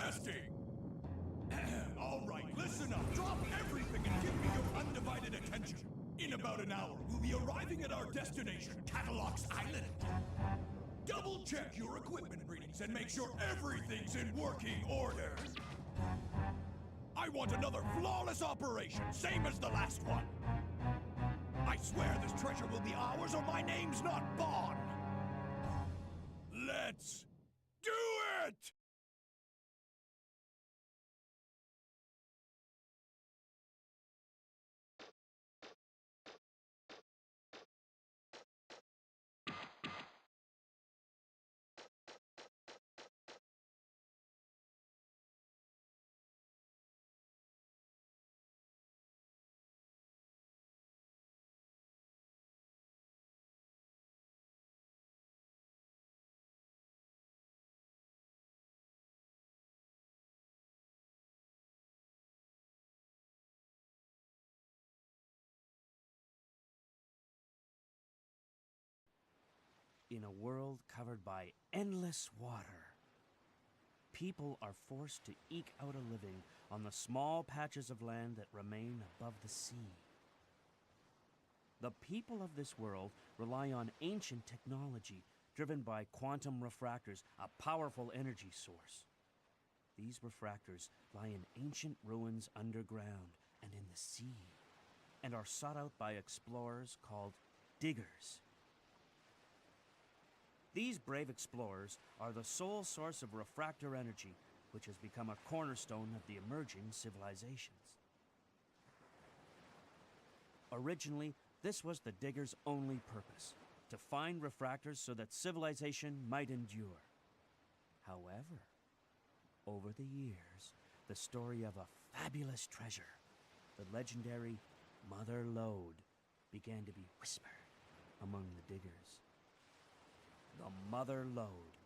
Testing! All right, listen up. Drop everything and give me your undivided attention. In about an hour, we'll be arriving at our destination, Catalox Island. Double check your equipment readings and make sure everything's in working order. I want another flawless operation, same as the last one. I swear this treasure will be ours or my name's not Bond. Let's do it! In a world covered by endless water, people are forced to eke out a living on the small patches of land that remain above the sea. The people of this world rely on ancient technology driven by quantum refractors, a powerful energy source. These refractors lie in ancient ruins underground and in the sea, and are sought out by explorers called diggers. These brave explorers are the sole source of refractor energy, which has become a cornerstone of the emerging civilizations. Originally, this was the diggers' only purpose, to find refractors so that civilization might endure. However, over the years, the story of a fabulous treasure, the legendary Mother Lode, began to be whispered among the diggers. The Mother Lode,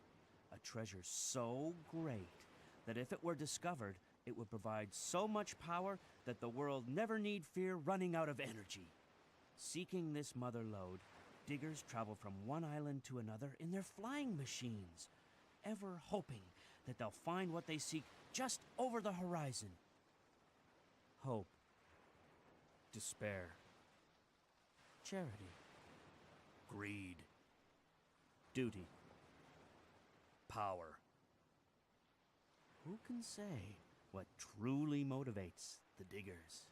a treasure so great that if it were discovered, it would provide so much power that the world never need fear running out of energy. Seeking this Mother Lode, diggers travel from one island to another in their flying machines, ever hoping that they'll find what they seek just over the horizon. Hope, despair, charity, greed, duty, power. Who can say what truly motivates the diggers?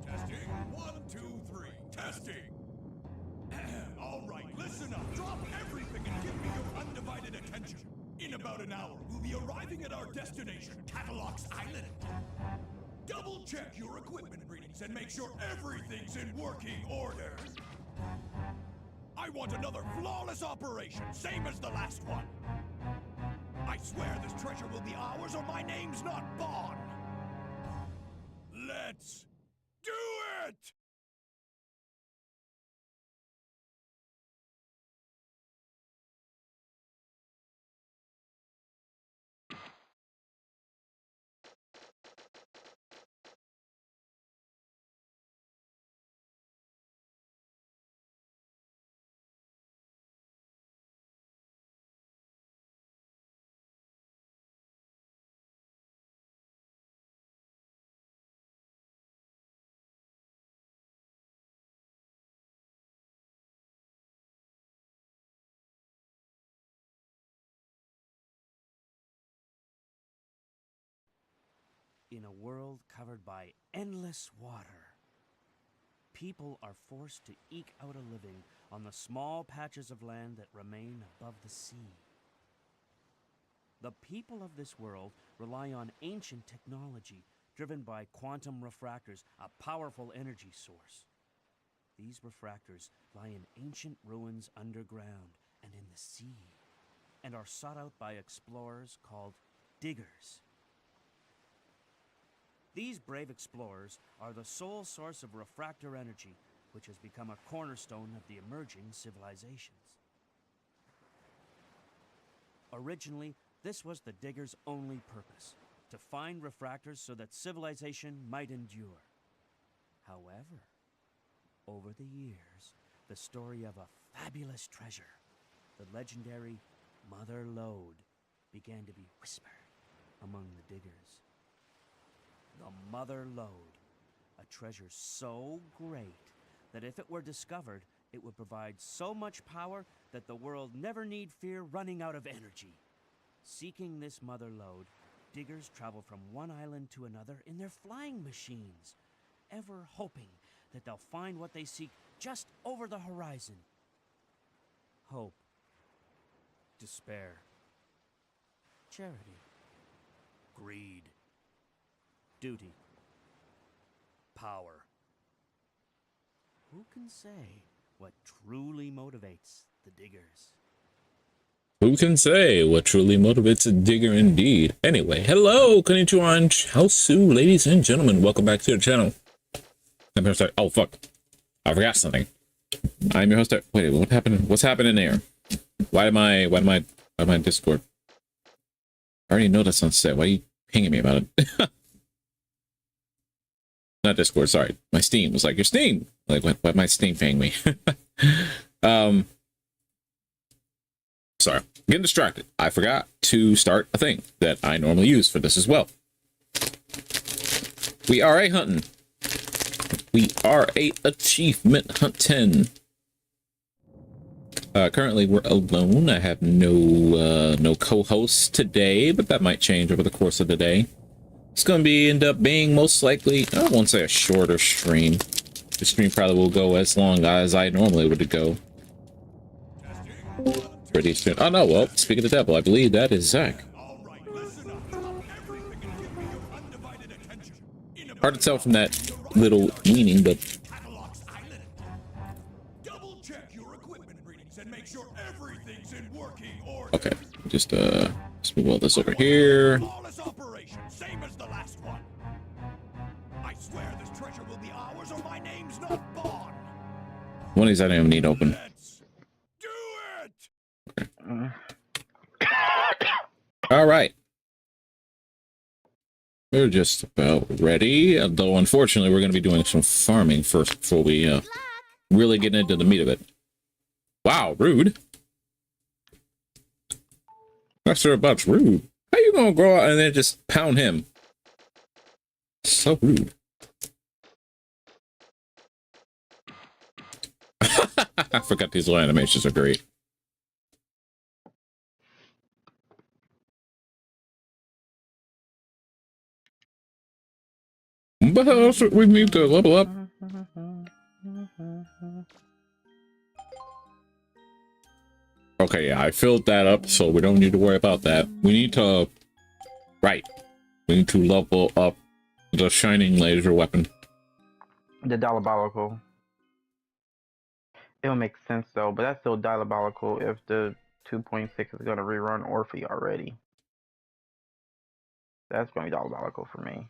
Testing, 1, 2, 3. Testing! All right, listen up. Drop everything and give me your undivided attention. In about an hour, we'll be arriving at our destination, Catalox Island. Double check your equipment readings and make sure everything's in working order. I want another flawless operation, same as the last one. I swear this treasure will be ours or my name's not Bond. Let's do it! In a world covered by endless water, people are forced to eke out a living on the small patches of land that remain above the sea. The people of this world rely on ancient technology driven by quantum refractors, a powerful energy source. These refractors lie in ancient ruins underground and in the sea, and are sought out by explorers called diggers. These brave explorers are the sole source of refractor energy, which has become a cornerstone of the emerging civilizations. Originally, this was the diggers' only purpose, to find refractors so that civilization might endure. However, over the years, the story of a fabulous treasure, the legendary Mother Lode, began to be whispered among the diggers. The Mother Lode, a treasure so great that if it were discovered, it would provide so much power that the world never need fear running out of energy. Seeking this Mother Lode, diggers travel from one island to another in their flying machines, ever hoping that they'll find what they seek just over the horizon. Hope, despair, charity, greed, duty, power. Who can say what truly motivates the diggers? Who can say what truly motivates a digger indeed? Anyway, hello, konnichiwa, and chaosu, ladies and gentlemen. Welcome back to the channel. I'm your host. Oh, fuck. I forgot something. I'm your host. Wait, what happened? What's happening there? Why am I Discord? I already know that's on set. Why are you pinging me about it? Not Discord, sorry. My Steam was like, your Steam! Like, why my Steam paying me? Sorry, getting distracted. I forgot to start a thing that I normally use for this as well. We are a hunting. We are a achievement hunting. Currently we're alone. I have no co-hosts today, but that might change over the course of the day. It's going to end up being most likely, I won't say a shorter stream. The stream probably will go as long as I normally would go. Pretty soon. Oh no, well, speak of the devil, I believe that is Zach. Hard to tell from that little meaning, but okay, just let's move all this over here. One of these I don't even need open. Okay. All right. We're just about ready, though unfortunately we're going to be doing some farming first before we really get into the meat of it. Wow, rude. Not sure about rude. How you gonna go out and then just pound him? So rude. I forgot these little animations are great. But also we need to level up. Okay, yeah, I filled that up, so we don't need to worry about that. We need to... Right. We need to level up the shining laser weapon. The diabolical. It'll make sense though, but that's still diabolical if the 2.6 is going to rerun Orphe already. That's going to be diabolical for me.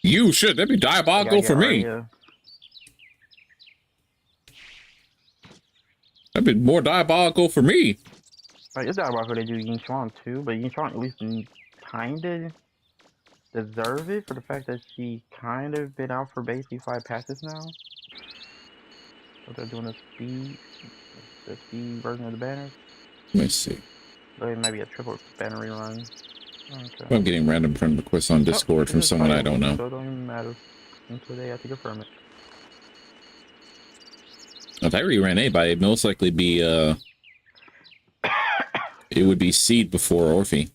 You should. That'd be diabolical for me. That'd be more diabolical for me. Like, it's diabolical to do Yin Chuan too, but Yin Chuan at least kind of deserve it for the fact that she kind of been out for basically 5 passes now. So they're doing the speed version of the banner. Let me see. So it might be a triple banner rerun. Okay. I'm getting random friend requests on Discord from someone I don't know. So it don't even matter until they have to confirm it. If I reran anybody, it'd most likely be it would be Seed before Orphe.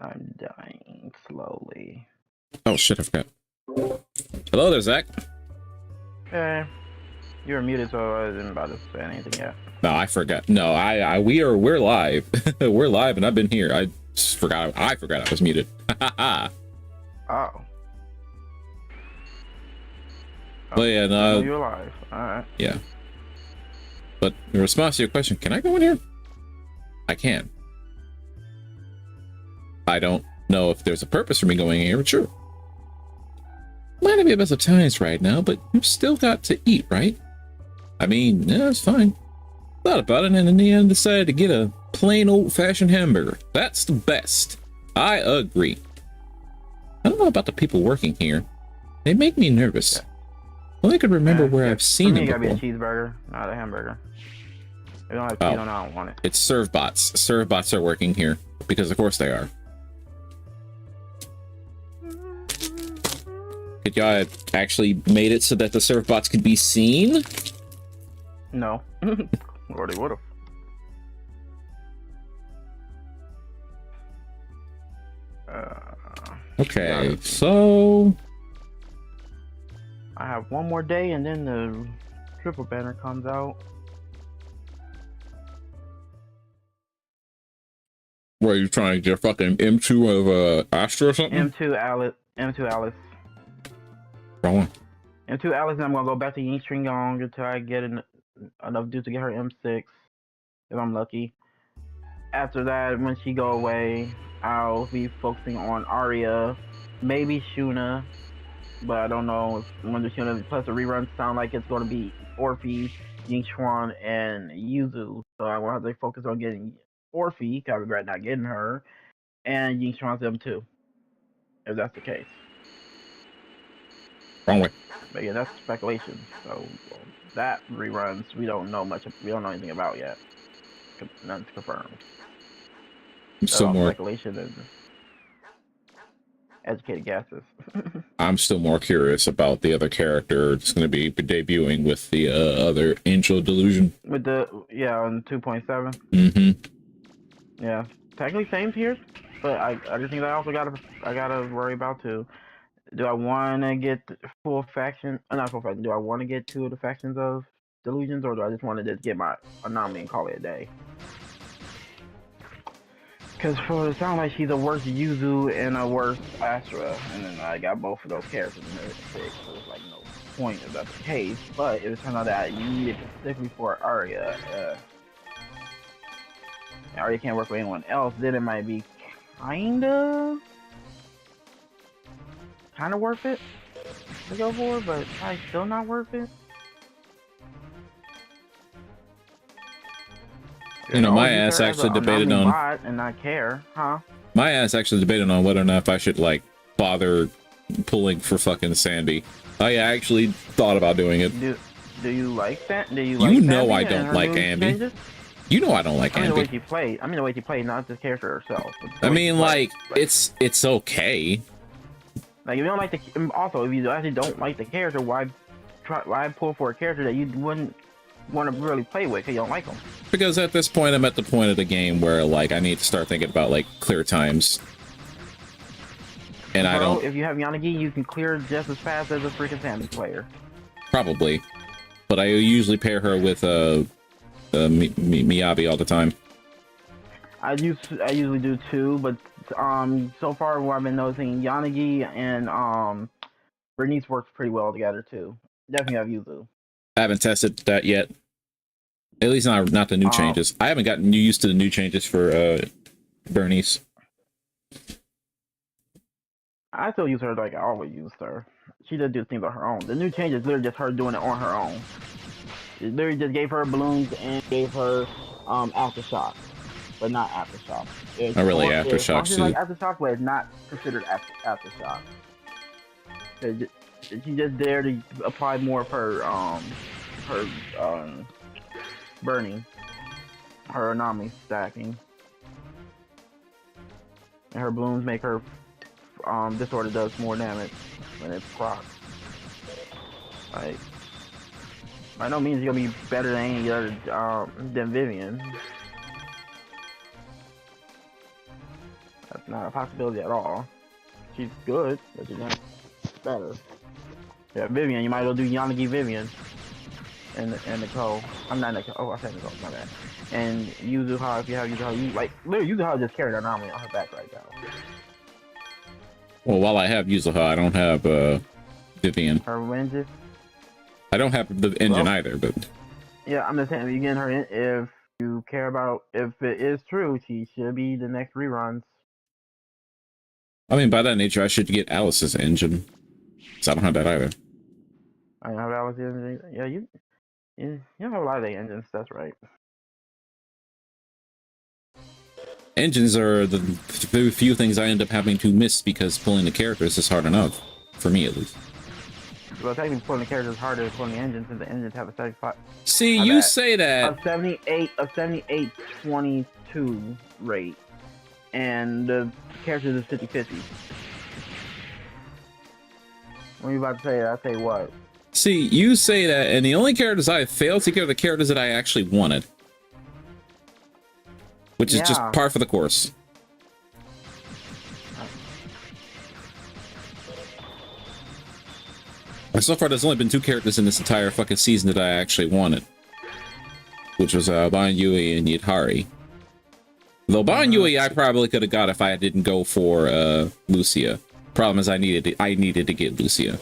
I'm dying slowly. Oh shit, I forgot. Hello there, Zach. Hey, you were muted, so I didn't about to say anything yet. No, I forgot. No, we're live. We're live, and I've been here. I forgot I was muted. Oh. But yeah, no, You're alive. All right. yeah. But in response to your question, can I go in here? I can. I don't know if there's a purpose for me going in here, but sure. Might not be the best of times right now, but you've still got to eat, right? I mean, yeah, it's fine. Thought about it, and in the end decided to get a plain old-fashioned hamburger. That's the best. I agree. I don't know about the people working here. They make me nervous. Well, I could remember where I've seen them before. It gotta be a before. cheeseburger, not a hamburger. If you don't have cheese on it, I don't want it. It's ServBots. ServBots are working here, because of course they are. Could y'all have actually made it so that the ServBots could be seen? No. Or they would've. Okay, so... I have one more day and then the triple banner comes out. What, are you trying to get fucking M2 of Astra or something? M2 Alice. Wrong one. M2 Alice, and I'm gonna go back to Ying Stringong until I get enough dudes to get her M6, if I'm lucky. After that, when she go away, I'll be focusing on Arya, maybe Shuna, but I don't know when the Shuna plus the reruns sound like it's gonna be Orphe, Ying Chuan, and Yuzu. So I will have to focus on getting Orphe, 'cause I regret not getting her, and Ying Chuan's M2, if that's the case. Wrong way. But yeah, that's speculation. So that reruns, we don't know anything about yet. Nothing's confirmed. Still more. Speculation and educated guesses. I'm still more curious about the other character that's going to be debuting with the other Angel Delusion. With the on 2.7. Mm-hmm. Yeah, technically same tiers, but I just think I also gotta worry about too. Do I want to get full faction? Not full faction. Do I want to get 2 of the factions of Delusions, or do I just want to just get my anomaly and call it a day? Because for it sounds like she's a worse Yuzu and a worse Astra, and then I got both of those characters in there to pick, so there's like no point if that's the case. But if it turns out that you need it specifically for Arya, and Arya can't work with anyone else, then it might be kinda worth it to go for, but probably still not worth it. You know, my ass actually debated on and not care, huh? My ass actually debated on whether or not if I should like bother pulling for fucking Sandy. I actually thought about doing it. Do you like that? Do you? You know I don't like Ambi. You know I don't like Ambi. The way she played. The way she played, not the character herself. I mean, like it's okay. Like if you don't like if you actually don't like the character, why pull for a character that you wouldn't want to really play with because you don't like them? Because at this point, I'm at the point of the game where like I need to start thinking about like clear times. And I don't. If you have Yanagi, you can clear just as fast as a freaking Sandy player. Probably, but I usually pair her with Miyabi all the time. I usually do too, but so far what I've been noticing, Yanagi and Bernice works pretty well together too. Definitely have Yuzu. I haven't tested that yet. At least not the new changes. I haven't gotten used to the new changes for Bernice. I still use her like I always used her. She does do things on her own. The new changes literally just her doing it on her own. It literally just gave her balloons and gave her aftershock, but not aftershock. Not really aftershock. It's like aftershock, but it's not considered aftershock. She's just there to apply more of her burning, her anomaly stacking, and her balloons make her disorder does more damage when it's proc. Like, by no means you're gonna be better than any other than Vivian. That's not a possibility at all. she's good, but she's not better. Yeah, Vivian, you might as well do Yanagi Vivian. And Nicole. I'm not Nicole. Oh, I said Nicole, my bad. And Yuzuha, if you have Yuzuha, you like literally Yuzuha just carried an anomaly on her back right now. Well, while I have Yuzuha, I don't have Vivian. Her wins. I don't have the engine either, but Yeah, I'm just saying, if you get her in, if you care about, if it is true, she should be the next reruns. I mean, by that nature, I should get Alice's engine. Because I don't have that either. I know that was the engine. Yeah, you have a lot of the engines, that's right. Engines are the very few things I end up having to miss because pulling the characters is hard enough. For me, at least. Well, technically pulling the characters is harder than pulling the engines, since the engines have a 75. See, you say A that. 78-22 rate, and the characters is 50-50. What are you about to say? I say what? See, you say that, and the only characters I failed to get are the characters that I actually wanted. Which is just par for the course. And so far, there's only been 2 characters in this entire fucking season that I actually wanted. Which was Ban Yui and Yidhari. Though Ban Yui I probably could have got if I didn't go for Lucia. Problem is I needed to get Lucia.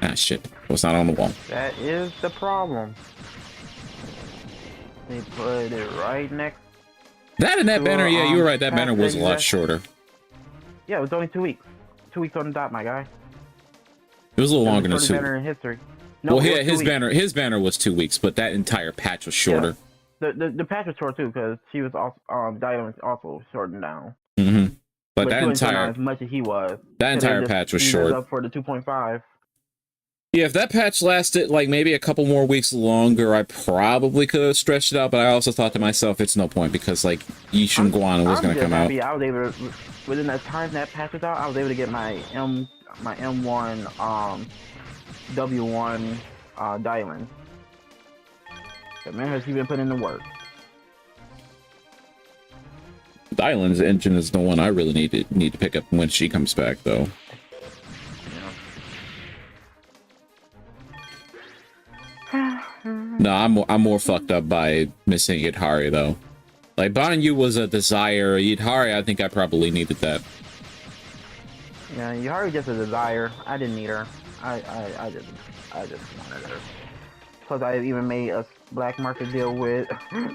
Ah shit. Was not on the wall. That is the problem. They put it right next. That and that banner, yeah, you were right. That banner was a lot exact- shorter. Yeah, it was only 2 weeks. 2 weeks on the dot, my guy. It was a little longer than Shortest 2. banner in history. No, Well, it was yeah, 2 weeks. his banner was 2 weeks, but that entire patch was shorter. The patch was short too, because she was also Diamond also shortened down. Mm-hmm. But that she wasn't shorting entire as much as he was. that entire patch was short. Up for the 2.5. Yeah, if that patch lasted like maybe a couple more weeks longer, I probably could have stretched it out. But I also thought to myself, it's no point because like Yishin Guan was going to come out. I was able to, within that time that patch was out, I was able to get my M1 W1 Diamond. But man, has he been putting in the work? Dylan's engine is the one I really need to pick up when she comes back, though. No, I'm more fucked up by missing Yidhari though. Like Banyu was a desire. Yidhari, I think I probably needed that. Yeah, Yidhari just a desire. I didn't need her. I just wanted her. Plus, I even made a black market deal with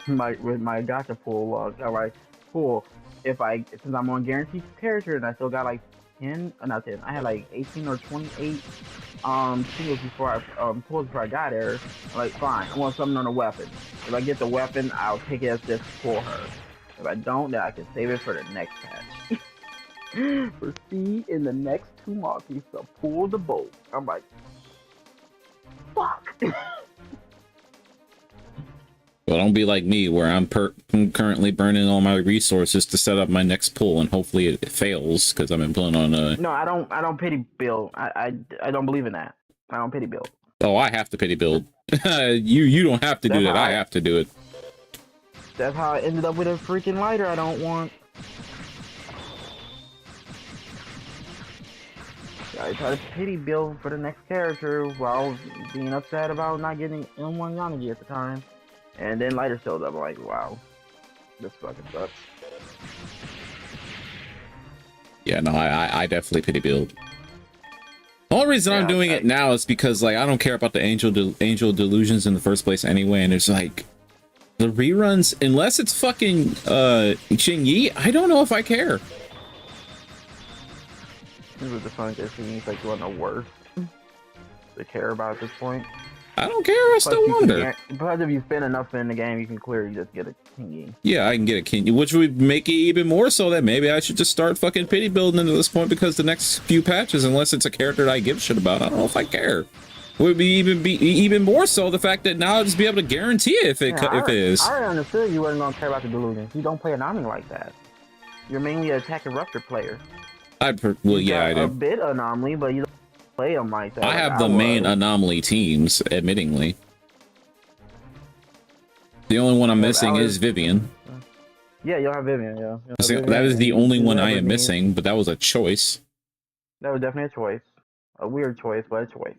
my gacha pool. I'm like, cool. Since I'm on guaranteed character and I still got like 10, not 10. I had like 18 or 28 singles before I pulled before I got her. I'm like, fine, I want something on a weapon. If I get the weapon, I'll take it as just for her. If I don't, then I can save it for the next patch. Proceed in the next 2 months to pull the bolt. I'm like, fuck. Well, don't be like me, where I'm currently burning all my resources to set up my next pull, and hopefully it fails because I've been pulling on. No, I don't pity build. I don't believe in that. I don't pity build. Oh, I have to pity build. you don't have to do that. I have to do it. That's how I ended up with a freaking lighter I don't want. I try to pity build for the next character while being upset about not getting M1 Yanagi at the time. And then lighter showed up, like, wow, this fucking sucks. Yeah, no, I definitely pity build. The only reason I'm doing it now is because, like, I don't care about the Angel Delusions in the first place anyway, and it's like, the reruns, unless it's fucking, Xingyi, I don't know if I care. This was the fun that seems like one of the worst to care about at this point. I don't care, I still want her. Plus, if you spend enough in the game, you can clearly just get a Kingy. Yeah, I can get a Kingy, which would make it even more so that maybe I should just start fucking pity building into this point, because the next few patches, unless it's a character that I give a shit about, I don't know if I care. Would be even more so the fact that now I'll just be able to guarantee it if it is. I already understood you wasn't gonna care about the delusions. You don't play Anami like that. You're mainly an attack and rupture player. Well, yeah, I do. A bit anomaly, but you don't play them like that. I have the main anomaly teams, admittingly. The only one I'm missing is Vivian. Yeah, you'll have Vivian. Yeah, you'll have See, Vivian that is the and only one I whoever am needs- missing, but that was a choice. That was definitely a choice. A weird choice, but a choice.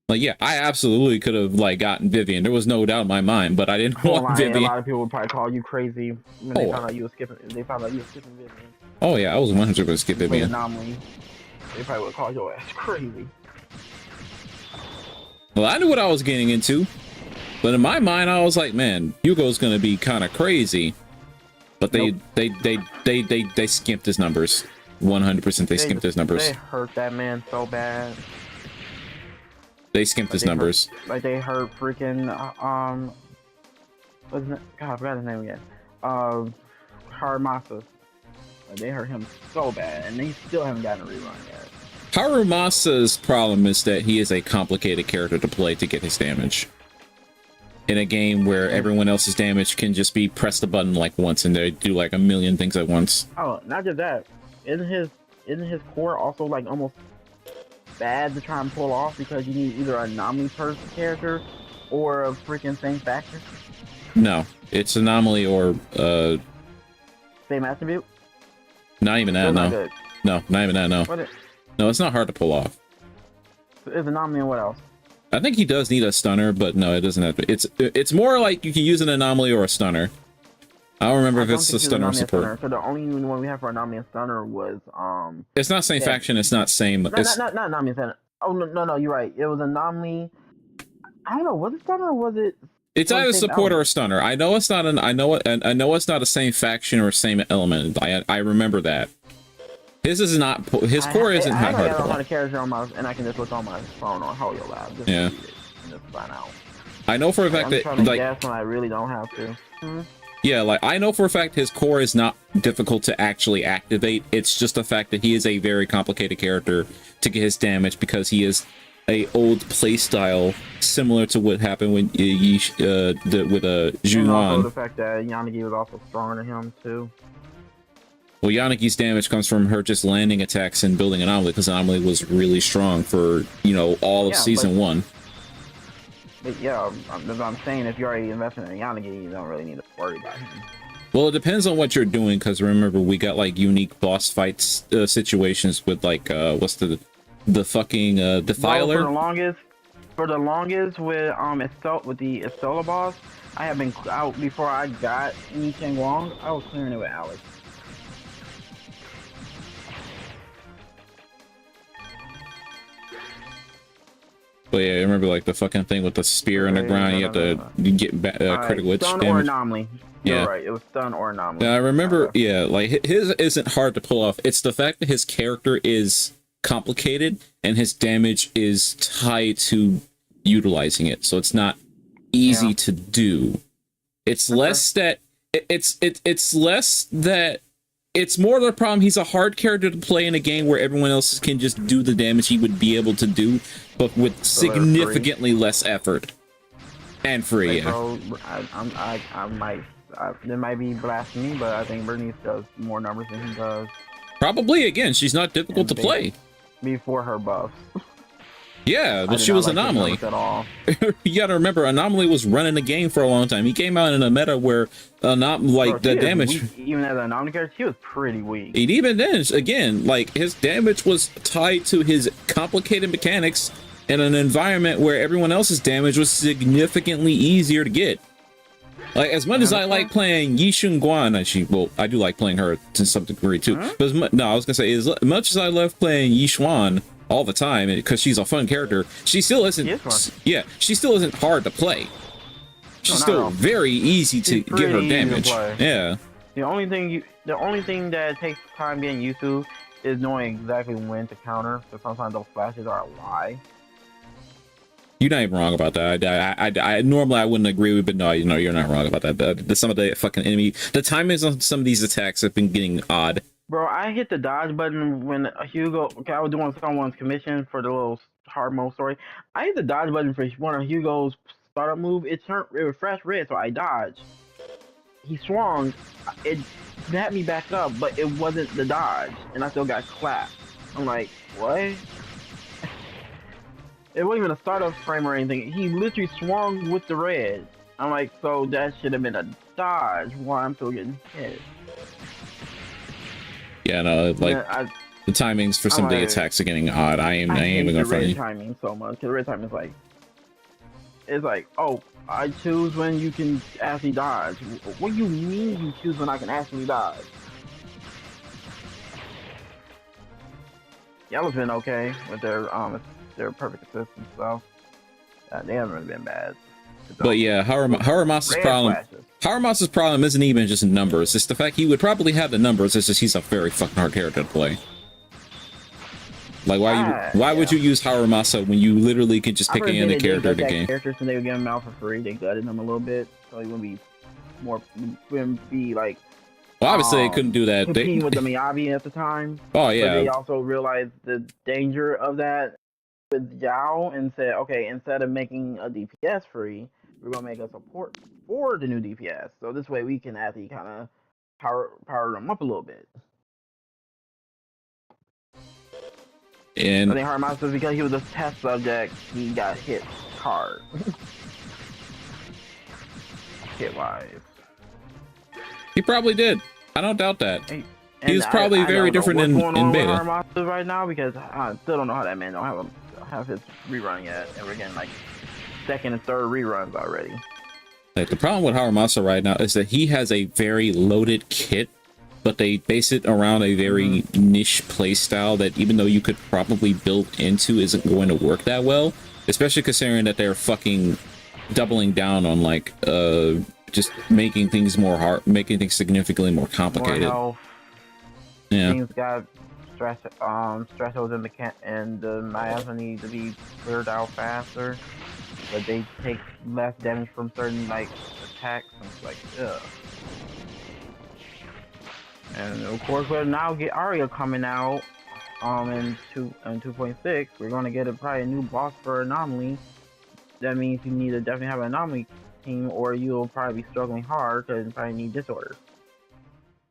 Like, yeah, I absolutely could have like gotten Vivian. There was no doubt in my mind, but I didn't Hold want on, a Vivian. lot of people would probably call you crazy when they Oh. found out you were skipping. They found out you were skipping Vivian. Oh yeah, I was 100% gonna skip Played Vivian. Anomaly. They probably would call your ass crazy. Well, I knew what I was getting into, but in my mind, I was like, man, Hugo's gonna be kind of crazy. But they skimped his numbers. 100% they skimped his numbers. They hurt that man so bad. They skimped his they hurt- numbers. Like they hurt freaking what's his name? God, I forgot his name again. Haramasa. Like, they hurt him so bad, and they still haven't gotten a rerun yet. Harumasa's problem is that he is a complicated character to play to get his damage. In a game where everyone else's damage can just be press the button like once and they do like a million things at once. Oh, not just that. Isn't his core also like almost bad to try and pull off because you need either an anomaly person character or a freaking same factor, No, it's Anomaly or same attribute? not even that. Still not No, good. no, not even that. No, What no, it's not hard to pull off. is anomaly and what else? I think he does need a stunner, but no, it doesn't have to. It's more like you can use an Anomaly or a stunner. I don't remember if I don't it's a think he was stunner or anomaly and support. stunner, so the only one we have for anomaly and stunner was It's not same yeah. faction. It's not same. No, It's, not anomaly and stunner. Oh no, you're right. It was anomaly. I don't know. Was it stunner or was it? it's Or either same support or a element. stunner. I know it's not an. I know it's not a same faction or same element. I remember that. His is not. His core isn't I hard don't to have pull a off. character on my, and I can just look on my phone on Hoyo Lab. Just Yeah. read it and just find out. I know for a Like, fact I'm that trying to like guess when I really don't have to. yeah, like I know for a fact his core is not difficult to actually activate. It's just the fact that he is a very complicated character to get his damage because he is a old playstyle similar to what happened when with And also Junon. the fact that Yanagi was also stronger than him too. Well, Yanagi's damage comes from her just landing attacks and building Anomaly because Anomaly was really strong for, you know, all of Yeah, season but- 1. But yeah, that's what I'm saying. If you're already investing in Yanagi, you don't really need to worry about him. Well, it depends on what you're doing because remember we got like unique boss fights situations with like what's the fucking Defiler. Well, for the longest with with the Estola boss, I have been out before I got Yi Cheng Wong. I was clearing it with Alex. But yeah, I remember like the fucking thing with the spear in the ground. You have to get critical witch stun or damage. anomaly. You're Yeah. right. It was stun or anomaly. Yeah, I remember. Yeah, like his isn't hard to pull off. It's the fact that his character is complicated and his damage is tied to utilizing it, so it's not easy Yeah. to do. It's less that it's less that it's more the problem. He's a hard character to play in a game where everyone else can just do the damage he would be able to do, but with significantly less effort and free. Like, Yeah. bro, I might. There might be blasphemy, but I think Bernice does more numbers than he does Probably again, she's not difficult to And play. before her buffs. Yeah, I but did she not was like his Anomaly. numbers at all. You gotta remember, Anomaly was running the game for a long time. He came out in a meta where not like Bro, the she is damage. weak. Even as an anomaly character, she was pretty weak. And even then, again, like his damage was tied to his complicated mechanics in an environment where everyone else's damage was significantly easier to get. Like as much as I like playing Yishun Guan, actually, well, I do like playing her to some degree too. But no, I was gonna say, as much as I love playing Yishuan all the time because she's a fun character, she still isn't. She is fun. Yeah, she still isn't hard to play. She's No, not still at all. very easy to She's get her pretty easy to damage. play. Yeah. The only thing that takes time getting used to is knowing exactly when to counter. So sometimes those flashes are a lie. You're not even wrong about that. I normally I wouldn't agree with, but no, you know, you're not wrong about that. Some of the fucking enemy, the timings on some of these attacks have been getting odd. Bro, I hit the dodge button when Hugo. Okay, I was doing someone's commission for the little hard mode story. I hit the dodge button for one of Hugo's startup move. It refreshed red, so I dodged. He swung. It snapped me back up, but it wasn't the dodge, and I still got clapped. I'm like, what? It wasn't even a startup frame or anything. He literally swung with the red. I'm like, so that should have been a dodge while I'm still getting hit. Yeah, no, like Yeah, the timings for some of the like- attacks are getting odd. I ain't hate even the gonna front red you. timing so much. 'Cause the red timing is like, it's like, oh, I choose when you can actually dodge. What do you mean you choose when I can actually dodge? Yellow's been okay with their perfect assist and stuff. They haven't really been bad. But yeah, Haramasa's Red problem. flashes. Haramasa's problem isn't even just in numbers. It's the fact he would probably have the numbers. It's just he's a very fucking hard character to play. Like why would you use Haramasa when you literally could just pick any other character in the game? Characters when they were giving him out for free, they gutted him a little bit, so he wouldn't be like. Well, obviously they couldn't do that. Competing with the Miyabi at the time. Oh But they yeah, also realized the danger of that with Yao and said, okay, instead of making a DPS free, we're gonna make a support for the new DPS. So this way we can actually kind of power them up a little bit. I and think Hardmaster, because he was a test subject, he got hit hard. Hit wise. he probably did. I don't doubt that. And He's probably I very don't know different what's in going on with beta. Hardmaster right now, because I still don't know how that man don't have his rerun yet, and we're getting like second and third reruns already. Like the problem with Haramasa right now is that he has a very loaded kit, but they base it around a very niche playstyle that even though you could probably build into isn't going to work that well, especially considering that they're fucking doubling down on like just making things more hard, making things significantly more complicated. More health. Yeah. Things got stressors in the and the miasma need to be cleared out faster, but they take less damage from certain like attacks and it's like ugh. And of course we'll now get Arya coming out in 2.6. We're gonna get probably a new boss for Anomaly. That means you need to definitely have an Anomaly team, or you'll probably be struggling hard because you probably need Disorder.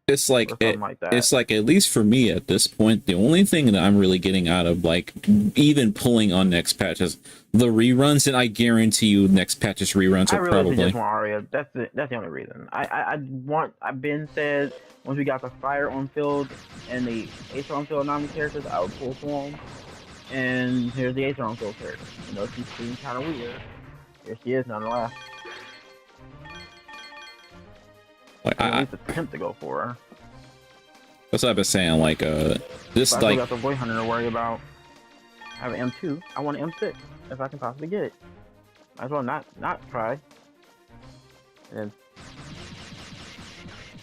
It's like Or something like that. it's like, at least for me at this point, the only thing that I'm really getting out of like even pulling on next patch is the reruns, and I guarantee you next patch's reruns I are really probably just want Arya. That's the only reason. I've been said once we got the Fire on field and the Aether on field Nami characters, I would pull for them. And here's the Aether on field character. You know, she's being kind of weird. Here she is nonetheless. like At I least attempt to go for her. that's what I've been saying. Like this But I still like got the Void Hunter to worry about. I have an M2. I want an M6 if I can possibly get it. Might as well not try. And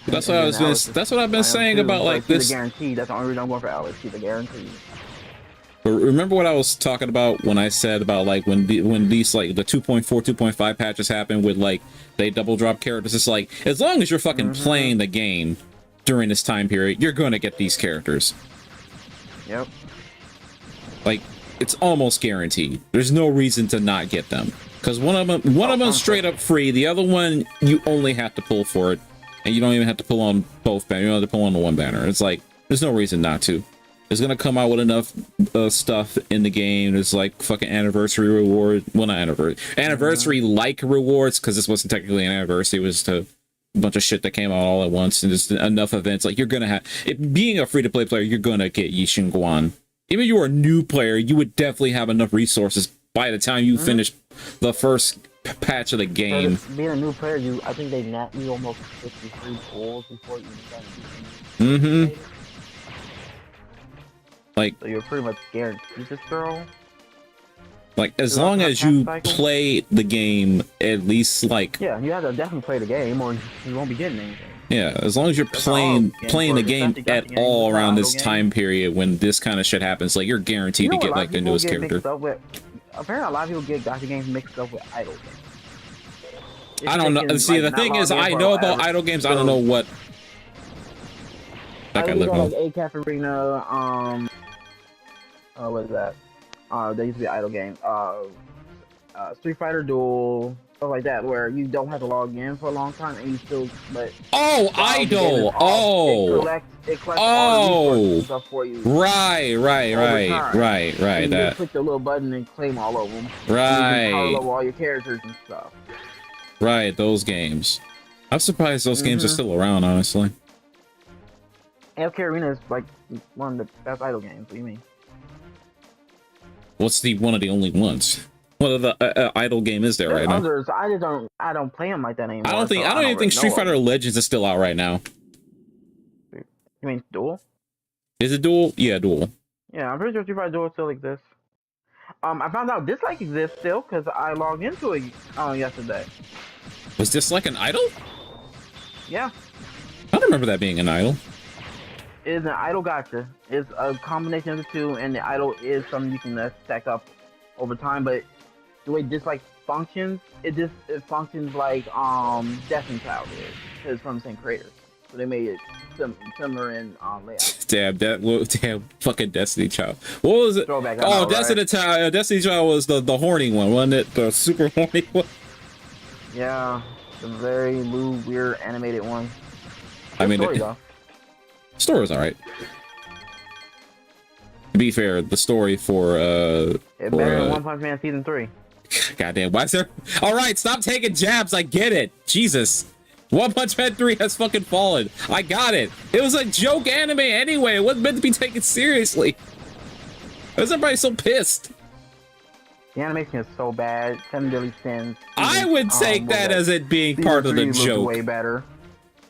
that's what I've been saying about like she's this. a guarantee. That's the only reason I'm going for Alice. She's a guarantee. But remember what I was talking about when I said about like when these like the 2.4, 2.5 patches happen with like they double drop characters. It's like as long as you're fucking playing the game during this time period, you're gonna get these characters. Yep. Like it's almost guaranteed. There's no reason to not get them because one of them straight up free. The other one you only have to pull for it, and you don't even have to pull on both banners. You don't have to pull on the one banner. It's like there's no reason not to. It's gonna come out with enough stuff in the game. There's like fucking anniversary reward. Well, not anniversary like rewards, because this wasn't technically an anniversary. It was a bunch of shit that came out all at once, and just enough events. Like you're gonna have being a free to play player, you're gonna get Yishin Guan. Even if you were a new player, you would definitely have enough resources by the time you finish the first patch of the game. Being a new player, I think they net you almost 53 pulls before you start. Mm-hmm. Like, So you're pretty much guaranteed this girl. like as You long have as half you cycle? play the game at least like Yeah, you have to definitely play the game, or you won't be getting anything. yeah, as long as you're That's playing all. playing the And game for the at game, all it's around not this a game. time period when this kind of shit happens, like you're guaranteed You know to what get a lot like of the people newest get character. mixed up with? Apparently, a lot of people get gacha games mixed up with idle games. I don't know. See, the thing is, I know about idle games. I don't know what. That guy lived like on. ACAF Arena. What is that? They used to be idle games. Street Fighter Duel, stuff like that, where you don't have to log in for a long time and you still. But Oh, while the game is idol. off, Oh, it collects all the resources and stuff for you. right. And you That just click the little button and claim all of them. And you can power right, level all your characters and stuff. right. Those games. I'm surprised those games are Mhm. still around, honestly. AFK Arena is like one of the best idle games. What do you mean? What's the one of the only ones? What other idle game is there There's right now? others. I don't play them like that anymore. I don't think so I don't even really think Street know Fighter them. Legends is still out right now. You mean Duel? Is it Duel? Yeah, Duel. Yeah, I'm pretty sure Street Fighter Duel still exists. I found out Dislike exists still because I logged into it yesterday. Was this like an idol? Yeah, I don't remember that being an idol. it is an idle gacha. It's a combination of the two, and the idle is something you can stack up over time. But the way Dislike functions, it functions like Destiny Child is, because it's from the same creators. So they made it similar in layout. Damn, fucking Destiny Child. What was it? Throwback. I Oh, know, Destiny right? Child. Destiny Child was the horny one, wasn't it? The super horny one. Yeah, the very lewd, weird animated one. I Good mean, story, though. story was alright. To be fair, the story for It's better than One Punch Man season 3. goddamn, why is there? All right, stop taking jabs. I get it. Jesus, One Punch Man 3 has fucking fallen. I got it. It was a joke anime anyway. It wasn't meant to be taken seriously. Why is everybody so pissed? The animation is so bad. Seven Deadly Sins. I would take that as it being part of the season 3 joke. looks way better.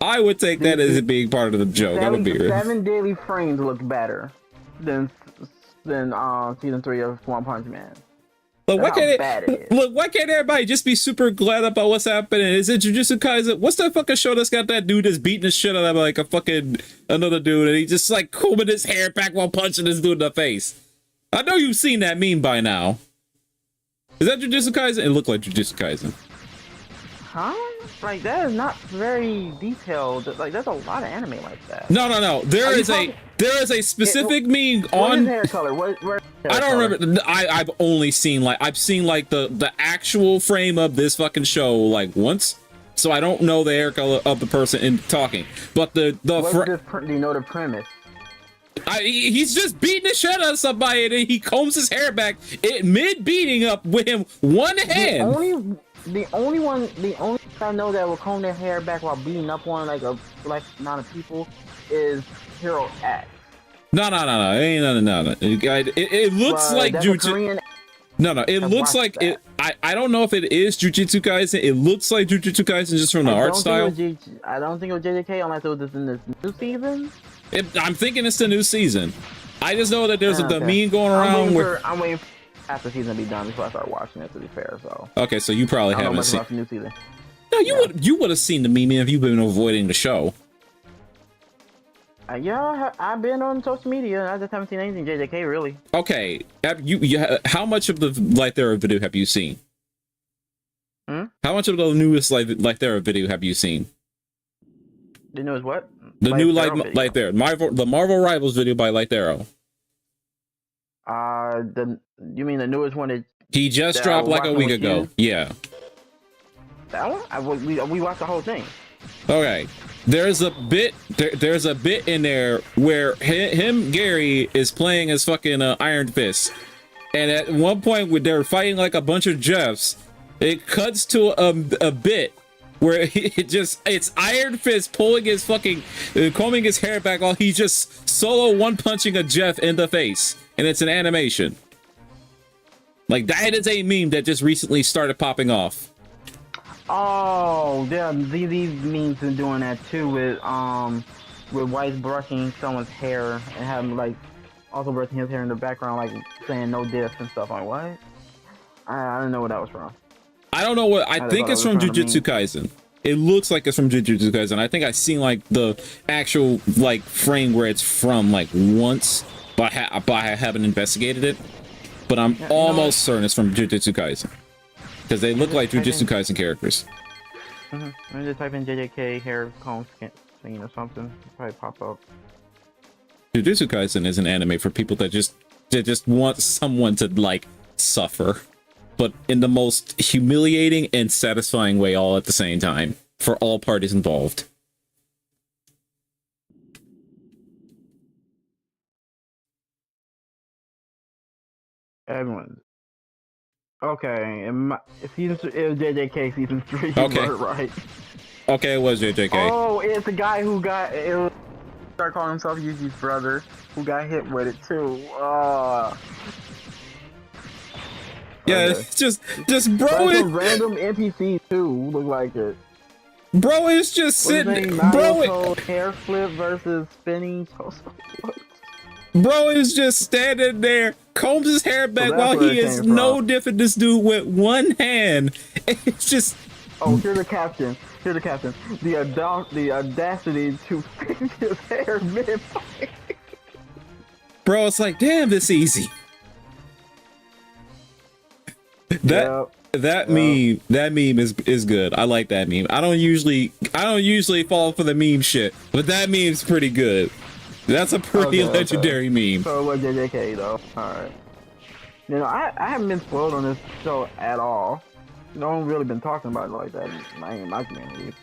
I would take that as it being part of the joke. I'm gonna be real. Seven Daily Frames look better than season 3 of One Punch Man. Look, why That's how can't bad it is. Look, why can't everybody just be super glad about what's happening? Is it Jujutsu Kaisen? What's that fucking show that's got that dude that's beating the shit out of like a fucking another dude, and he just like combing his hair back while punching this dude in the face? I know you've seen that meme by now. Is that Jujutsu Kaisen? It looked like Jujutsu Kaisen. Huh? Like, that is not very detailed. Like, there's a lot of anime like that. No. There is a specific meme What is on. hair color? Where I don't remember. I've only seen I've seen the actual frame of this fucking show like once, so I don't know the hair color of the person in talking. But do you know the premise? he's just beating the shit out of somebody, and he combs his hair back mid beating up with him one hand. The only one I know that will comb their hair back while beating up on like a select amount of people is Hero X. No. Ain't no. It looks like that's a Jujutsu. Korean. No, it looks watched like that. it. I don't know if it is Jujutsu Kaisen. It looks like Jujutsu Kaisen just from the art style. I don't think it was JJK unless it was in this new season. I'm thinking it's the new season. I just know that there's the Okay. meme going around where. I'm waiting for after the season to be done before I start watching it. To be fair, so Okay, so you probably I don't know haven't much seen. about the new season. No, you would have seen the meme if you've been avoiding the show. Yeah, I've been on social media and I just haven't seen anything JJK really. Okay, how much of the Light There video have you seen? Hmm? How much of the newest Light There video have you seen? The newest what? The new Arrow video. Light There, the Marvel Rivals video by Light Arrow. You mean the newest one that He just That dropped like a Walking week with ago. You? Yeah. that one? We watched the whole thing. Okay. There's a bit in there where Gary is playing as fucking Iron Fist, and at one point when they're fighting like a bunch of Jeffs, it cuts to a bit where it's Iron Fist pulling his fucking combing his hair back while he just solo one punching a Jeff in the face, and it's an animation. Like, that is a meme that just recently started popping off. Oh, yeah, these memes been doing that too with White brushing someone's hair and having like also brushing his hair in the background, like saying no diss and stuff. Like, what? I don't know what that was from. I don't know what. I think thought it's I from was trying to Jujutsu Kaisen. It looks like it's from Jujutsu Kaisen. I think I've seen like the actual like frame where it's from like once, but I haven't investigated it. But I'm almost certain it's from Jujutsu Kaisen because they look like Jujutsu Kaisen characters. Let me just type in JJK hair comb scene or something. It'll probably pop up. Jujutsu Kaisen is an anime for people that just want someone to like suffer, but in the most humiliating and satisfying way all at the same time for all parties involved. Everyone. Okay, it was JJK season 3. Okay. You were right. Okay, it was JJK. Oh, it's the guy who got it. Start calling himself Yuji's brother, who got hit with it too. Yeah, okay. it's just bro. Some random NPC too look like it. Bro is just sitting. Bro, hair flip versus spinning. Bro is just standing there, combs his hair back while he is no different. This dude with one hand. It's just. Oh, here's the caption. Here's the caption. The audacity to fix his hair mid-fight. Bro, it's like, damn, this easy. That meme is good. I like that meme. I don't usually fall for the meme shit, but that meme's pretty good. That's a pretty legendary meme. So it was JJK though. Alright. You know, I haven't been spoiled on this show at all. No one really been talking about it like that in my community.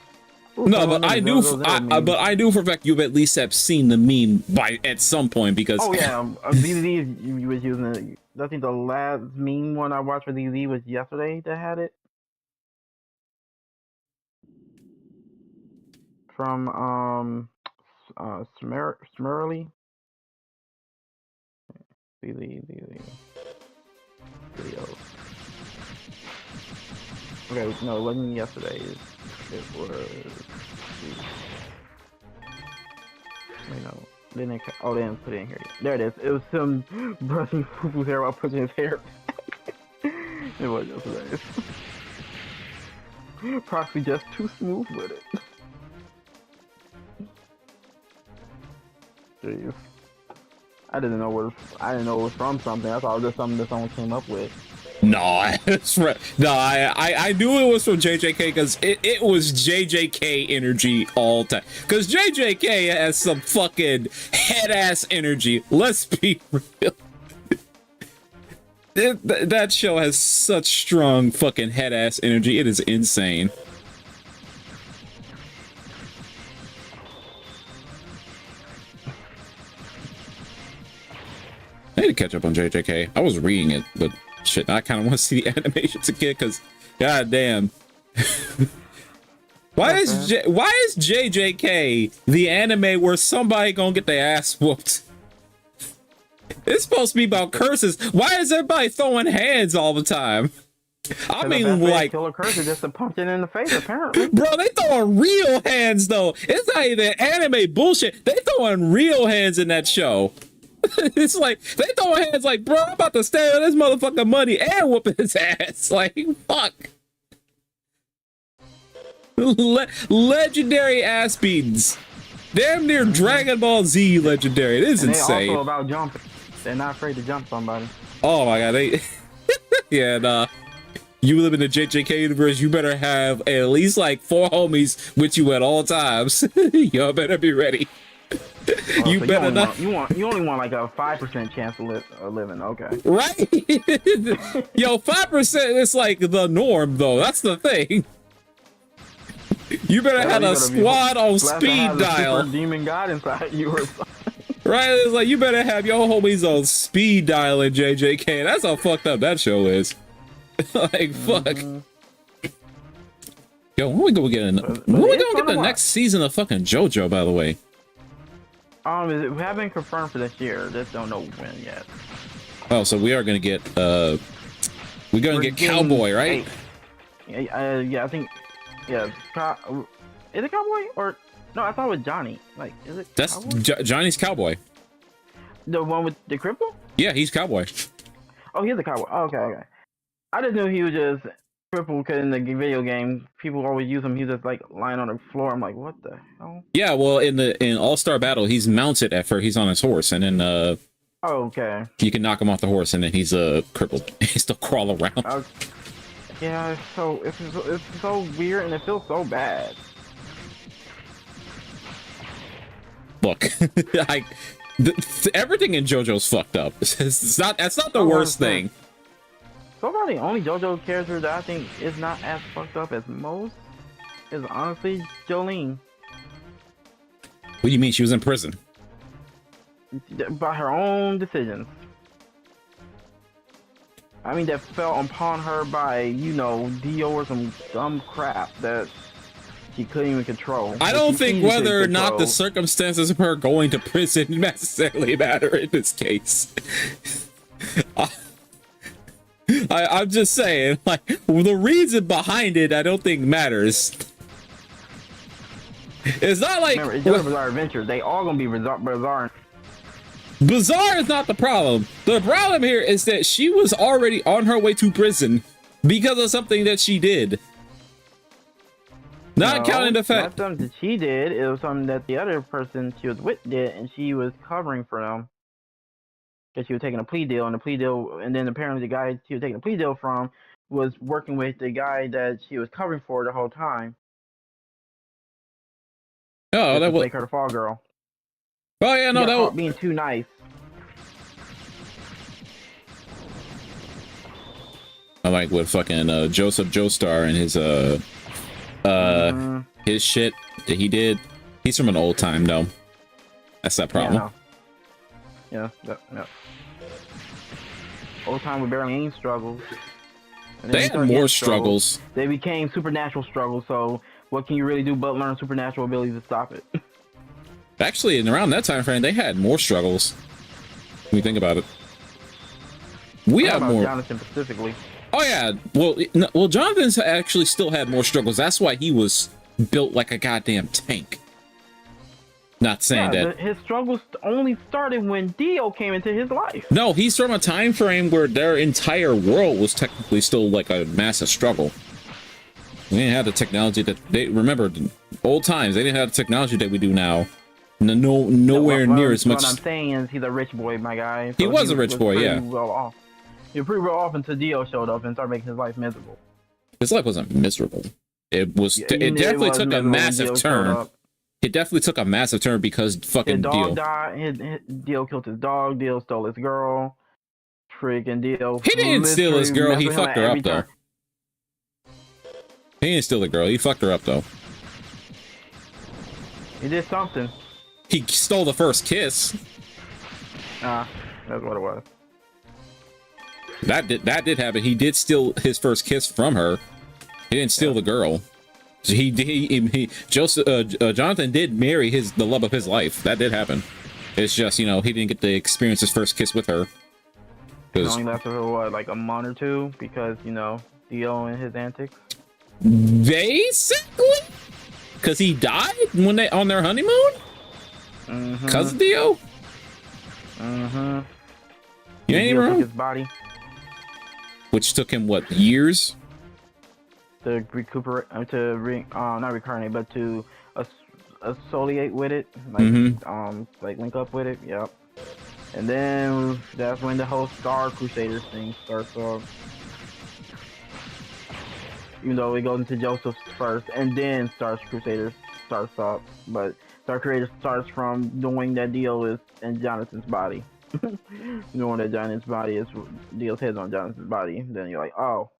No, but I knew for a fact you've at least have seen the meme at some point because. Oh yeah, DDD you was using it. I think the last meme one I watched for DDD was yesterday that had it. From Smurly. DDD video. Okay, no, it wasn't yesterday. It was. Wait, no. They didn't put it in here. There it is. It was him brushing Fufu's hair while pushing his hair. It was yesterday. Proxy just too smooth with it. Jeez. I didn't know it was from something. I thought it was just something that someone came up with. No, I knew it was from JJK because it was JJK energy all time. Because JJK has some fucking head ass energy. Let's be real. That show has such strong fucking head ass energy. It is insane. I need to catch up on JJK. I was reading it, but shit, I kind of want to see the animations again because, goddamn. Why is JJK the anime where somebody gonna get their ass whooped? It's supposed to be about curses. Why is everybody throwing hands all the time? I mean, like, kill a cursor just to punch it in the face, apparently. Bro, they throwing real hands though. It's not even anime bullshit. They throwing real hands in that show. It's like they throwing hands like, bro, I'm about to steal this motherfucker money and whooping his ass. Like, fuck. Legendary ass beatings. Damn near Dragon Ball Z legendary. It is insane. They also about jumping. They're not afraid to jump somebody. Oh my god, they yeah, nah. You live in the JJK universe, you better have at least like 4 homies with you at all times. Y'all better be ready. You so better not. You only want like a 5% chance of living. Okay. Right? Yo, 5% is like the norm, though. That's the thing. You better have a squad on speed dial. Super demon god inside you or something. Right? It's like you better have your homies on speed dial in JJK. That's how fucked up that show is. Like, fuck. Yo, when we gonna get the next season of fucking JoJo, by the way? We haven't confirmed for this year. Just don't know when yet. Oh, so we are gonna get we're gonna get Cowboy, right? Yeah, I think. Yeah, is it Cowboy or no? I thought it was Johnny. Like, is it? That's Johnny's Cowboy. The one with the cripple? Yeah, he's Cowboy. Oh, he's a Cowboy. Oh, okay. I just knew he was just crippled because in the video game, people always use him. He's just like lying on the floor. I'm like, what the hell? Yeah, well, in All-Star Battle, he's mounted at first. He's on his horse, and then oh, okay. You can knock him off the horse, and then he's crippled. He still crawl around. Yeah, it's so weird, and it feels so bad. Look, everything in JoJo's fucked up. That's not the worst thing. So far, the only JoJo character that I think is not as fucked up as most is honestly Jolene. What do you mean? She was in prison? By her own decisions. I mean, that fell upon her by, you know, Dio or some dumb crap that she couldn't even control. I But don't she think easily whether or not the control. circumstances of her going to prison necessarily matter in this case. I'm just saying, like, the reason behind it, I don't think matters. It's not like Remember, it's just a bizarre adventure. They all gonna be bizarre. bizarre is not the problem. The problem here is that she was already on her way to prison because of something that she did. Not counting the fact. Not something that she did. It was something that the other person she was with did, and she was covering for them. Because she was taking a plea deal, and then apparently the guy she was taking a plea deal from was working with the guy that she was covering for the whole time. Oh, that was. Make her the fall girl. Oh yeah, no, She got that caught was. being too nice. I like with fucking Joseph Joestar and his shit that he did. He's from an old time though. That's that problem. Yeah, no. Old time with barely any struggles. And then They we had started more getting struggles. They became supernatural struggles. So what can you really do but learn supernatural abilities to stop it? Actually, and around that time frame, they had more struggles. When you think about it, we What have about more. Jonathan specifically. Oh yeah, well, Jonathan's actually still had more struggles. That's why he was built like a goddamn tank. Not saying that. His struggles only started when Dio came into his life. No, he's from a time frame where their entire world was technically still like a massive struggle. They didn't have the technology that they remember. Old times, they didn't have the technology that we do now. Nowhere near as much. What I'm saying is he's a rich boy, my guy. He was a rich boy, pretty yeah. Well off. He was pretty well off until Dio showed up and started making his life miserable. His life wasn't miserable. It was. Yeah, It definitely was took a miserable when massive Dio showed turn. up. It definitely took a massive turn because His fucking dog Dio. died. Dio killed his dog. Dio stole his girl. Freaking Dio. He didn't steal his girl. literally He messed with fucked him her at up every though. turn. He didn't steal the girl. He fucked her up though. He did something. He stole the first kiss. That's what it was. That did happen. He did steal his first kiss from her. He didn't steal the girl. So Jonathan did marry the love of his life. That did happen. It's just, he didn't get to experience his first kiss with her. It only lasted for what, like a month or two, because Dio and his antics. Basically, because he died when they on their honeymoon. Cause of Dio. Mm-hmm. You ain't even took wrong. his body Which took him what, years? to recuperate, not reincarnate, but to associate with it, like like link up with it. Yep. And then that's when the whole Star Crusaders thing starts off. Even though it goes into Joseph's first, and then Star Crusaders starts up, but Star Crusaders starts from knowing that Dio is in Jonathan's body. Knowing that Jonathan's body is Dio's head's on Jonathan's body, then you're like, oh,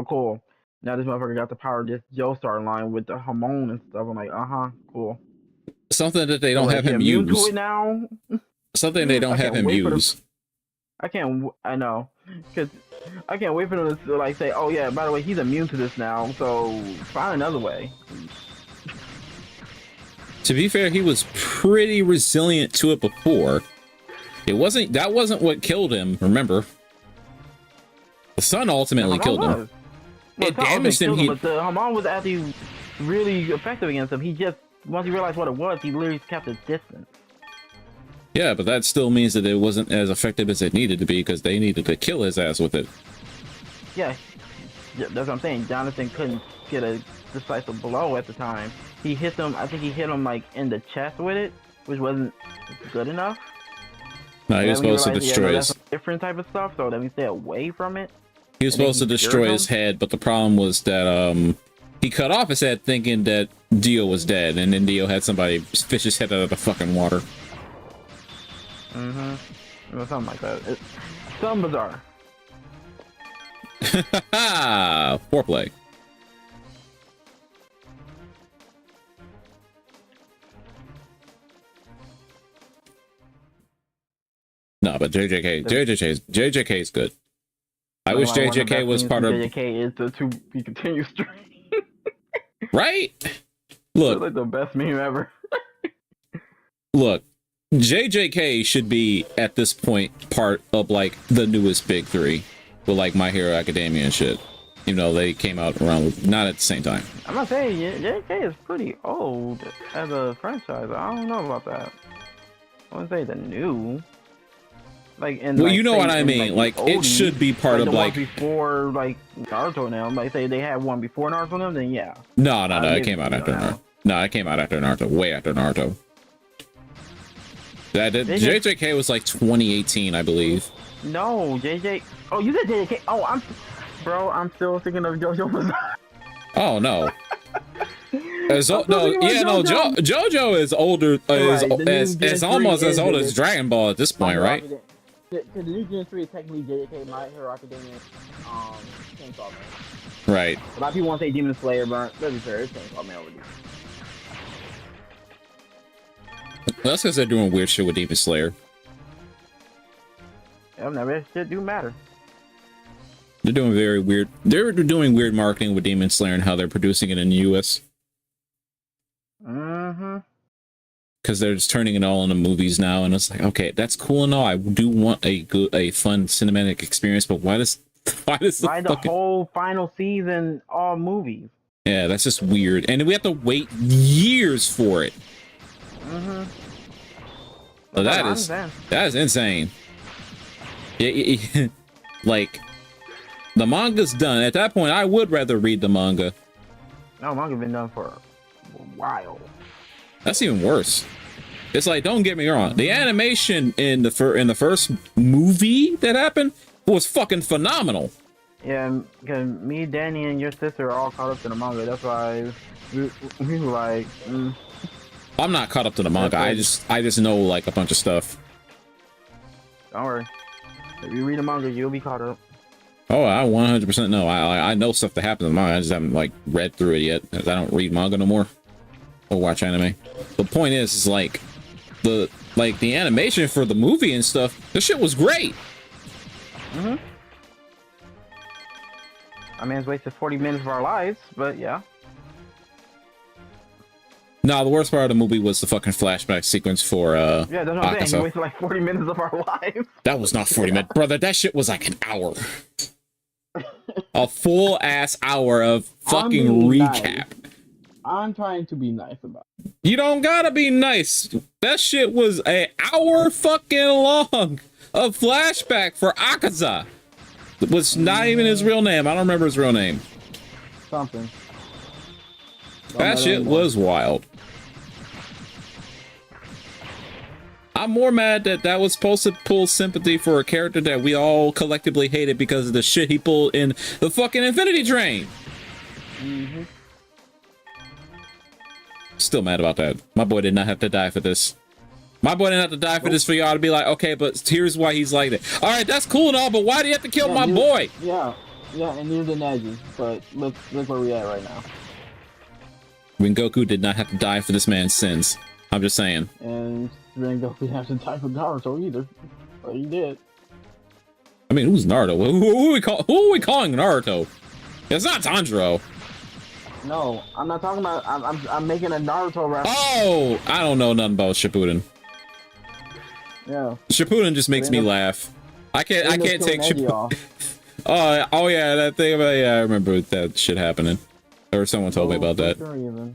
cool. Now this motherfucker got the power of this Joestar line with the hormone and stuff. I'm like, cool. Something that they don't Like, have he him immune to use. it now. Something they don't I have can't him wait for the- use. I know, because I can't wait for them to like say, oh yeah, by the way, he's immune to this now, so find another way. To be fair, he was pretty resilient to it before. That wasn't what killed him, remember? The sun ultimately killed him. It damaged him. But the hormone was actually really effective against him. He just, once he realized what it was, he literally kept his distance. Yeah, but that still means that it wasn't as effective as it needed to be because they needed to kill his ass with it. Yeah, that's what I'm saying. Jonathan couldn't get a decisive blow at the time. He hit him, I think he hit him like in the chest with it, which wasn't good enough. No, he was supposed to destroy that's his... a different type of stuff, so that we stay away from it. He was and then supposed to he destroy cured his him? head, but the problem was that he cut off his head thinking that Dio was dead, and then Dio had somebody fish his head out of the fucking water. Or something like that. It's something bizarre. Foreplay. No, but JJK is good. I wish One of the JJK best was things part from of... JJK is to be continued stream. Right? It's Look, like the best meme ever. look. JJK should be at this point part of like the newest big three with like My Hero Academia and shit. Even though they came out around not at the same time. I'm not saying JK is pretty old as a franchise. I don't know about that. I wouldn't say the new. Like in Well, like, you know say, what I in, mean. Like the it oldies, should be part like of the like. ones before like Naruto now. Like say they had one before Naruto now, then yeah. No, it give came out you after that. Naruto. No, it came out after Naruto. Way after Naruto. JJK was like 2018, I believe. No, JJ. Oh, you said JJK. Oh, I'm still thinking of JoJo Bizarre. Oh no. No, thinking yeah, no. about JoJo is older. Right, the new Is Gen almost 3 as old is- as Dragon Ball at this point, right? Because the new Gen 3 is technically JJK, My Hero Academia, Chainsaw Man. Right. A lot of people want to say Demon Slayer, but let's be fair, it's Chainsaw Man already. That's because they're doing weird shit with Demon Slayer. Yeah, that shit do matter. They're doing very weird. They're doing weird marketing with Demon Slayer and how they're producing it in the U.S. Mm-hmm. Because they're just turning it all into movies now, and it's like, okay, that's cool and all. I do want a fun cinematic experience, but why does Why the whole final season all movies? Yeah, that's just weird, and we have to wait years for it. Mm-hmm. So that is insane. Yeah, like the manga's done. At that point, I would rather read the manga. No, manga been done for a while. That's even worse. It's like, don't get me wrong, the animation in the first movie that happened was fucking phenomenal. Yeah, because me, Danny, and your sister are all caught up to the manga. That's why we were like, I'm not caught up to the manga. I just know like a bunch of stuff. don't worry. If you read the manga, you'll be caught up. Oh, I 100% know. I know stuff that happens in manga. I just haven't like read through it yet. I don't read manga no more or watch anime. The point is like the animation for the movie and stuff. This shit was great. Mm-hmm. I mean, it's wasted 40 minutes of our lives, but yeah. No, the worst part of the movie was the fucking flashback sequence for Yeah, that's what I'm saying. Akaza. You wasted like 40 minutes of our lives. That was not 40 minutes, brother. That shit was like an hour. A full ass hour of fucking recap. I'm trying to be nice about it. You don't gotta be nice. That shit was an hour fucking long of flashback for Akaza. It was not even his real name. I don't remember his real name. Something. That shit was wild. I'm more mad that that was supposed to pull sympathy for a character that we all collectively hated because of the shit he pulled in the fucking Infinity Train. Mm-hmm. Still mad about that. My boy did not have to die for this. My boy didn't have to die for this for y'all to be like, okay, but here's why he's like that. All right, that's cool and all, but why do you have to kill my boy? Yeah, and neither did Neji, but look where we at right now. When Goku did not have to die for this man's sins. I'm just saying. And Rengoku didn't have to die for Naruto either, but he did. I mean, who's Naruto? Who are we calling Naruto? It's not Tanjiro. No, I'm not talking about. I'm making a Naruto reference. Oh, I don't know nothing about Shippuden. Yeah. Shippuden just makes me laugh. I can't take Shippuden. Oh yeah, that thing about, yeah, I remember that shit happening. Or someone told me about that.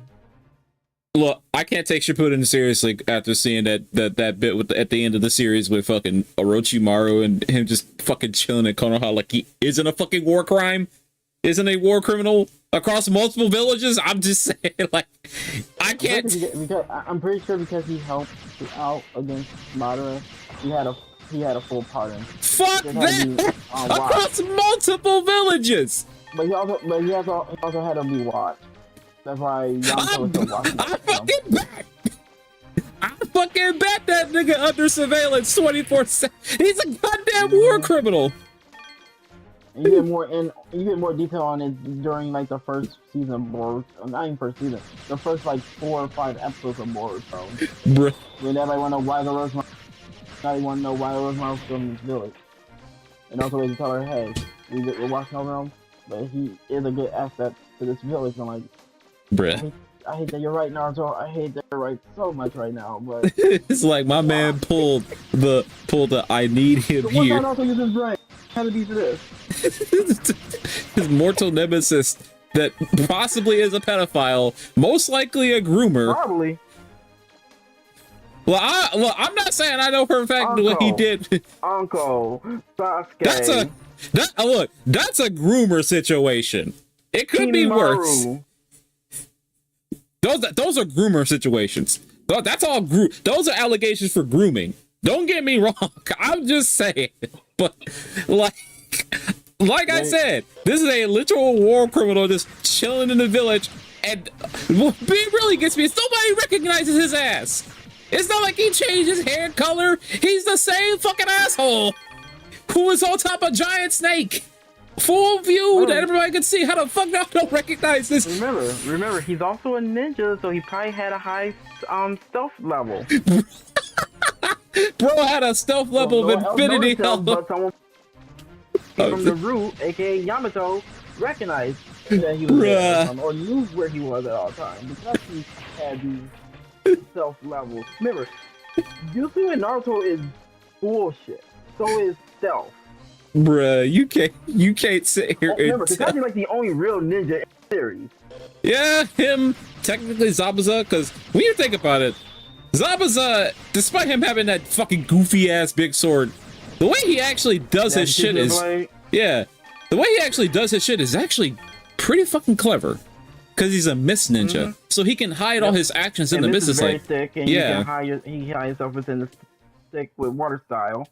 Look, I can't take Shippuden seriously after seeing that bit with at the end of the series with fucking Orochimaru and him just fucking chilling at Konoha like he isn't a fucking war crime, isn't a war criminal across multiple villages. I'm just saying, like, I can't. Because I'm pretty sure because he helped out against Madara, he had a full pardon. Fuck that! Across multiple villages. But he also had to be watched. That's why Yamato was still watching. I fucking bet that nigga under surveillance 24/7. He's a goddamn war criminal. And you get more detail on it during like the first season of Boruto. Not even first season. The first like 4 or 5 episodes of Boruto. Bruh. When everybody want to know why the Rosemary. Now you want to know why the Rosemary was still in this village. And also they tell her, hey, we're watching over him, but he is a good asset to this village. And like, Bruh. I hate that you're right, Naruto. I hate that you're right so much right now, but It's like my man pulled the I need him so what's here. Naruto using his brain? How to be for this? His mortal nemesis that possibly is a pedophile, most likely a groomer. Probably. Well, I'm not saying I know for a fact what he did. Uncle That's Sasuke. a groomer situation. It could be worse. Kimaru. Those are groomer situations. That's all those are allegations for grooming. Don't get me wrong. I'm just saying. But like I said, this is a literal war criminal just chilling in the village, and what really gets me is nobody recognizes his ass. It's not like he changed his hair color. He's the same fucking asshole who was on top of a giant snake. Full view that everybody could see. How the fuck I don't recognize this? Remember, he's also a ninja, so he probably had a high stealth level. Bro had a stealth level of infinity health. But someone from the root, aka Yamato, recognized that he was there, or knew where he was at all times because he had these stealth levels. Remember, Jutsu in Naruto is bullshit. So is stealth. Bruh, you can't sit here and remember, Kakashi like the only real ninja in the series. Yeah, him, technically Zabuza, because when you think about it, Zabuza, despite him having that fucking goofy ass big sword, the way he actually does his shit is the way he actually does his shit is actually pretty fucking clever. Because he's a mist ninja, so he can hide all his actions in the mist. Is very like thick, and he hides himself within the stick with water style.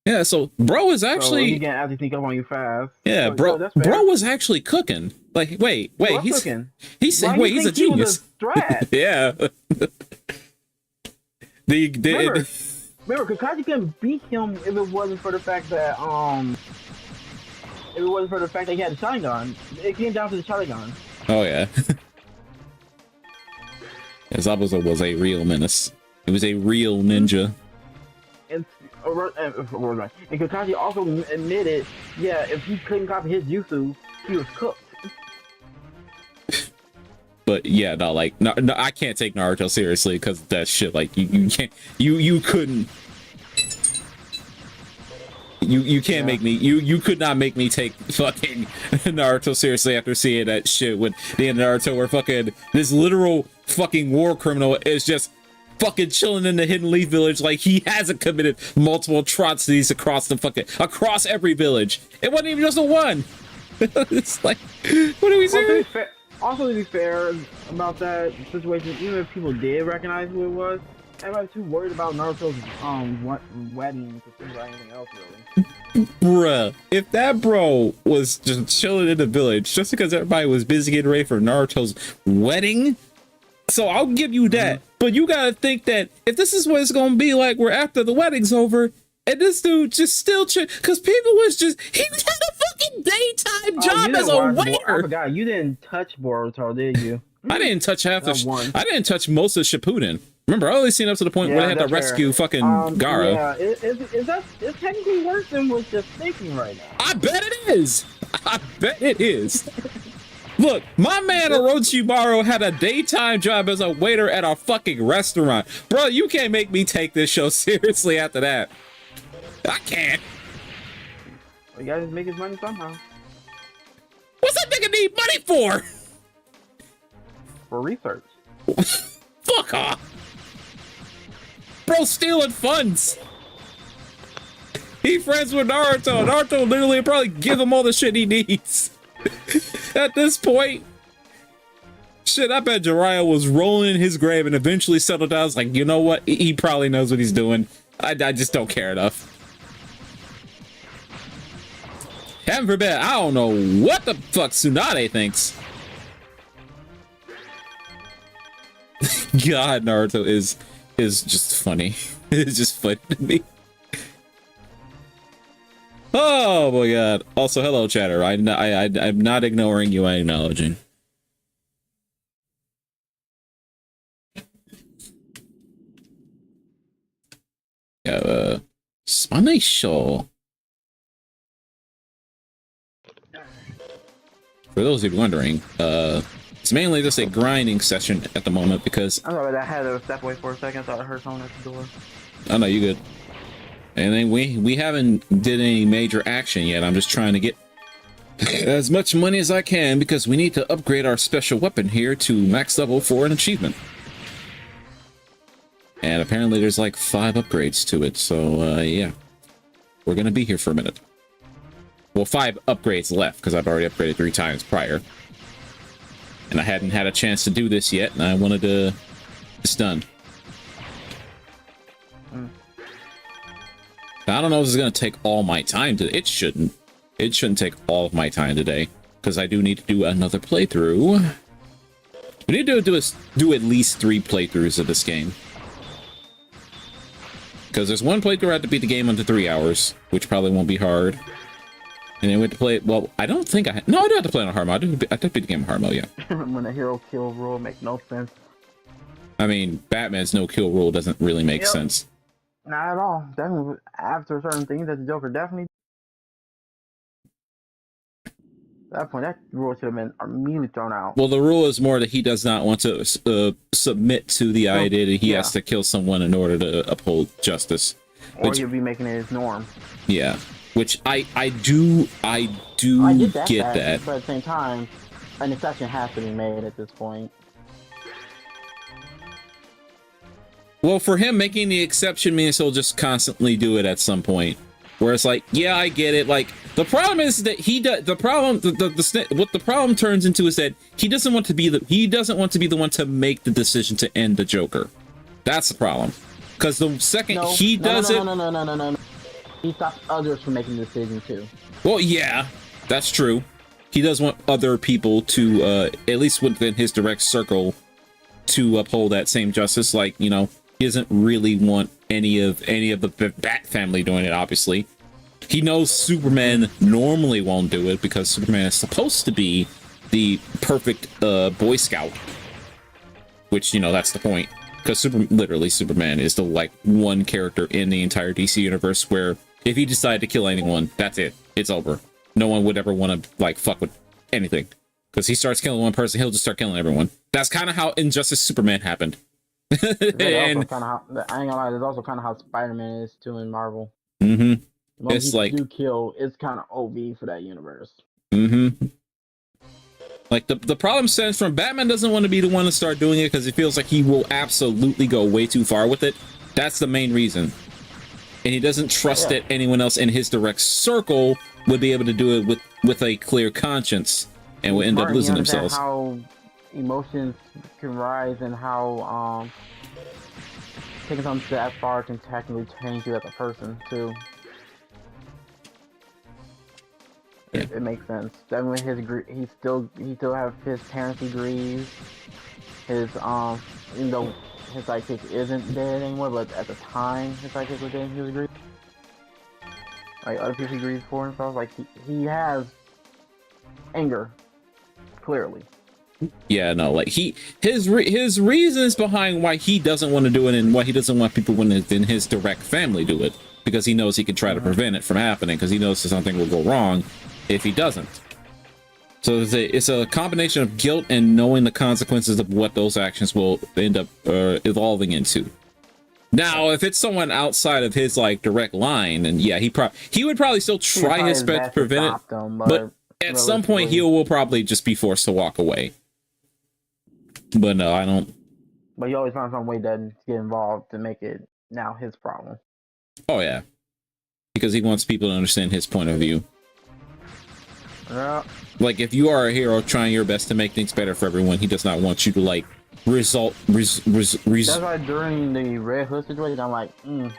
Yeah, so bro is actually he can actually sneak up on you fast. Yeah, bro was actually cooking. Like, wait, he's cooking. He's a genius. Yeah. Remember, Kakashi couldn't beat him if it wasn't for the fact that he had a Sharingan. It came down to the Sharingan. Oh yeah. Zabuza was a real menace. He was a real ninja. And Kakashi also admitted, if he couldn't copy his jutsu, he was cooked. But yeah, no, I can't take Naruto seriously because that shit. Like, you can't, you couldn't, you can't make me, you could not make me take fucking Naruto seriously after seeing that shit with the end of Naruto, where fucking this literal fucking war criminal is just fucking chilling in the Hidden Leaf village like he hasn't committed multiple atrocities across every village. It wasn't even just a one. It's like, what are we saying? Also, to be fair about that situation, even if people did recognize who it was, everybody's too worried about Naruto's wedding to think about anything else, really. Bruh, if that bro was just chilling in the village just because everybody was busy getting ready for Naruto's wedding, so I'll give you that. But you gotta think that if this is what it's gonna be like, where after the wedding's over, and this dude just still because people was just, he had a fucking daytime job as a waiter. I forgot, you didn't touch Boruto, did you? I didn't touch half I didn't touch most of Shippuden. Remember, I only seen up to the point where they had to rescue fucking Gaara. Yeah, it's technically worse than what's just thinking right now. I bet it is. I bet it is. Look, my man Orochimaru had a daytime job as a waiter at a fucking restaurant. Bro, you can't make me take this show seriously after that. I can't. Well, you gotta make his money somehow. What's that nigga need money for? For research. Fuck off. Bro stealing funds. He friends with Naruto. Naruto literally probably give him all the shit he needs. At this point, shit, I bet Jiraiya was rolling in his grave and eventually settled down. I was like, you know what? He probably knows what he's doing. I just don't care enough. Heaven forbid, I don't know what the fuck Tsunade thinks. God, Naruto is just funny. It's just funny to me. Oh my god. Also, hello, chatter. I'm not ignoring you, I'm acknowledging. Yeah, Spanish show. For those of you wondering, It's mainly just a grinding session at the moment because I'm sorry, I had to step away for a second. I thought I heard someone at the door. I know you good. And then we haven't did any major action yet. I'm just trying to get as much money as I can because we need to upgrade our special weapon here to max level for an achievement. And apparently there's like 5 upgrades to it. So yeah, we're gonna be here for a minute. Well, 5 upgrades left because I've already upgraded 3 times prior. And I hadn't had a chance to do this yet, and I wanted to... It's done. I don't know if this is going to take all my time today. It shouldn't. It shouldn't take all of my time today, because I do need to do another playthrough. We need to do at least 3 playthroughs of this game. Because there's one playthrough I have to beat the game under 3 hours, which probably won't be hard. And then we have to play it. Well, I don't think I... No, I do have to play it on hard mode. I did beat the game on hard mode, yeah. When a hero kill rule makes no sense. I mean, Batman's no-kill rule doesn't really make sense. Not at all. Definitely, after certain things that the Joker definitely... At that point, that rule should have been immediately thrown out. Well, the rule is more that he does not want to submit to the idea that he has to kill someone in order to uphold justice. Or he'll be making it his norm. Yeah. Which I do get that. But at the same time, an exception has to be made at this point. Well, for him, making the exception means he'll just constantly do it at some point. Where it's like, yeah, I get it. Like, the problem is that he does. The problem, what the problem turns into is that he doesn't want to be the one to make the decision to end the Joker. That's the problem. Because the second he does it, no. He stops others from making the decision too. Well, yeah, that's true. He does want other people to, at least within his direct circle, to uphold that same justice. Like, you know, he doesn't really want any of the Bat family doing it. Obviously, he knows Superman normally won't do it because Superman is supposed to be the perfect Boy Scout. Which, you know, that's the point. Because literally Superman is the like one character in the entire DC universe where if he decided to kill anyone, that's it. It's over. No one would ever want to like fuck with anything. Because he starts killing one person, he'll just start killing everyone. That's kind of how Injustice Superman happened. And I ain't gonna lie, that's also kind of how Spider-Man is too in Marvel. Mm-hmm. It's like do kill, it's kind of OV for that universe. Mm-hmm. Like the problem stems from Batman doesn't want to be the one to start doing it because he feels like he will absolutely go way too far with it. That's the main reason. And he doesn't trust that anyone else in his direct circle would be able to do it with a clear conscience and would end up losing themselves. How emotions can rise and how taking something that far can technically change you as a person too. Yeah. It makes sense. Then with he still have his parents he grieves. His even though his sidekick isn't dead anymore, but at the time his sidekick was dead, he was grieving. Like other people he grieves for himself. Like he has anger, clearly. Yeah, no, like his reasons behind why he doesn't want to do it and why he doesn't want people in his direct family do it, because he knows he can try to prevent it from happening, because he knows that something will go wrong if he doesn't. So it's a combination of guilt and knowing the consequences of what those actions will end up evolving into. Now, if it's someone outside of his like direct line, then yeah, he would probably still try his best to prevent it, but at some point he will probably just be forced to walk away. But no, I don't. But you always find some way to get involved to make it now his problem. Oh yeah, because he wants people to understand his point of view. Yeah. Like if you are a hero trying your best to make things better for everyone, he does not want you to like That's why during the Red Hood situation, I'm like,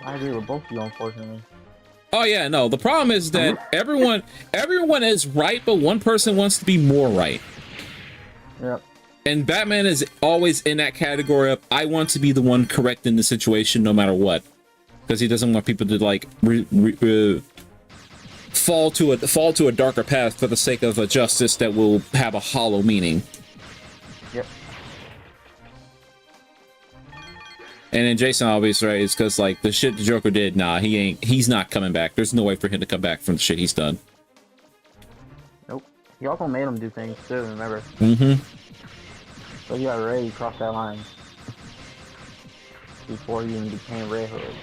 I agree with both of you, unfortunately. Oh yeah, no. The problem is that everyone is right, but one person wants to be more right. Yep. And Batman is always in that category of I want to be the one correct in the situation, no matter what, because he doesn't want people to like fall to a darker path for the sake of a justice that will have a hollow meaning. Yep. And then Jason obviously right is because like the shit the Joker did, nah, he's not coming back. There's no way for him to come back from the shit he's done. Nope. He also made him do things too, remember? Mm-hmm. So you already crossed that line before you even became Red Hood.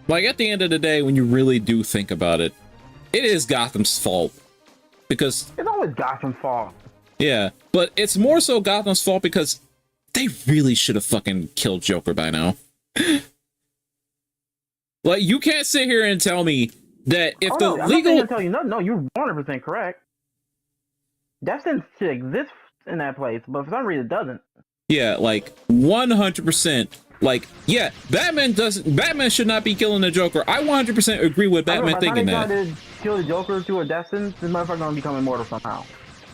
Like, at the end of the day, when you really do think about it, it is Gotham's fault. Because, It's always Gotham's fault. yeah, but it's more so Gotham's fault because they really should have fucking killed Joker by now. Like, you can't sit here and tell me that if Oh, the no, I'm legal... not gonna tell you no, you're 100% correct. That sense should exist in that place, but for some reason it doesn't. Yeah, like 100%. Like, yeah, Batman should not be killing the Joker. I 100% agree with Batman thinking that. By the time they try to kill the Joker through a death sentence, this motherfucker gonna become immortal somehow.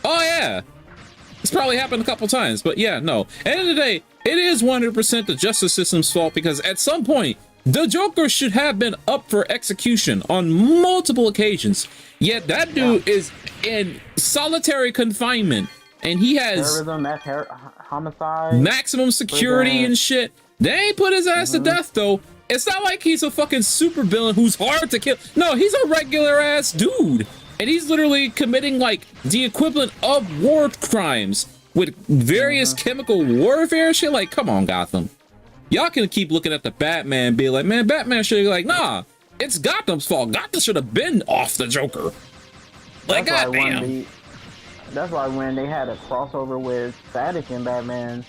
Oh yeah, it's probably happened a couple times, but yeah, no. End of the day, it is 100% the justice system's fault because at some point the Joker should have been up for execution on multiple occasions. Yet that dude is in solitary confinement, and he has Terrorism, mass homicide, maximum security and shit. They ain't put his ass to death though. It's not like he's a fucking super villain who's hard to kill. No, he's a regular ass dude. And he's literally committing like the equivalent of war crimes with various chemical warfare shit. Like, come on, Gotham. Y'all can keep looking at the Batman and be like, man, Batman should be like, nah, it's Gotham's fault. Gotham should have been off the Joker. Like, goddamn. That's why when they had a crossover with Static and Batman,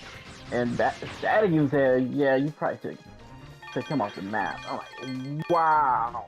and Static even said, yeah, you probably should take him off the map. I'm like, wow.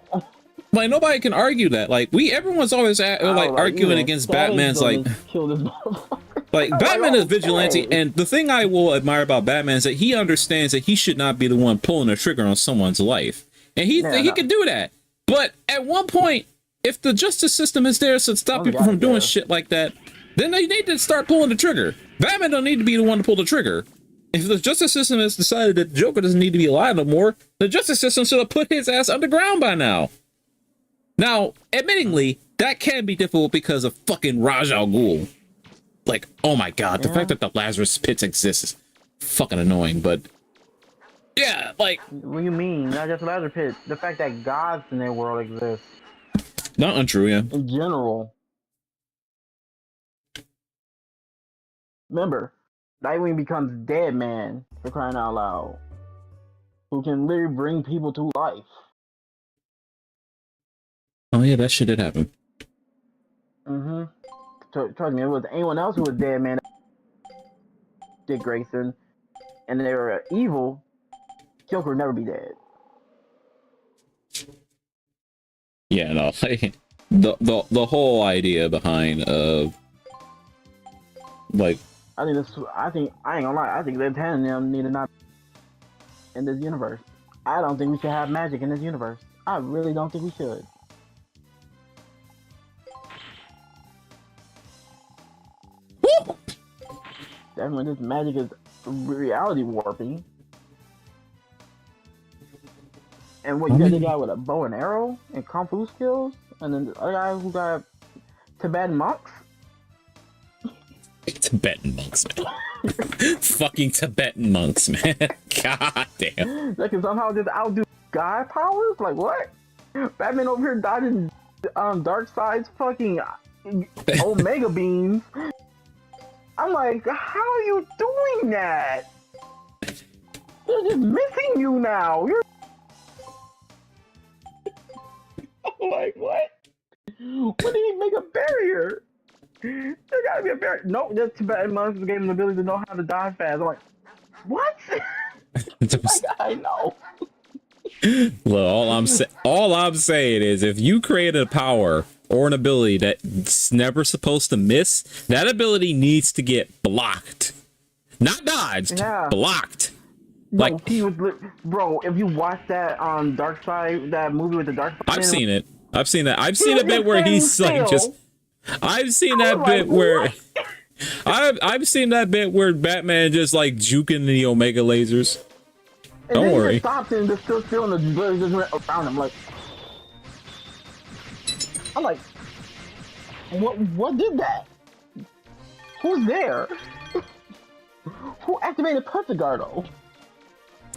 Like, nobody can argue that. Like, everyone's always arguing against Batman's like kill this motherfucker. Like, Batman is vigilante, and the thing I will admire about Batman is that he understands that he should not be the one pulling the trigger on someone's life, and he can do that. But at one point, if the justice system is there to stop people from doing shit like that, then they need to start pulling the trigger. Batman don't need to be the one to pull the trigger. If the justice system has decided that the Joker doesn't need to be alive no more, the justice system should have put his ass underground by now. Now, admittingly, that can be difficult because of fucking Ra's al Ghul. Like, oh my god, the fact that the Lazarus Pits exists is fucking annoying, but... Yeah, like... What do you mean? Not just Lazarus Pits. The fact that gods in their world exist. Not untrue, yeah. In general. Remember, Nightwing becomes Dead Man, for crying out loud. Who can literally bring people to life. Oh yeah, that shit did happen. Mm-hmm. Trust me, it was anyone else who was Dead Man, Dick Grayson, and they were evil, Joker would never be dead. Yeah, no, like, the whole idea behind like, I ain't gonna lie, I think Liv Tan and them need to not in this universe. I don't think we should have magic in this universe. I really don't think we should. Definitely, this magic is reality warping. And what, you got the guy with a bow and arrow and kung fu skills? And then the other guy who got Tibetan monks? Tibetan monks, man. Fucking Tibetan monks, man. God damn. That can somehow just outdo guy powers? Like, what? Batman over here dodging Darkseid's fucking Omega beams. I'm like, how are you doing that? They're just missing you now. You're like, what? When did he make a barrier? There gotta be a barrier. Nope, just Tibetan monks gave him the ability to know how to die fast. I'm like, what? I know. Look, all I'm saying is, if you create a power or an ability that's never supposed to miss, that ability needs to get blocked, not dodged. Blocked. Like, no, he was, bro. If you watch that Darkseid, that movie with the Darkseid, I've seen it. I've seen that. I've seen a bit where he's like just. I've seen that bit where. I've seen that bit where Batman just like juking the Omega lasers. And don't worry. He stopped and just still feeling the blood just went around him. Like, I'm like, what did that? Who's there? Who activated Puntigardo?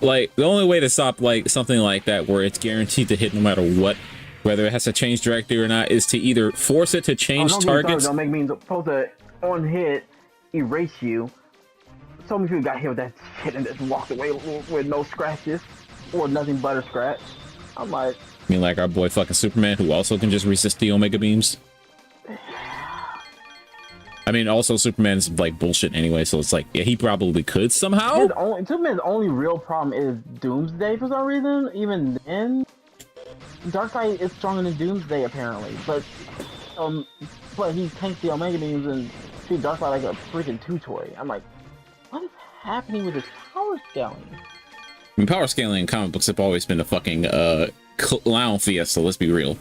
Like, the only way to stop like something like that where it's guaranteed to hit no matter what, whether it has to change directly or not, is to either force it to change targets. Don't make me supposed to on hit, erase you. So many people got hit with that shit and just walked away with no scratches or nothing but a scratch. I'm like, I mean, like our boy fucking Superman, who also can just resist the Omega beams. I mean, also Superman's like bullshit anyway, so it's like, yeah, he probably could somehow. Superman's only real problem is Doomsday for some reason. Even then, Darkseid is stronger than Doomsday apparently, but he tanks the Omega beams and treats Darkseid like a freaking toy. I'm like, what is happening with his power scaling? I mean, power scaling in comic books have always been a fucking clown fiesta. Let's be real.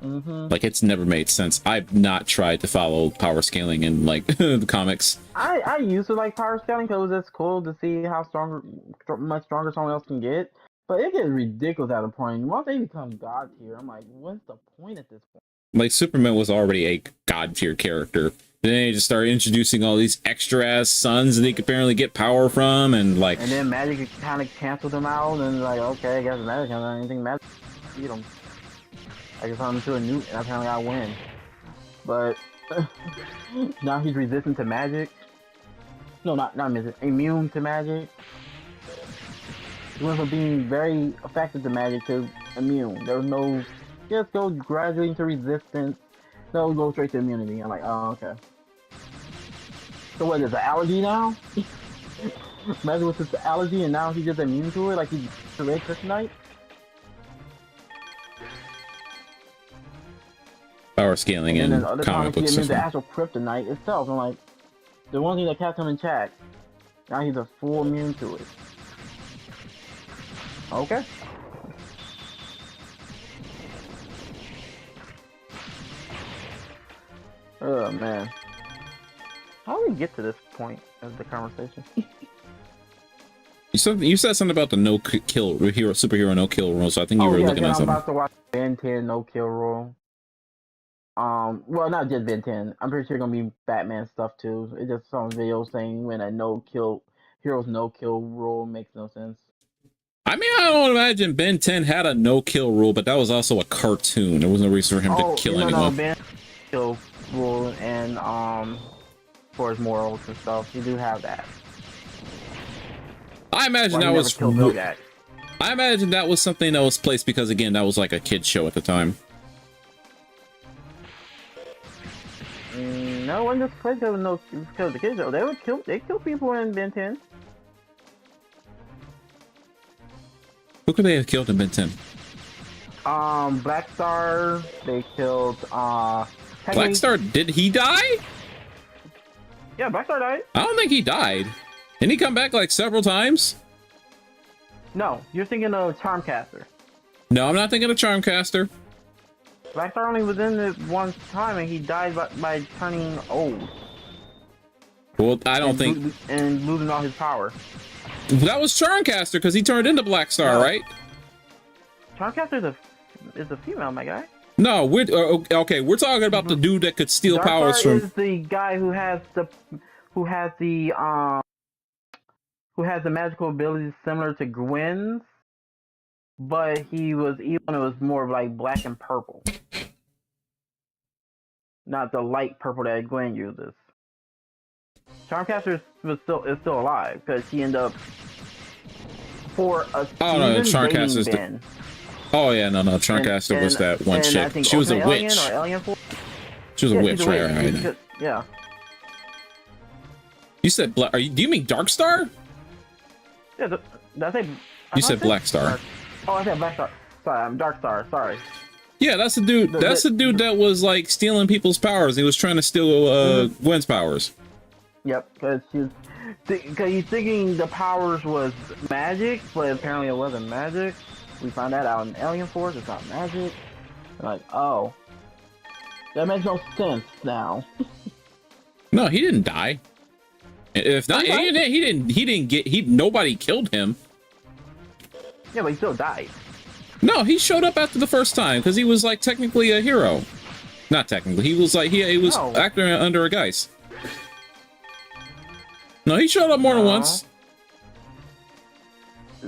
Like, it's never made sense. I've not tried to follow power scaling in like the comics. I used to like power scaling because it was just cool to see how much stronger someone else can get. But it gets ridiculous at a point. Once they become god tier, I'm like, what's the point at this point? Like, Superman was already a god tier character. Then they just started introducing all these extra ass suns that they could apparently get power from, and like. And then magic kind of canceled them out, and like, okay, I guess magic can't do anything. Magic beat them. I can turn him to a newt, and apparently I win. But now he's resistant to magic. No, not resistant. Immune to magic. He went from being very effective to magic to immune. There was no just go gradually into resistance. No, go straight to immunity. I'm like, oh, okay. So what is it, an allergy now? Imagine with this allergy, and now he's just immune to it, like he's the red kryptonite. Power scaling in comic books. And then the actual kryptonite itself. I'm like, the one thing that kept him in check. Now he's a full immune to it. Okay. Oh man. How do we get to this point of the conversation? You said something about the no kill superhero no kill rule, so I think you were looking at something. I'm about to watch Ben 10 no kill rule. Well, not just Ben 10. I'm pretty sure it's gonna be Batman stuff too. It's just some video saying when a heroes no kill rule makes no sense. I mean, I don't imagine Ben 10 had a no kill rule, but that was also a cartoon. There was no reason for him to kill anyone. No, Ben kill rule and for his morals and stuff. You do have that. I imagine that was. I imagine that was something that was placed because again, that was like a kid show at the time. No one just played because the kids show. They kill people in Ben 10. Who could they have killed in Ben 10? Black Star. They killed. Black Star, did he die? Yeah, Black Star died. I don't think he died. Didn't he come back like several times? No, you're thinking of Charmcaster. No, I'm not thinking of Charmcaster. Black Star only was in it one time, and he died by turning old. Well, I don't think. And losing all his power. That was Charmcaster because he turned into Black Star, right? Charmcaster is a female, my guy. No, we're okay. We're talking about the dude that could steal powers from. Is the guy who has the magical abilities similar to Gwen's, but he was even it was more like black and purple, not the light purple that Gwen uses. Charmcaster is still alive because she ended up for a season. Oh no, Charmcaster's Ben. Oh yeah, no, Charmcaster was that one chick. She was a witch. She was a witch, right? Yeah. You said Black. Do you mean Darkstar? Yeah, did I say? You said Black Star. Oh, I said Black Star. Sorry, I'm Darkstar. Sorry. Yeah, that's the dude. That's the dude that was like stealing people's powers. He was trying to steal Gwen's powers. Yep, because he's thinking the powers was magic, but apparently it wasn't magic. We found that out in Alien Force. It's not magic. I'm like, oh, that makes no sense now. No, he didn't die. If not, he didn't get. Nobody killed him. Yeah, but he still died. No, he showed up after the first time because he was like technically a hero. Not technically, he was like he was acting under a guise. No, he showed up more than once.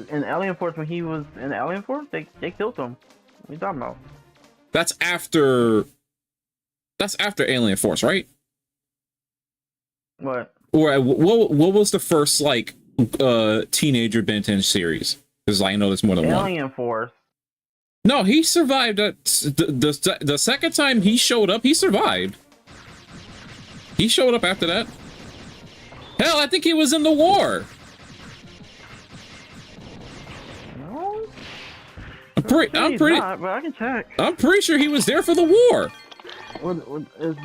In Alien Force, when he was in Alien Force, they killed him. What are you talking about? That's after Alien Force, right? What? Or what was the first like teenager Ben 10 series? Because I know there's more than one. Alien Force. No, he survived. The second time he showed up, he survived. He showed up after that. Hell, I think he was in the war. No. I'm pretty. Not, but I can check. I'm pretty sure he was there for the war. What is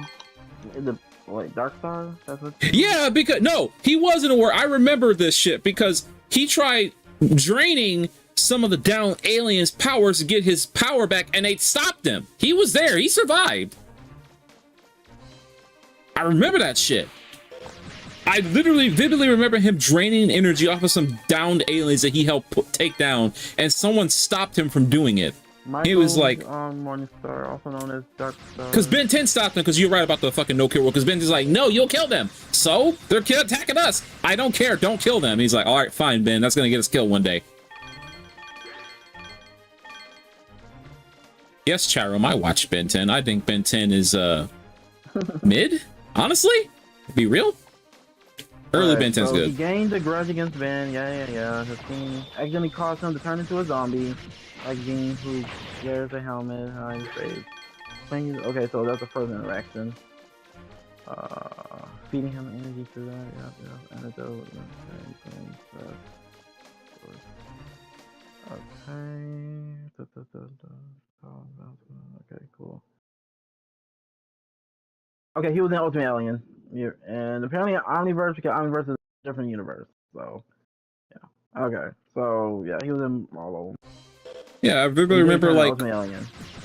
the like Dark Star? That's what. Yeah, because no, he was in a war. I remember this shit because he tried draining some of the down aliens' powers to get his power back, and they stopped him. He was there. He survived. I remember that shit. I literally vividly remember him draining energy off of some downed aliens that he helped take down, and someone stopped him from doing it. He was like, Morningstar, also known as Dark Star. because Ben 10 stopped him, because you're right about the fucking no-kill rule, because Ben 10's like, no, you'll kill them. So, they're attacking us. I don't care, don't kill them. And he's like, all right, fine, Ben, that's gonna get us killed one day. Yes, Charum, I watched Ben 10. I think Ben 10 is, mid? Honestly? Be real? Early Ben 10's good. He gained a grudge against Ben, yeah. His team accidentally caused him to turn into a zombie. Like Gene, who wears a helmet, high face. Okay, so that's the first interaction. Feeding him energy through that, yeah. Antidote, Okay, cool. Okay, he was in Ultimate Alien. Yeah, and apparently Omniverse, because Omniverse is a different universe. So, yeah. Okay, so, yeah, he was in all of them. Yeah, I vividly remember, like,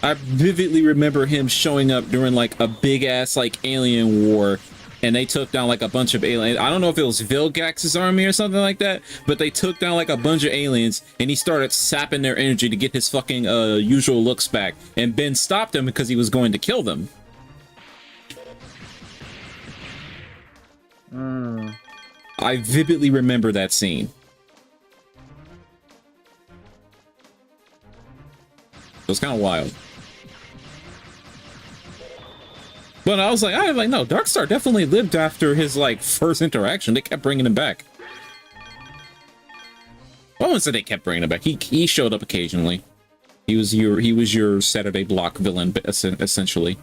I vividly remember him showing up during, like, a big-ass, like, alien war, and they took down, like, a bunch of aliens. I don't know if it was Vilgax's army or something like that, but they took down, like, a bunch of aliens, and he started sapping their energy to get his fucking, usual looks back. And Ben stopped him because he was going to kill them. I vividly remember that scene. It was kind of wild. But I was like, no, Darkstar definitely lived after his, like, first interaction. They kept bringing him back. I wouldn't say they kept bringing him back. He showed up occasionally. He was your Saturday block villain, essentially.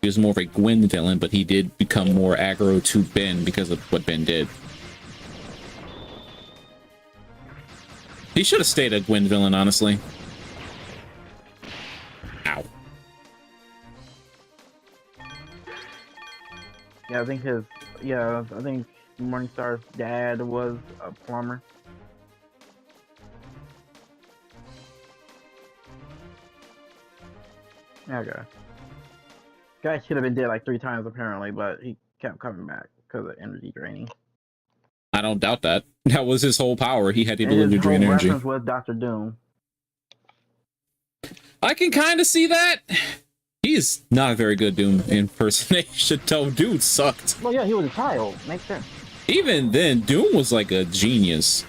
He was more of a Gwen villain, but he did become more aggro to Ben because of what Ben did. He should have stayed a Gwen villain, honestly. Ow. Yeah, I think Morningstar's dad was a plumber. Okay. Guy should have been dead like 3 times apparently, but he kept coming back because of energy draining. I don't doubt that. That was his whole power. He had the ability to drain energy. Reference was Dr. Doom. I can kind of see that. He's not a very good Doom impersonation, though. Dude sucked. Well, yeah, he was a child. Makes sense. Even then, Doom was like a genius.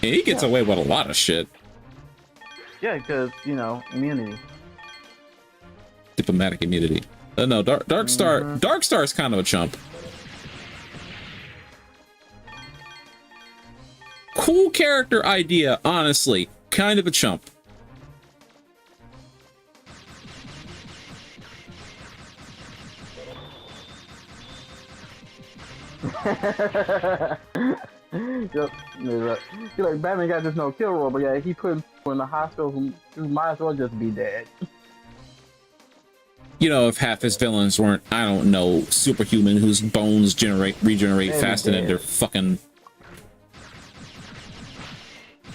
And he gets away with a lot of shit. Yeah, because, you know, immunity. Diplomatic immunity. No, Darkstar. Darkstar is kind of a chump. Cool character idea, honestly. Kind of a chump. Yep. You're like, Batman got this no kill rule, but yeah, he put him in the hospital who might as well just be dead. You know, if half his villains weren't, I don't know, superhuman whose bones regenerate faster than their fucking...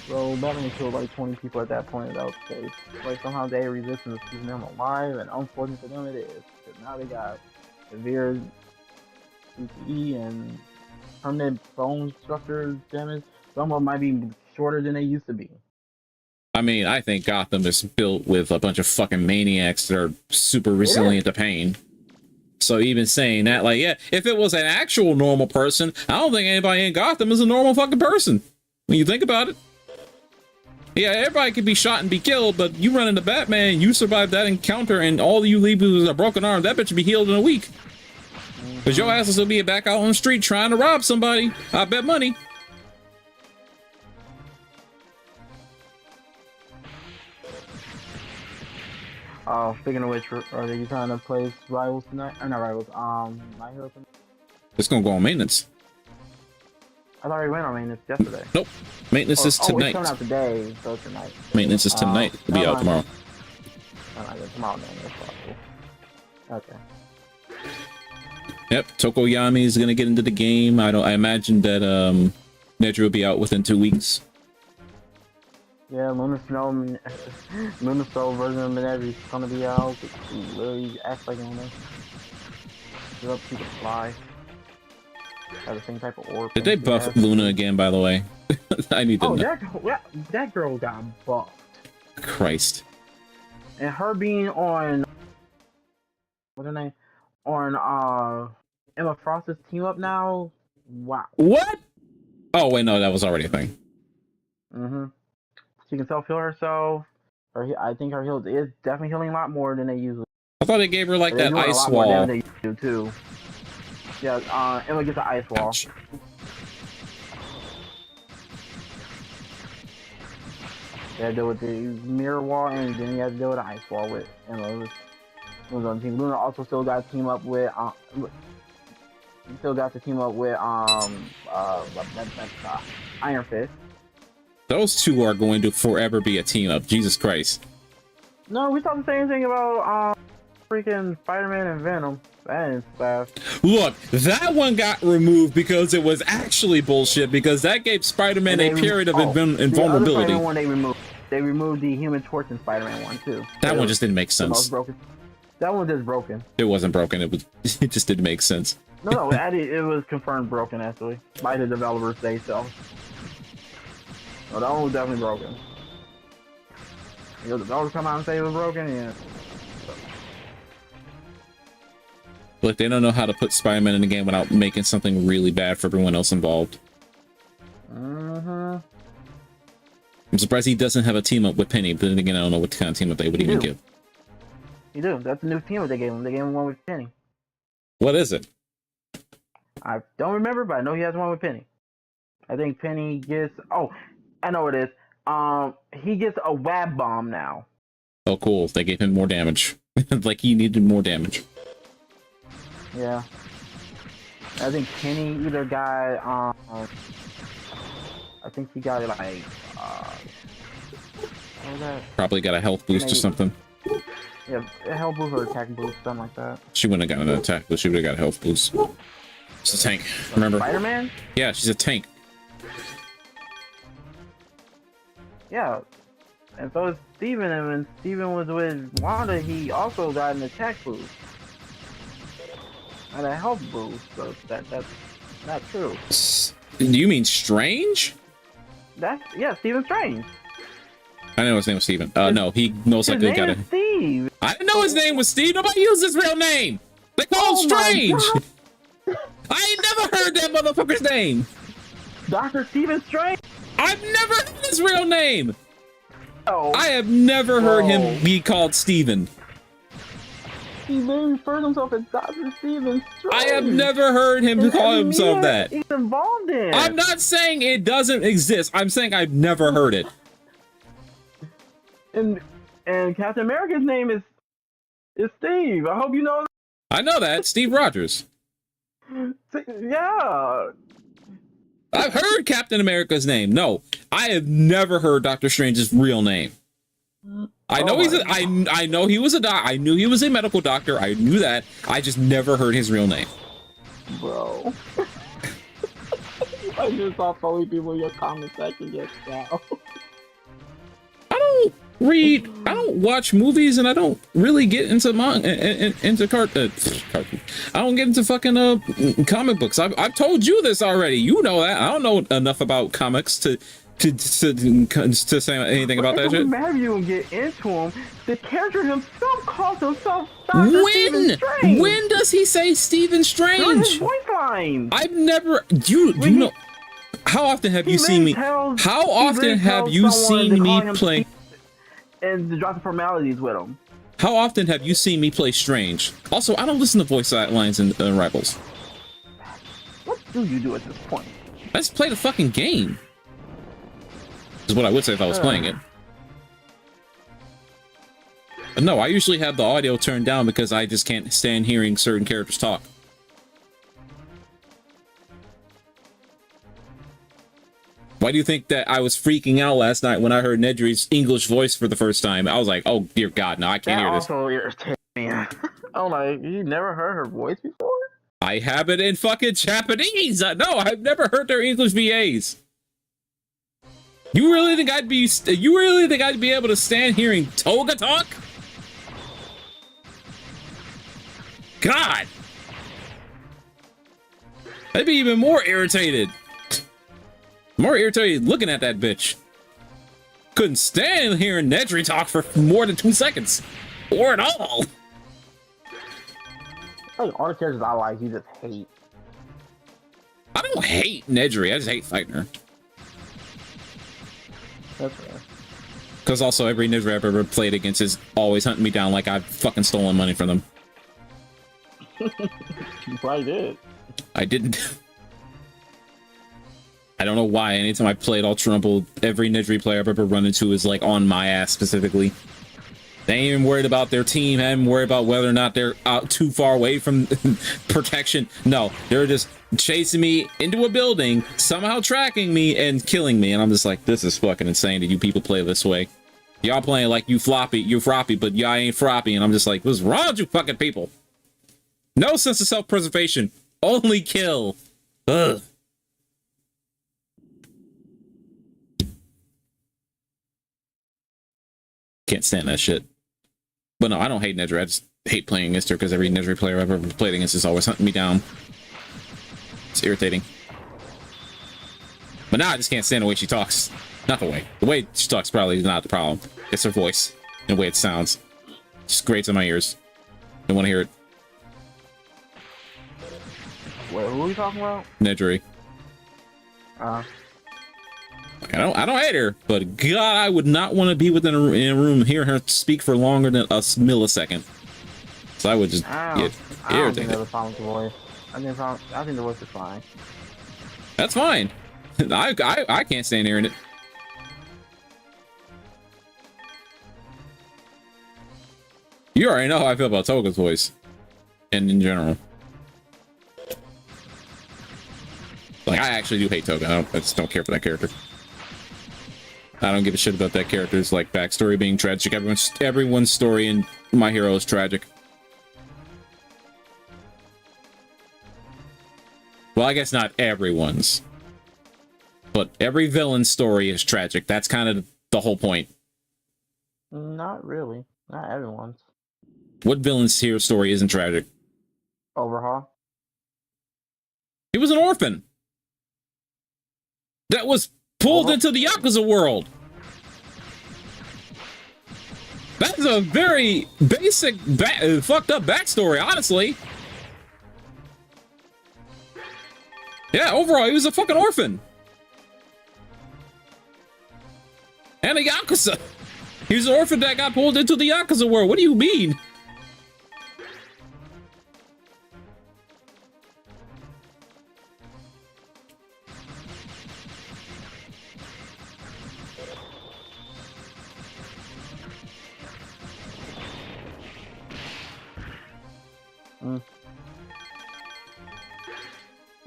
So Batman killed like 20 people at that point. That was safe. Like somehow they resisted to keeping them alive, and unfortunate for them it is. Because now they got severe CTE and permanent bone structure damage. Some of them might be shorter than they used to be. I mean, I think Gotham is built with a bunch of fucking maniacs that are super resilient to pain. So even saying that, like, yeah, if it was an actual normal person, I don't think anybody in Gotham is a normal fucking person. When you think about it. Yeah, everybody could be shot and be killed, but you run into Batman, you survive that encounter, and all you leave is a broken arm. That bitch would be healed in a week. Because your ass will still be back out on the street trying to rob somebody. I bet money. Speaking of which, are you trying to play Rivals tonight? Or not Rivals, My Hero tonight? It's gonna go on maintenance. I thought we went on maintenance yesterday. Nope. Maintenance is It's tonight. coming out today, so tonight. Maintenance is tonight. It'll be out tomorrow. Tomorrow, man. That's possible. Okay. Yep, Tokoyami is gonna get into the game. I imagine that Nedry will be out within 2 weeks. Yeah, Luna Snow version of Minerva is gonna be out. He literally acts like Luna. She's up to the fly. Have the same type of orb. Did they buff Luna again, by the way? I need to know. That girl got buffed. Christ. And her being on what's her name? On Emma Frost's team up now. Wow. What? Oh wait, no, that was already a thing. She can self-heal herself. I think her heals is definitely healing a lot more than they usually. I thought they gave her like that ice wall. More than they do too. Yeah, Emma gets an ice wall. Ouch. You had to deal with the mirror wall, and then you had to deal with the ice wall with Emma. Was on the team. Luna also still got to team up with Iron Fist. Those two are going to forever be a team up. Jesus Christ. No, we thought the same thing about freaking Spider-Man and Venom. That is fast. Look, that one got removed because it was actually bullshit, because that gave Spider-Man a period of invulnerability. The other Spider-Man one they removed the Human Torch in Spider-Man one too. That one just didn't make sense. That one just broken. It wasn't broken. It just didn't make sense. No, it was confirmed broken actually by the developers they so. No, that one was definitely broken. You know, the developers come out and say it was broken, yeah. Look, they don't know how to put Spider-Man in the game without making something really bad for everyone else involved. I'm surprised he doesn't have a team up with Penny, but then again, I don't know what kind of team up they would even give. You do. That's the new team that they gave him. They gave him one with Penny. What is it? I don't remember, but I know he has one with Penny. I think Penny gets. Oh, I know what it is. He gets a web bomb now. Oh, cool. They gave him more damage. Like he needed more damage. Yeah. I think Penny either got. I think he got like. What was that? Probably got a health boost or something. Yeah, a health boost or attack boost, something like that. She wouldn't have gotten an attack, but she would have got a health boost. She's a tank. Remember? Spider-Man? Yeah, she's a tank. Yeah. And so is Steven, and when Steven was with Wanda, he also got an attack boost. And a health boost, so that's not true. Do you mean Strange? Yeah, Stephen Strange. I know his name was Steven. No, he most likely got it. Steve. I didn't know his name was Steve. Nobody used his real name. They call him Strange. I ain't never heard that motherfucker's name. Dr. Stephen Strange. I've never heard his real name. Oh. I have never heard him be called Steven. He literally referred himself as Dr. Stephen Strange. I have never heard him call himself that. He's involved in. I'm not saying it doesn't exist. I'm saying I've never heard it. And Captain America's name is Steve. I hope you know that. I know that. Steve Rogers. Yeah. I've heard Captain America's name. No, I have never heard Doctor Strange's real name. I know I know he was a doc. I knew he was a medical doctor. I knew that. I just never heard his real name. Bro. I just saw fully people in your comment section just now. I don't watch movies, and I don't really get into cartoon. I don't get into fucking comic books. I've told you this already. You know that. I don't know enough about comics to say anything about that shit. It doesn't matter if you get into him. The character himself calls himself Dr. Stephen Strange. When does he say Stephen Strange? During his voice line. I've never. Do you know? How often have you seen me? How often have you seen me play? And to drop the formalities with him. How often have you seen me play Strange? Also, I don't listen to voice lines in Rivals. do you do at this point? I just played a fucking game. Is what I would say if I was playing it. But no, I usually have the audio turned down because I just can't stand hearing certain characters talk. Why do you think that I was freaking out last night when I heard Nedry's English voice for the first time? I was like, oh dear God, no, I can't hear this. That also irritates me. I'm like, you never heard her voice before? I have it in fucking Japanese. No, I've never heard their English VAs. You really think I'd be able to stand hearing Toga talk? God. I'd be even more irritated. More irritated looking at that bitch. Couldn't stand hearing Nedry talk for more than 2 seconds. Or at all. Like, all the characters I like, you just hate. I don't hate Nedry, I just hate fighting her. That's fair. Because also every Nedry I've ever played against is always hunting me down like I've fucking stolen money from them. You probably did. I didn't. I don't know why. Anytime I played Ultra Rumble, every Nedry player I've ever run into is like on my ass specifically. They ain't even worried about their team. I ain't worried about whether or not they're out too far away from protection. No, they're just chasing me into a building, somehow tracking me and killing me. And I'm just like, this is fucking insane that you people play this way. Y'all playing like you floppy, but y'all ain't floppy. And I'm just like, what's wrong with you fucking people? No sense of self-preservation. Only kill. Ugh. Can't stand that shit. But no, I don't hate Nedry. I just hate playing against her because every Nedry player I've ever played against is always hunting me down. It's irritating. But now I just can't stand the way she talks. Not the way. The way she talks probably is not the problem. It's her voice and the way it sounds. It just grates in my ears. I don't want to hear it. Wait, who are we talking about? Nedry. I don't hate her, but God, I would not want to be within in a room hearing her speak for longer than a millisecond. So I would just get I don't think irritated. there's a problem with the voice. I think the voice is fine. That's fine. I can't stand hearing it. You already know how I feel about Toga's voice, and in general. Like, I actually do hate Toga. I just don't care for that character. I don't give a shit about that character's like backstory being tragic. Everyone's story in My Hero is tragic. Well, I guess not everyone's, but every villain's story is tragic. That's kind of the whole point. Not really. Not everyone's. What villain's hero story isn't tragic? Overhaul. He was an orphan that was pulled into the Yakuza world. That's a very basic, fucked up backstory, honestly. Yeah, overall, he was a fucking orphan. And a Yakuza. He was an orphan that got pulled into the Yakuza world. What do you mean?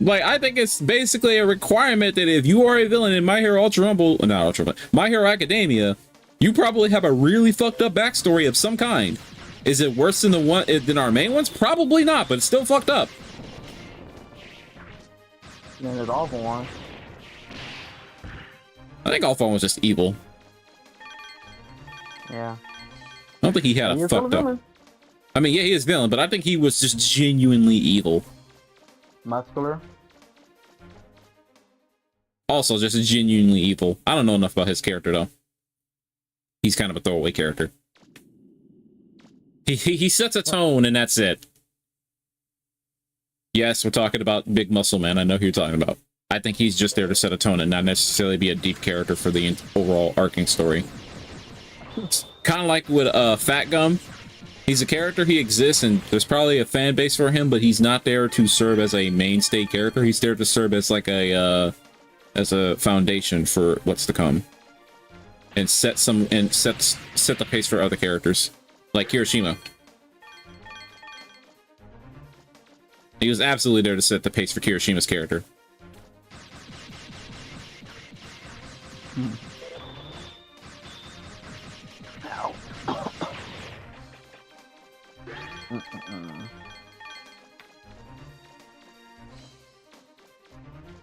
Like, I think it's basically a requirement that if you are a villain in My Hero Ultra Rumble, not Ultra Rumble, My Hero Academia, you probably have a really fucked up backstory of some kind. Is it worse than than our main ones? Probably not, but it's still fucked up. And then there's Awful One. I think Alpha was just evil. Yeah. I don't think he had a fucked up. I mean, yeah, he is villain, but I think he was just genuinely evil. Muscular. Also, just genuinely evil. I don't know enough about his character, though. He's kind of a throwaway character. He sets a tone, and that's it. Yes, we're talking about Big Muscle Man. I know who you're talking about. I think he's just there to set a tone and not necessarily be a deep character for the overall arcing story. It's kind of like with Fat Gum. He's a character, he exists, and there's probably a fan base for him, but he's not there to serve as a mainstay character. He's there to serve as like a foundation for what's to come. And set the pace for other characters. Like Kirishima. He was absolutely there to set the pace for Kirishima's character.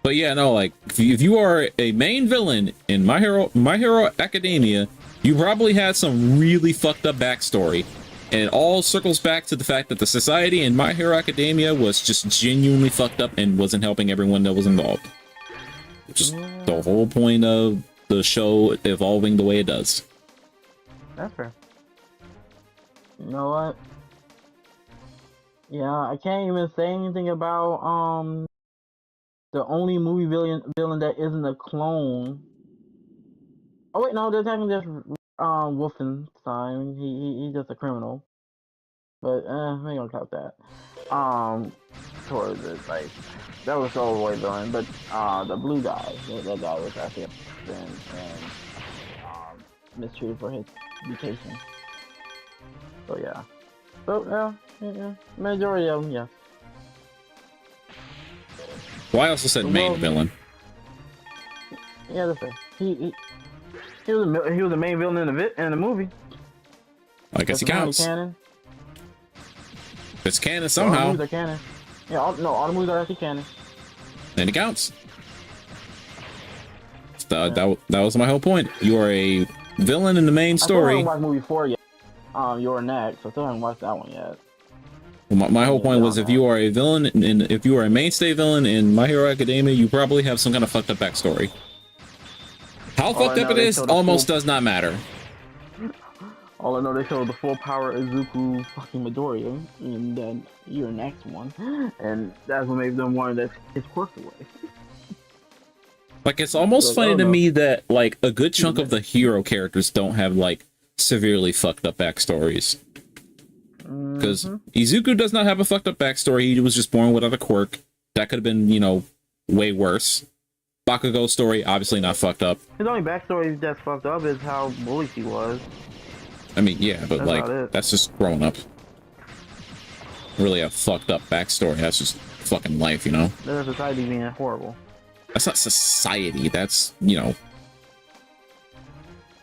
But yeah, no, like if you are a main villain in My Hero Academia, you probably had some really fucked up backstory. And it all circles back to the fact that the society in My Hero Academia was just genuinely fucked up and wasn't helping everyone that was involved. Which is the whole point of the show evolving the way it does. That's fair. You know what? Yeah, I can't even say anything about the only movie villain that isn't a clone. Oh wait, no, there's actually just Wolfenstein. He's just a criminal. But we ain't gonna count that. Towards it, like that was the old boy villain, but the blue guy, that guy was actually a friend and mistreated for his mutation. So yeah. So yeah. Majority of them, yeah. Well, I also said main villain. Yeah, that's fair. He was the main villain in the movie. I guess he counts. Canon. It's canon somehow. All the movies are canon. Yeah, all the movies are actually canon. Then it counts. That was my whole point. You are a villain in the main story. I still haven't watched movie 4 yet. You're next. I still haven't watched that one yet. My whole point was if you are a villain and if you are a mainstay villain in My Hero Academia, you probably have some kind of fucked up backstory. How fucked up it is almost does not matter. All I know, they showed the full power Izuku fucking Midoriya, and then your next one, and that's what made them want to take his quirk away. Like, it's almost funny to me that like a good chunk of the hero characters don't have like severely fucked up backstories. Because Izuku does not have a fucked up backstory. He was just born without a quirk. That could have been, you know, way worse. Bakugo's story, obviously not fucked up. His only backstory that's fucked up is how bullied he was. I mean, yeah, but like, that's just growing up. Really a fucked up backstory. That's just fucking life, you know? That's society being horrible. That's not society. That's, you know...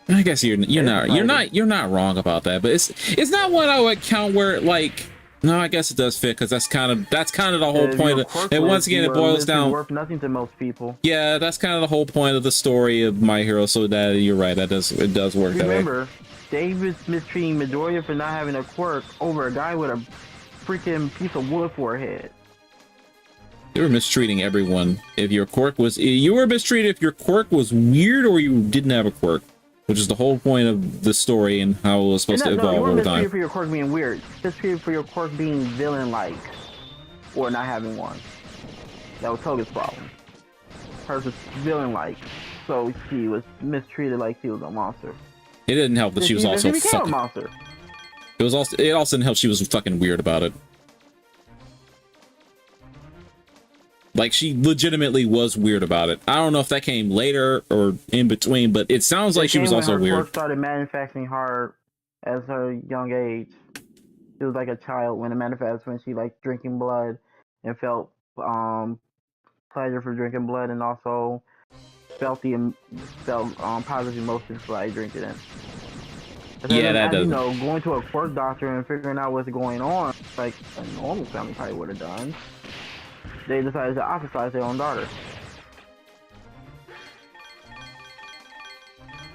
I guess you're not wrong about that, but it's not one I would count where like no, I guess it does fit because that's kind of the whole point of and once again it boils down worth nothing to most people. Yeah, that's kind of the whole point of the story of My Hero, so that you're right, it does work that way. Remember, David's mistreating Midoriya for not having a quirk over a guy with a freaking piece of wood for a head. You were mistreating everyone if your quirk was mistreated if your quirk was weird or you didn't have a quirk. Which is the whole point of the story and how it was supposed to evolve over time. Just for your quirk being weird. Just for your quirk being villain-like. Or not having one. That was Toga's problem. Hers was villain-like. So she was mistreated like she was a monster. It didn't help that she was also fucking... a monster. It also didn't help she was fucking weird about it. Like, she legitimately was weird about it. I don't know if that came later or in between, but it sounds like she was also weird. She started manifesting her as her young age. She was like a child when it manifests, when she like drinking blood and felt pleasure for drinking blood, and also felt positive emotions by drinking it. Yeah, that does. You know, going to a quirk doctor and figuring out what's going on, like a normal family probably would have done. They decided to ostracize their own daughter.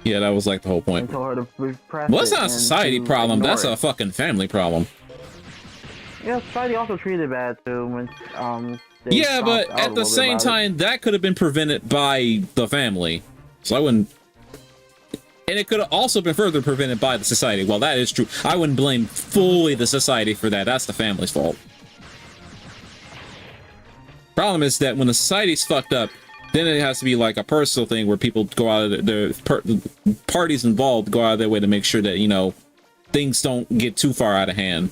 Yeah, that was like the whole point. And told her to repress well, that's not a society problem. That's a fucking family problem. Yeah, society also treated bad too when yeah, but at the same time, that could have been prevented by the family. So I wouldn't. And it could have also been further prevented by the society. Well, that is true. I wouldn't blame fully the society for that. That's the family's fault. Problem is that when the society's fucked up, then it has to be like a personal thing where people go out of parties involved go out of their way to make sure that, you know, things don't get too far out of hand.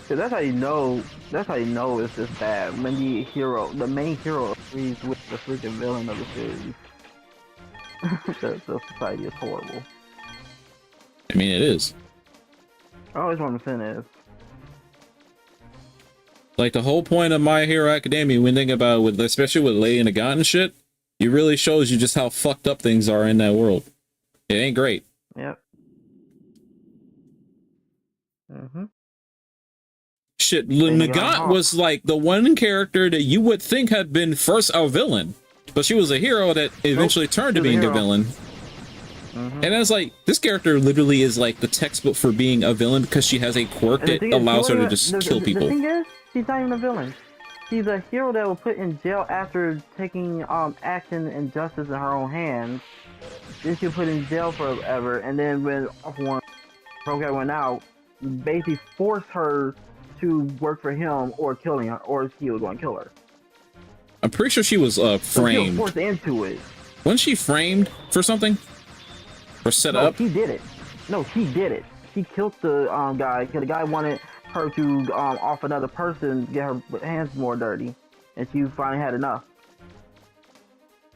So that's how you know. That's how you know it's just bad when the main hero, agrees with the freaking villain of the series. the society is horrible. I mean, it is. I always want to finish. Like, the whole point of My Hero Academia, when thinking about it, especially with Lady and the God and shit, it really shows you just how fucked up things are in that world. It ain't great. Yep. Mm-hmm. Shit, Nagant was like the one character that you would think had been first a villain, but she was a hero that eventually turned to being a villain. And it's like, this character literally is like the textbook for being a villain because she has a quirk that allows her to just kill people. The thing is, she's not even a villain. She's a hero that was put in jail after taking action and justice in her own hands. Then she was put in jail forever, and then when Program went out, basically forced her to work for him or killing her, or he was going to kill her. I'm pretty sure she was framed. So she was forced into it. Wasn't she framed for something? Or set up? She did it. No, she did it. She killed the guy because the guy wanted her to off another person, get her hands more dirty, and she finally had enough.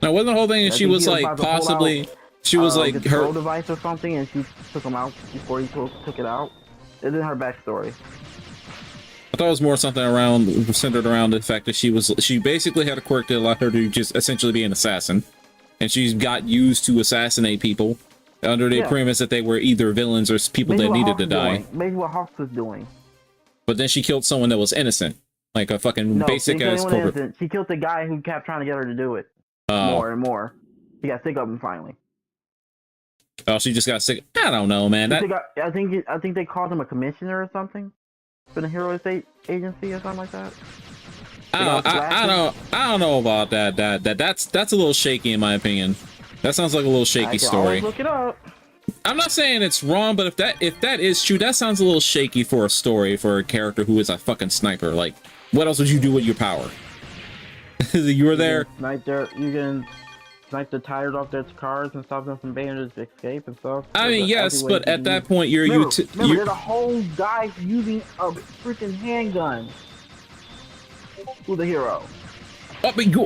Now, wasn't the whole thing that she was like possibly she was like her device or something, and she took him out before he took it out? It's in her backstory. I thought it was more something centered around the fact that she basically had a quirk that allowed her to just essentially be an assassin, and she got used to assassinate people under the premise that they were either villains or people that needed to die. Basically what Hawks was doing. But then she killed someone that was innocent, like a fucking basic ass corporate. She killed the guy who kept trying to get her to do it more and more. She got sick of him finally. Oh, she just got sick. I don't know, man. I think they called him a commissioner or something for the Hero Estate Agency or something like that. I don't know about that. That's a little shaky in my opinion. That sounds like a little shaky story. Look it up. I'm not saying it's wrong, but if that is true, that sounds a little shaky for a story for a character who is a fucking sniper. Like, what else would you do with your power? You were there. You can snipe the tires off their cars and stop them from being able to escape and stuff. I mean, yes, but at that point, remember, there's a whole guy using a freaking handgun. Who's the hero?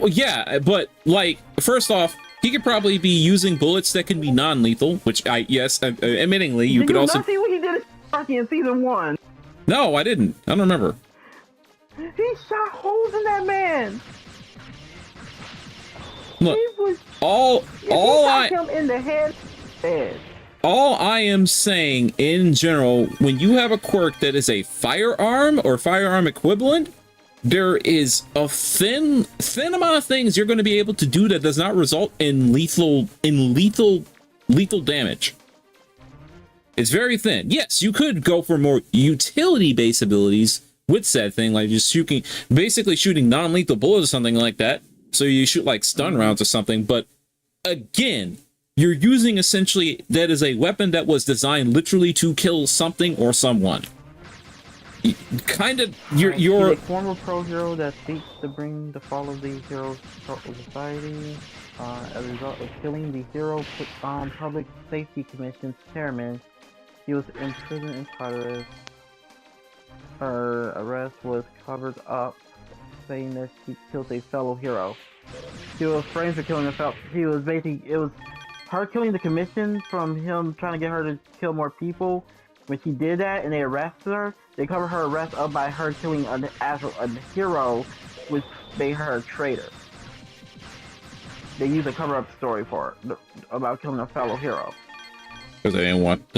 Yeah, but like, first off, he could probably be using bullets that can be non-lethal, which admittingly, you could also. Did you not see what he did in season 1? No, I didn't. I don't remember. He shot holes in that man. Look, all him in the head. All I am saying in general, when you have a quirk that is a firearm or firearm equivalent, there is a thin amount of things you're going to be able to do that does not result in lethal damage. It's very thin. Yes, you could go for more utility-based abilities with said thing, like just basically shooting non-lethal bullets or something like that. So you shoot like stun rounds or something. But again, you're using essentially that is a weapon that was designed literally to kill something or someone. You're a former pro hero that seeks to bring the fall of the hero's society. As a result of killing the Hero Public Safety Commission's chairman, he was imprisoned in Tartarus. Her arrest was covered up, saying that she killed a fellow hero. She was framed for killing a fellow. It was her killing the commission from him trying to get her to kill more people. When she did that and they arrested her, they covered her arrest up by her killing a hero, which made her a traitor. They used a cover-up story for her about killing a fellow hero. Because they didn't want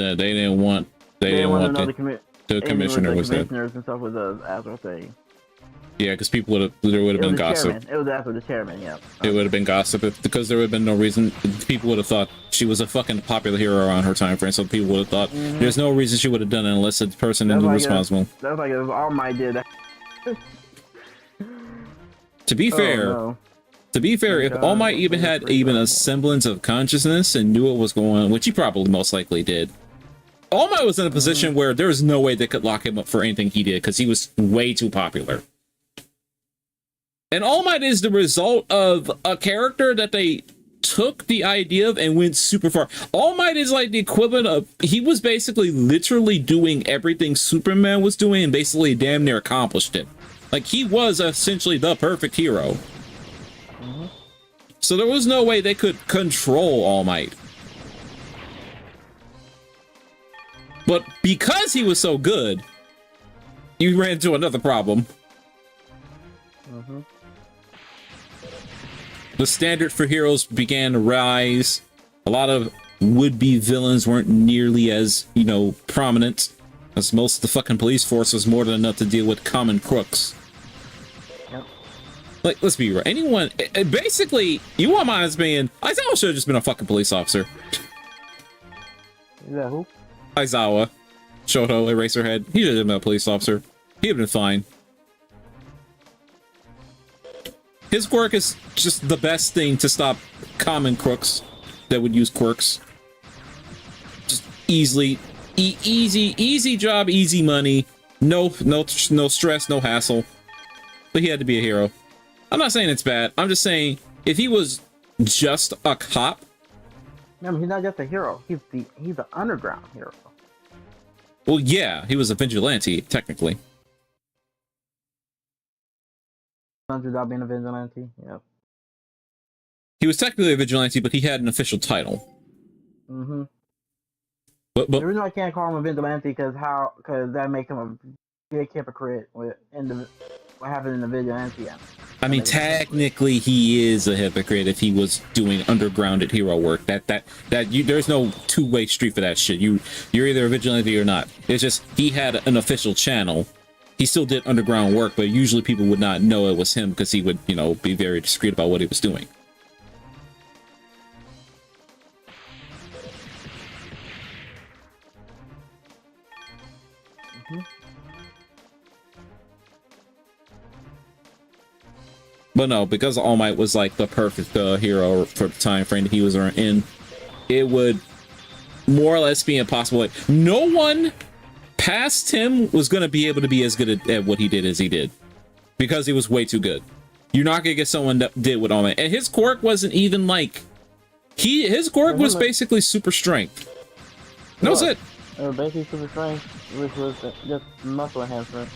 the commissioner was dead. And stuff was a Azra thing. Yeah, because there would have been gossip. It was after the chairman, yeah. It would have been gossip because there would have been no reason. People would have thought she was a fucking popular hero on her time frame, so people would have thought there's no reason she would have done it unless the person is responsible. That's like if All Might did that. To be fair, if All Might even had a semblance of consciousness and knew what was going on, which he probably most likely did, All Might was in a position where there was no way they could lock him up for anything he did because he was way too popular. And All Might is the result of a character that they took the idea of and went super far. All Might is like the equivalent of, he was basically literally doing everything Superman was doing and basically damn near accomplished it. Like, he was essentially the perfect hero. So there was no way they could control All Might. But because he was so good, you ran into another problem. The standard for heroes began to rise. A lot of would-be villains weren't nearly as, you know, prominent, as most of the fucking police force was more than enough to deal with common crooks. Yep. Like, let's be real. Anyone, basically, you want my honest opinion, Aizawa should have just been a fucking police officer. Is that who? Aizawa. Shoto, Eraserhead. He should have been a police officer. He'd have been fine. His quirk is just the best thing to stop common crooks that would use quirks. Just easily, easy job, easy money. No stress, no hassle. But he had to be a hero. I'm not saying it's bad. I'm just saying if he was just a cop. No, he's not just a hero. He's an underground hero. Well, yeah, he was a vigilante technically. Without being a vigilante, yeah. He was technically a vigilante, but he had an official title. Mm-hmm. But the reason I can't call him a vigilante because that makes him a big hypocrite what happened in the vigilante. I mean, technically, he is a hypocrite if he was doing undergrounded hero work. There's no two-way street for that shit. You're either a vigilante or not. It's just he had an official channel. He still did underground work, but usually people would not know it was him because he would, you know, be very discreet about what he was doing. But no, because All Might was like the perfect hero for the time frame that he was in, it would more or less be impossible. Like, no one past him was going to be able to be as good at what he did as he did, because he was way too good. You're not going to get someone that did what All Might. And his quirk wasn't even like... His quirk was basically super strength. That was it. Basically super strength, which was just muscle enhancement.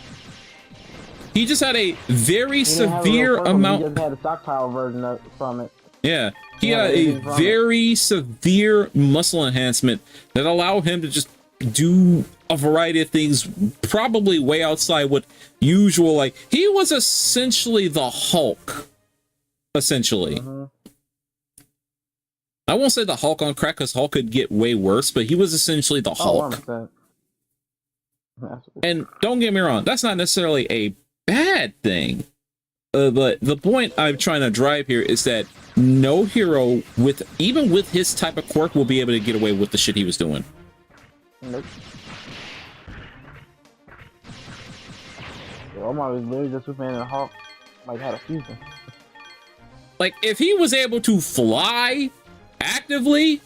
He just had a very severe amount... He just had a stockpile version from it. Yeah. He had a very severe muscle enhancement that allowed him to just do a variety of things, probably way outside what usual, like, he was essentially the Hulk. Essentially. I won't say the Hulk on crack, because Hulk could get way worse, but he was essentially the Hulk. And don't get me wrong, that's not necessarily a bad thing. But the point I'm trying to drive here is that no hero, even with his type of quirk, will be able to get away with the shit he was doing. Nope. All Might was literally just Superman and Hulk, like, had a fusion. Like, if he was able to fly actively,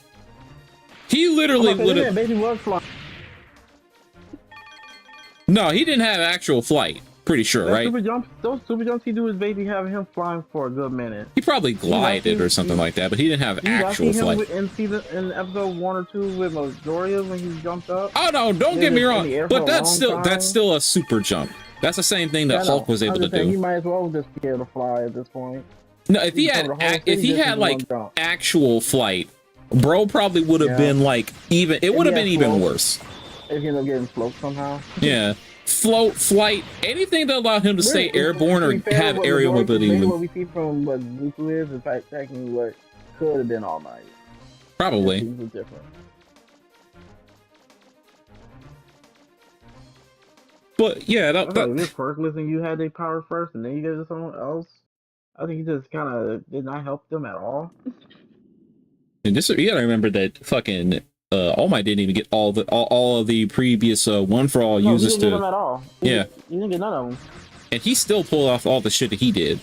he literally would have... Baby was flying. No, he didn't have actual flight. Pretty sure, right? Those super jumps he do is basically having him flying for a good minute. He probably glided or something like that, but he didn't have actual flight. In episode 1 or 2 with Majoria when he jumped up. Oh no, don't get me wrong, but that's still a super jump. That's the same thing that Hulk was able to do. He might as well just be able to fly at this point. No, if he had like actual flight, bro probably would have been like even. It would have been even worse. If he ended up getting float somehow. Yeah. Float, flight, anything that allowed him to stay airborne or have aerial mobility. What we see from what Zuko is technically what could have been All Might. Probably. Different. But yeah, this quirk, listen, you had their power first, and then you get to someone else. I think he just kind of did not help them at all. And this, you gotta remember that fucking. All Might didn't even get all of the previous One for All uses to. Get them at all. You didn't get none of them. And he still pulled off all the shit that he did.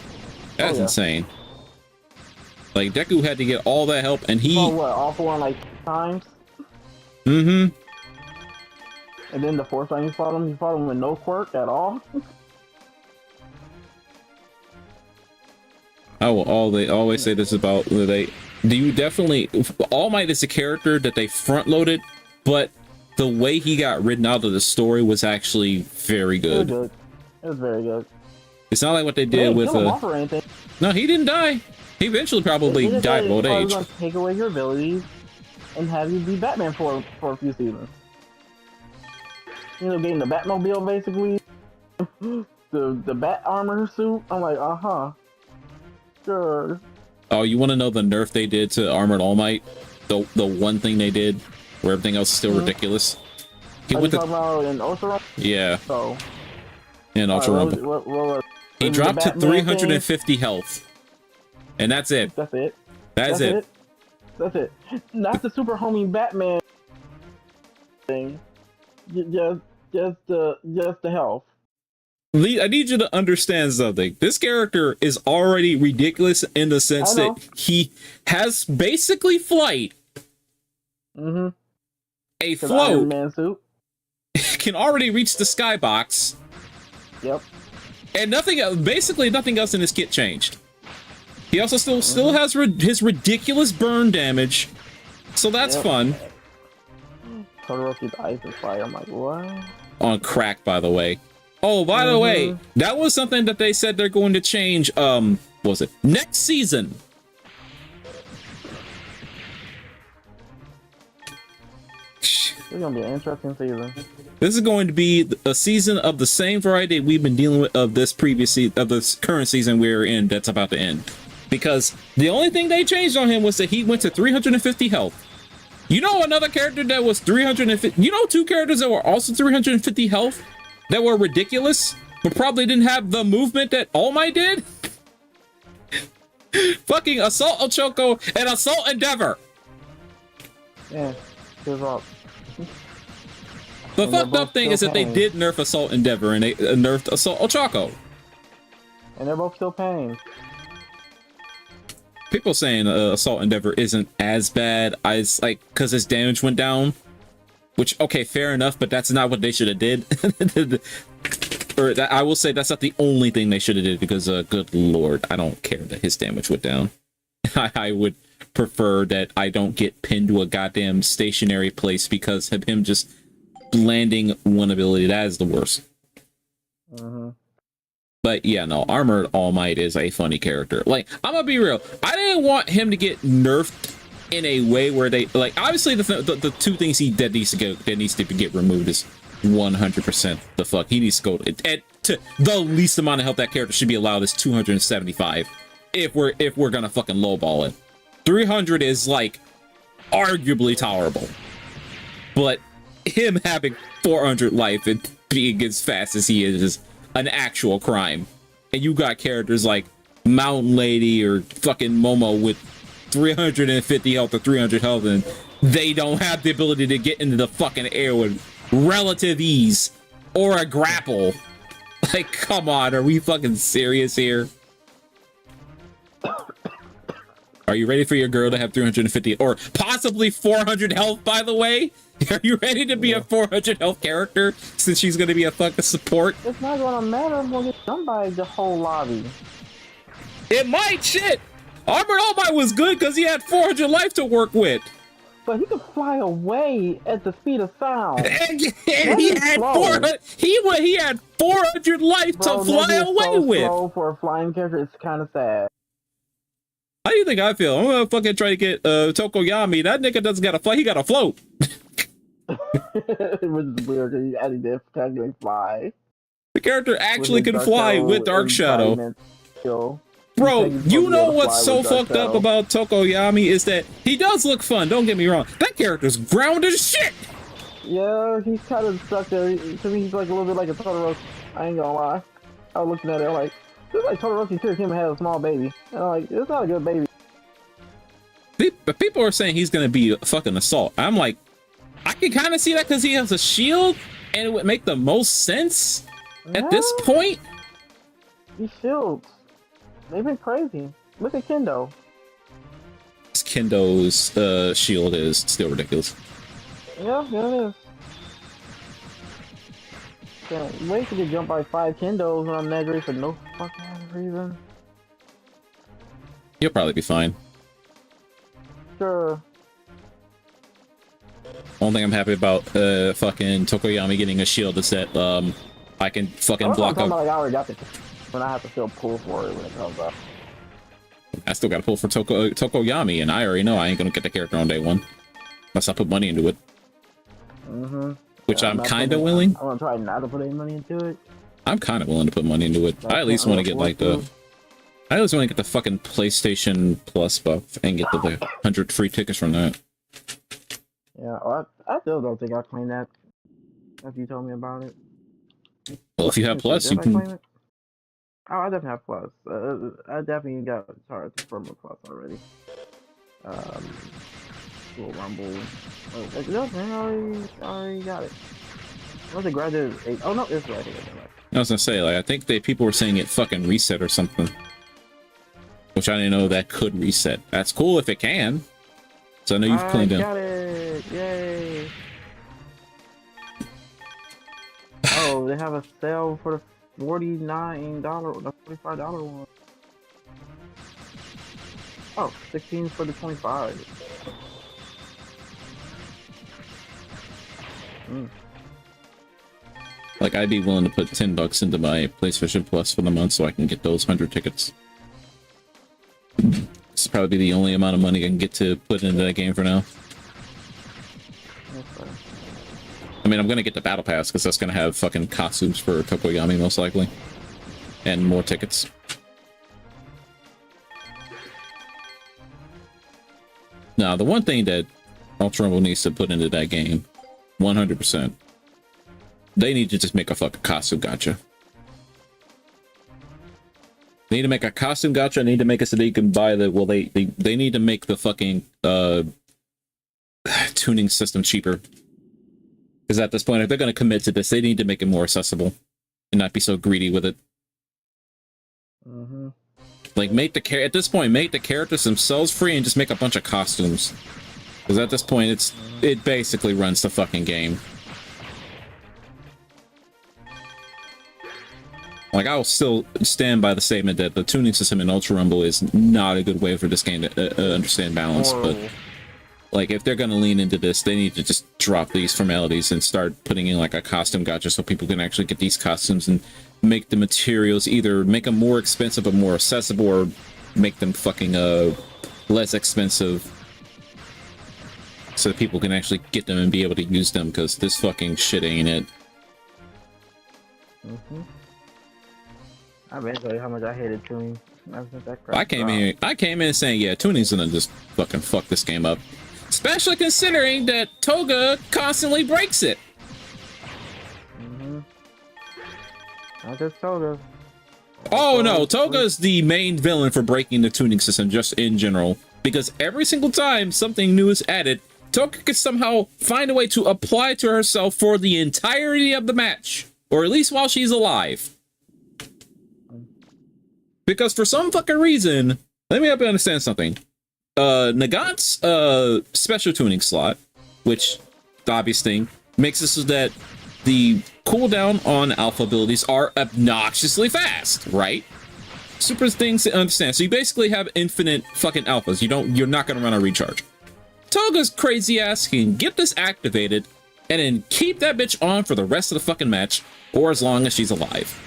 That's insane. Like Deku had to get all that help, and he. Oh, what? All for one like times. Mm-hmm. And then the fourth time he fought him with no quirk at all. I will always say this about do you definitely... All Might is a character that they front-loaded, but the way he got written out of the story was actually very good. It was very good. It's not like what they did with... Kill him off or anything. No, he didn't die. He eventually probably died of old age. I was gonna take away your abilities and have you be Batman for a few seasons. You know, getting the Batmobile basically, the Bat armor suit. I'm like, sure. Oh, you want to know the nerf they did to Armored All Might? The one thing they did, where everything else is still ridiculous. He Are went you talking about in Ultra Rumble? Yeah. So. In Ultra Rumble. He dropped to 350 health. And that's it. That's it. That's it. That's it. Not the super homie Batman thing. Just the health. Lee, I need you to understand something. This character is already ridiculous in the sense that he has basically flight. Mm-hmm. A float. Iron Man suit. Can already reach the skybox. Yep. And nothing else, basically nothing else in his kit changed. He also still has his ridiculous burn damage, so that's fun. Todoroki's ice is fire. I'm like, what? On crack, by the way. Oh, by the way, that was something that they said they're going to change. What was it next season? It's gonna be an interesting season. This is going to be a season of the same variety we've been dealing with of this current season we're in that's about to end. Because the only thing they changed on him was that he went to 350 health. You know another character that was 350... You know two characters that were also 350 health? That were ridiculous? But probably didn't have the movement that All Might did? Fucking Assault Ochako and Assault Endeavor! Yeah, give up. The fucked up thing is that they did nerf Assault Endeavor and they nerfed Assault Ochako. And they're both still pain. People saying Assault Endeavor isn't as bad as, like, because his damage went down. Which, okay, fair enough, but that's not what they should have did. Or I will say that's not the only thing they should have did, because, good lord, I don't care that his damage went down. I would prefer that I don't get pinned to a goddamn stationary place because of him just landing one ability. That is the worst. But yeah, no, Armored All Might is a funny character. Like, I'm gonna be real. I didn't want him to get nerfed in a way where they, like, obviously the two things that needs to get removed is 100% the fuck. He needs to go to the least amount of health that character should be allowed is 275. If we're gonna fucking lowball it. 300 is like arguably tolerable. But him having 400 life and being as fast as he is an actual crime. And you got characters like Mountain Lady or fucking Momo with 350 health or 300 health, and they don't have the ability to get into the fucking air with relative ease or a grapple. Like, come on, are we fucking serious here? Are you ready for your girl to have 350 or possibly 400 health, by the way? Are you ready to be a 400 health character since she's going to be a fucking support? It's not going to matter. I'm going to get done by the whole lobby. It might, shit! Armored All Might was good because he had 400 life to work with. But he could fly away at the speed of sound. And he had 400. He had 400 life to fly away with. Slow for a flying character, it's kind of sad. How do you think I feel? I'm gonna fucking try to get Tokoyami. That nigga doesn't got to fly. He got to float. It was weird because he actually did technically fly. The character actually can fly with Dark Shadow. Bro, you know what's so fucked up about Tokoyami is that he does look fun, don't get me wrong. That character's grounded as shit! Yeah, he's kind of stuck there. To me, he's like a little bit like a Todoroki. I ain't gonna lie. I was looking at it like, this is like Todoroki took him and had a small baby. And I'm like, it's not a good baby. But people are saying he's gonna be a fucking Assault. I'm like, I can kind of see that because he has a shield, and it would make the most sense at this point. These shields. They've been crazy. Look at Kendo. Kendo's shield is still ridiculous. Yeah, it is. Can't wait to get jumped by 5 Kendos when I'm Negri for no fucking reason. You'll probably be fine. extra. Only thing I'm happy about, fucking Tokoyami getting a shield is that, I can fucking block I'm up. like, I already got it. When I have to still pull for it when it comes up. I still gotta pull for Tokoyami, and I already know I ain't gonna get the character on day one. Unless I put money into it. Mm-hmm. Which Yeah, I'm kind of willing. I want to try not to put any money into it. I'm kind of willing to put money into it. I at least want to get like the... I at least want to get the fucking PlayStation Plus buff and get the 100 free tickets from that. Yeah, well, I still don't think I claimed that after you told me about it. Well, if you have Plus, Did you I can... claim it? Oh, I definitely have Plus. I definitely got for my Plus already. Little Rumble. Oh, no, man, I already got it. Once it graduated 8. Oh, no, it's right here. I was gonna say, like, I think people were saying it fucking reset or something. Which I didn't know that could reset. That's cool if it can. So I know you've cleaned I it. got it! Yay! Oh, they have a sale for the $49, the $45 one. Oh, 16 for the 25. Like, I'd be willing to put $10 into my PlayStation Plus for the month so I can get those 100 tickets. This is probably the only amount of money I can get to put into that game for now. Okay. I mean, I'm gonna get the Battle Pass because that's gonna have fucking costumes for Tokoyami most likely. And more tickets. Now, the one thing that Ultra Rumble needs to put into that game, 100%, they need to just make a fucking costume gacha. They need to make a costume gacha. They need to make it so that you can buy the... Well, they need to make the fucking tuning system cheaper. Because at this point, if they're going to commit to this, they need to make it more accessible and not be so greedy with it. Mm-hmm. Like, at this point, make the characters themselves free and just make a bunch of costumes. Because at this point, it basically runs the fucking game. Like, I'll still stand by the statement that the tuning system in Ultra Rumble is not a good way for this game to understand balance, but like, if they're gonna lean into this, they need to just drop these formalities and start putting in like a costume gacha so people can actually get these costumes and make the materials, either make them more expensive but more accessible, or make them fucking less expensive so that people can actually get them and be able to use them, because this fucking shit ain't it. Mm-hmm. I mean, tell you how much I hated tuning. I came in saying, yeah, tuning's gonna just fucking fuck this game up. Especially considering that Toga constantly breaks it. Mm-hmm. Not just Toga. Oh no, Toga's the main villain for breaking the tuning system just in general. Because every single time something new is added, Toga can somehow find a way to apply it to herself for the entirety of the match. Or at least while she's alive. Because for some fucking reason, let me help you understand something. Nagant's special tuning slot, which the obvious thing, makes it so that the cooldown on alpha abilities are obnoxiously fast, right? Super things to understand. So you basically have infinite fucking alphas. You're not gonna run a recharge. Toga's crazy ass can get this activated and then keep that bitch on for the rest of the fucking match, or as long as she's alive.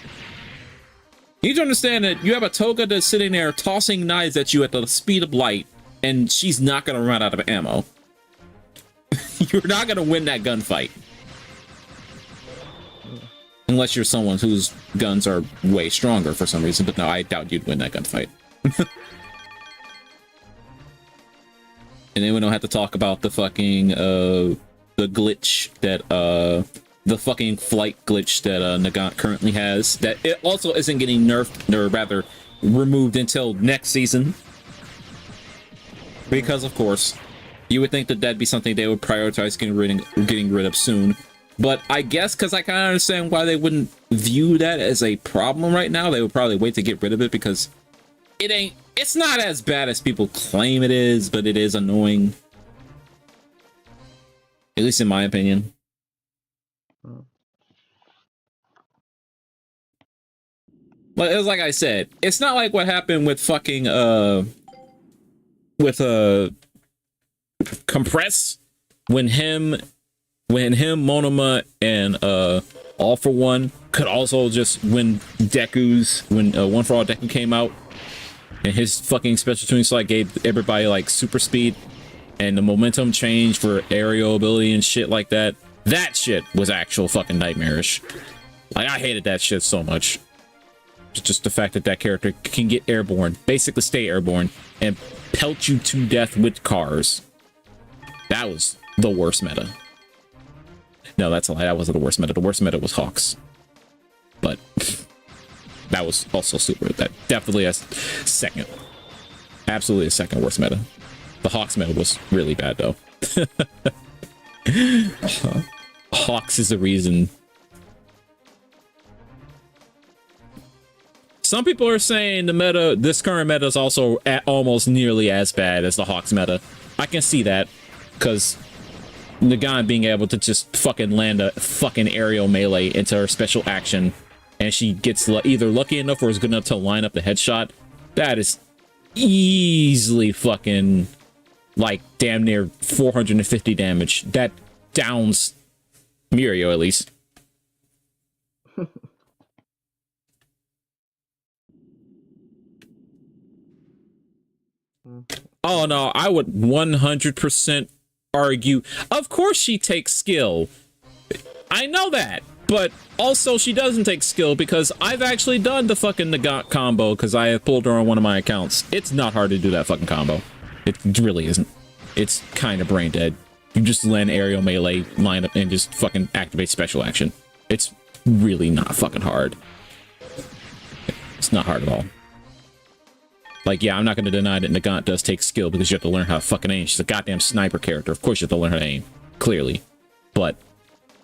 You need to understand that you have a Toga that's sitting there tossing knives at you at the speed of light, and she's not going to run out of ammo. You're not going to win that gunfight. Unless you're someone whose guns are way stronger for some reason, but no, I doubt you'd win that gunfight. And then we don't have to talk about the fucking, the glitch that, the fucking flight glitch that Nagant currently has, that it also isn't getting nerfed, or rather removed until next season, because of course you would think that that'd be something they would prioritize getting rid of soon. But I guess because I kind of understand why they wouldn't view that as a problem right now, they would probably wait to get rid of it, because it's not as bad as people claim it is, but it is annoying, at least in my opinion. But it was like I said, it's not like what happened with fucking with compress when Monoma and All For One could also just when One For All Deku came out and his fucking special tuning slot gave everybody like super speed and the momentum change for aerial ability and shit like that. That shit was actual fucking nightmarish. Like, I hated that shit so much. Just the fact that that character can get airborne, basically stay airborne, and pelt you to death with cars. That was the worst meta. No, that's a lie. That wasn't the worst meta. The worst meta was Hawks. But that was also super. That definitely a second. Absolutely a second worst meta. The Hawks meta was really bad, though. Hawks is the reason. Some people are saying the meta, this current meta is also almost nearly as bad as the Hawks meta. I can see that, because Nagant being able to just fucking land a fucking aerial melee into her special action, and she gets either lucky enough or is good enough to line up the headshot, that is easily fucking, like, damn near 450 damage. That downs Mirio, at least. Oh no, I would 100% argue. Of course she takes skill. I know that. But also she doesn't take skill because I've actually done the fucking Nagant combo because I have pulled her on one of my accounts. It's not hard to do that fucking combo. It really isn't. It's kind of brain dead. You just land aerial melee, line up, and just fucking activate special action. It's really not fucking hard. It's not hard at all. Like, yeah, I'm not going to deny that Nagant does take skill because you have to learn how to fucking aim. She's a goddamn sniper character. Of course you have to learn how to aim. Clearly. But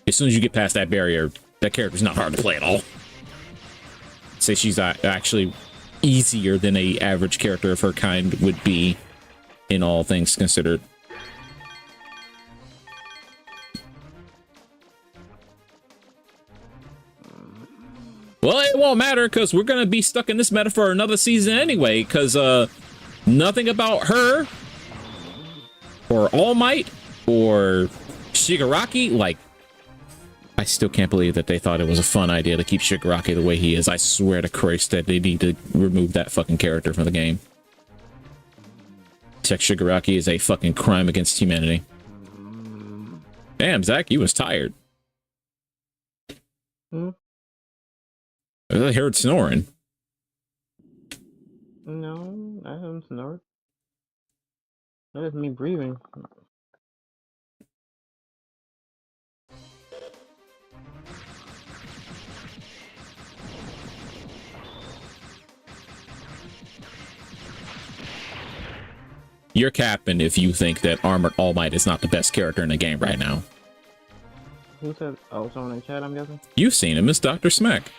as soon as you get past that barrier, that character's not hard to play at all. Say she's actually easier than a average character of her kind would be in all things considered. Well, it won't matter because we're going to be stuck in this meta for another season anyway, because nothing about her or All Might or Shigaraki, like, I still can't believe that they thought it was a fun idea to keep Shigaraki the way he is. I swear to Christ that they need to remove that fucking character from the game. Tech Shigaraki is a fucking crime against humanity. Damn, Zach, you was tired. I heard snoring. No, I haven't snored. That is me breathing. You're capping if you think that Armored All Might is not the best character in the game right now. Who said? Oh, someone in the chat, I'm guessing? You've seen him as Dr. Smack.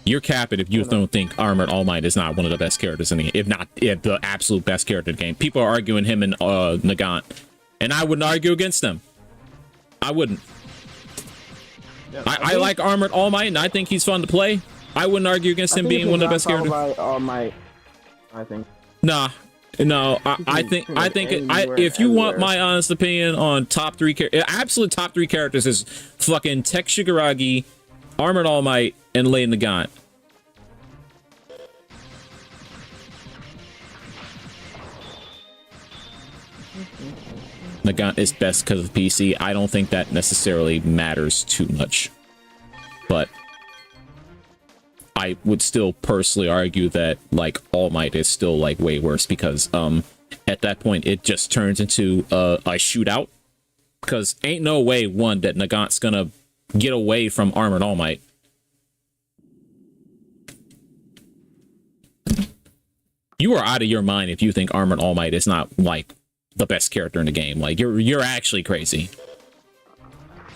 You're capping if you don't think Armored All Might is not one of the best characters in the game, if the absolute best character in the game. People are arguing him and Nagant, and I wouldn't argue against them. I wouldn't. Yeah, I like Armored All Might, and I think he's fun to play. I wouldn't argue against him being one of the best characters. All Might, I think. Nah. No, I think if you want my honest opinion on top 3 absolute top 3 characters is fucking Tech Shigaraki, Armored All Might, and Lei Nagant. Nagant is best because of PC. I don't think that necessarily matters too much. But I would still personally argue that, like, All Might is still, like, way worse because, at that point, it just turns into a shootout. Because ain't no way, one, that Nagant's gonna get away from Armored All Might. You are out of your mind if you think Armored All Might is not, like, the best character in the game. Like, you're actually crazy.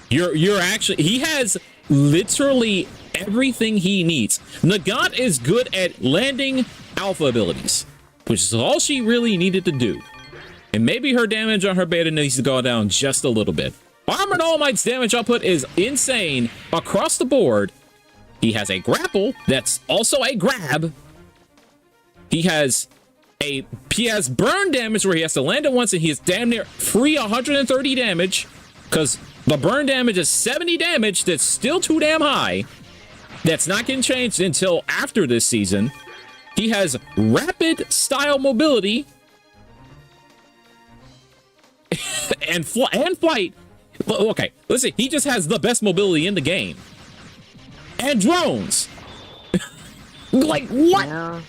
You're actually... He has literally everything he needs. Nagant is good at landing alpha abilities, which is all she really needed to do. And maybe her damage on her beta needs to go down just a little bit. Armored All Might's damage output is insane across the board. He has a grapple that's also a grab. He has he has burn damage where he has to land it once and he is damn near free 130 damage because the burn damage is 70 damage. That's still too damn high. That's not getting changed until after this season. He has rapid style mobility and flight. Okay, let's see. He just has the best mobility in the game. And drones. Like, what? Yeah.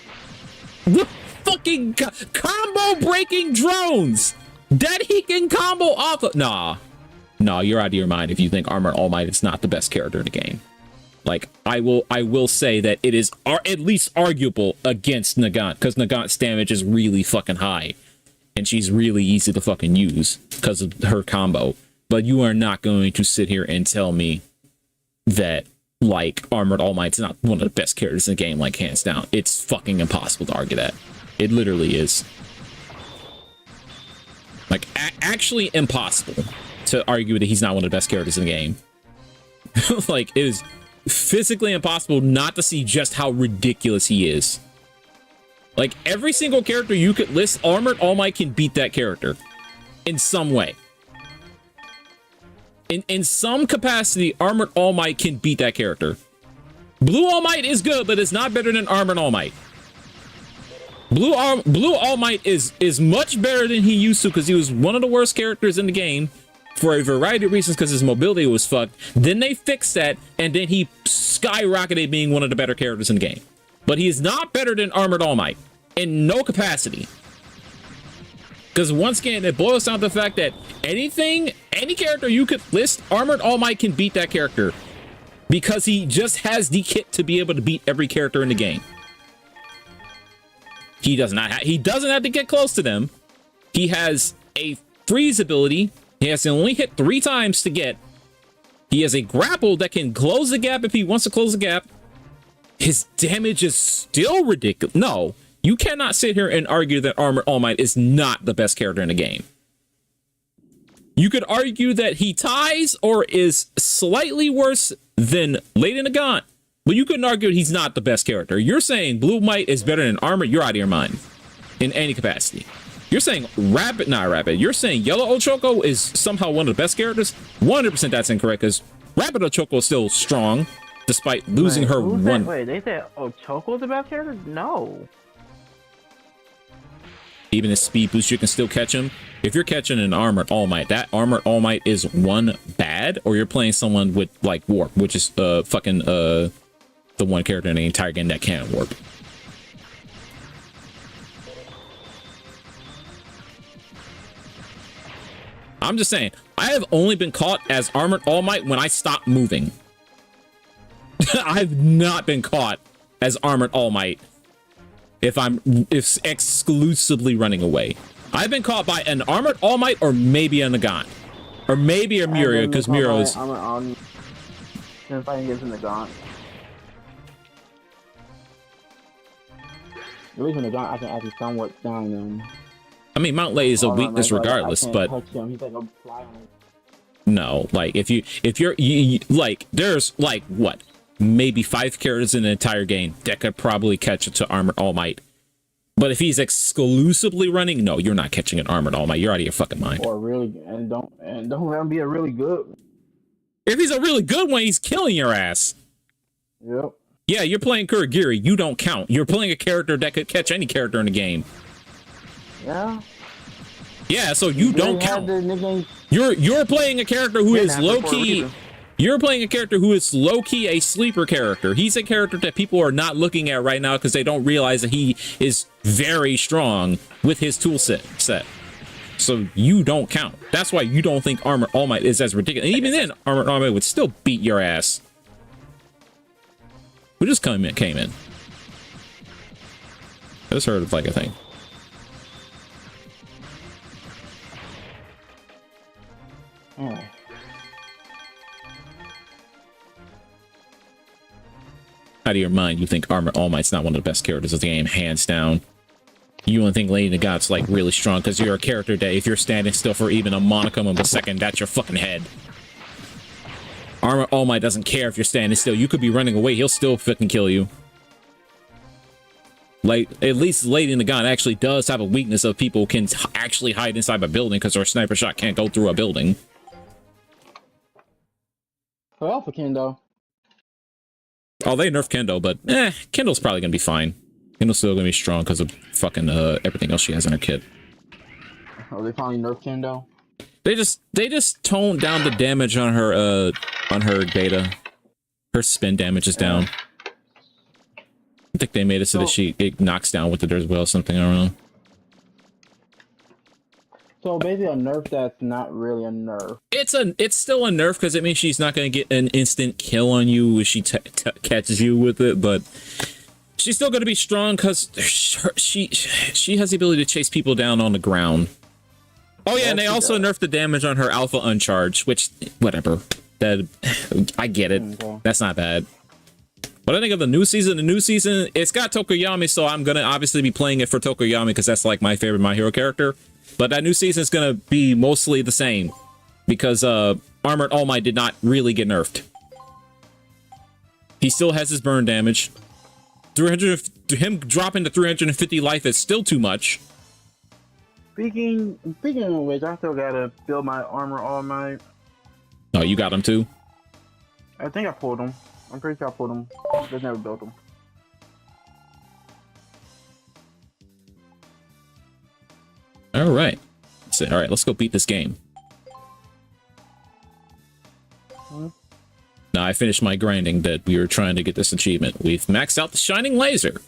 The fucking combo breaking drones that he can combo off of. Nah, you're out of your mind if you think Armored All Might is not the best character in the game. Like, I will say that it is at least arguable against Nagant, because Nagant's damage is really fucking high. And she's really easy to fucking use because of her combo. But you are not going to sit here and tell me that, like, Armored All Might's not one of the best characters in the game, like, hands down. It's fucking impossible to argue that. It literally is. Like, actually impossible to argue that he's not one of the best characters in the game. Like, it is physically impossible not to see just how ridiculous he is. Like, every single character you could list, Armored All Might can beat that character in some way. In some capacity, Armored All Might can beat that character. Blue All Might is good, but it's not better than Armored All Might. Blue All Might is much better than he used to because he was one of the worst characters in the game for a variety of reasons because his mobility was fucked. Then they fixed that, and then he skyrocketed being one of the better characters in the game. But he is not better than Armored All Might in no capacity. Because once again, it boils down to the fact that any character you could list, Armored All Might can beat that character. Because he just has the kit to be able to beat every character in the game. He doesn't have to get close to them. He has a freeze ability. He has to only hit 3 times to get. He has a grapple that can close the gap if he wants to close the gap. His damage is still ridiculous. No, you cannot sit here and argue that Armored All Might is not the best character in the game. You could argue that he ties or is slightly worse than Lady Nagant, but you couldn't argue he's not the best character. You're saying Blue Might is better than Armored. You're out of your mind in any capacity. You're saying not Rapid. You're saying Yellow Ochoko is somehow one of the best characters. 100% that's incorrect because Rapid Ochoko is still strong despite losing her one. Wait, they said Ochoko's the best character? No. Even his speed boost, you can still catch him. If you're catching an Armored All Might, that Armored All Might is one bad, or you're playing someone with like Warp, which is the one character in the entire game that can't warp. I'm just saying, I have only been caught as Armored All Might when I stopped moving. I've not been caught as Armored All Might if exclusively running away. I've been caught by an Armored All Might or maybe a Nagant. Or maybe a Mirio, because Mirio is... Since I get in the Nagant. The reason Nagant I can actually somewhat down them. I mean, Mount Lay is a weakness regardless, but... No, like, if you're like, there's, like, what? Maybe 5 characters in the entire game that could probably catch it to Armored All Might. But if he's exclusively running, no, you're not catching an Armored All Might. You're out of your fucking mind. Or really, and don't let him be a really good. If he's a really good one, he's killing your ass. Yep. Yeah, you're playing Kurogiri. You don't count. You're playing a character that could catch any character in the game. Yeah. Yeah, so you don't count. You're playing a character who is low key. You're playing a character who is low-key a sleeper character. He's a character that people are not looking at right now because they don't realize that he is very strong with his tool set. So you don't count. That's why you don't think Armored All Might is as ridiculous. And even then, Armored All Might would still beat your ass. Who just came in? I just heard of like a thing. Oh. Out of your mind, you think Armored All Might's not one of the best characters of the game, hands down. You don't think Lady Nagant's like really strong because you're a character that if you're standing still for even a monicum of a second, that's your fucking head. Armored All Might doesn't care if you're standing still. You could be running away, he'll still fucking kill you. like at least Lady Nagant actually does have a weakness of people can actually hide inside a building because her sniper shot can't go through a building. For Alpha Kendo. Oh, they nerfed Kendo, but Kendo's probably gonna be fine. Kendo's still gonna be strong because of fucking everything else she has in her kit. Oh, they finally nerfed Kendo. They just toned down the damage on her beta. Her spin damage is down. I think they made it so that it knocks down with it as well, something, I don't know. So basically a nerf that's not really a nerf. It's still a nerf because it means she's not going to get an instant kill on you if she catches you with it, but she's still going to be strong because she has the ability to chase people down on the ground. Oh yeah, and they also nerfed the damage on her Alpha Uncharged, which, whatever. That I get it. Okay. That's not bad. But I think of the new season, it's got Tokoyami, so I'm going to obviously be playing it for Tokoyami because that's like my favorite My Hero character. But that new season is going to be mostly the same because Armored All Might did not really get nerfed. He still has his burn damage. Him dropping to 350 life is still too much. Speaking of which, I still gotta build my Armor All Might. Oh, you got him too? I think I pulled him. I'm pretty sure I pulled him. Just never built him. All right. All right, let's go beat this game. Now I finished my grinding that we were trying to get this achievement. We've maxed out the Shining Laser.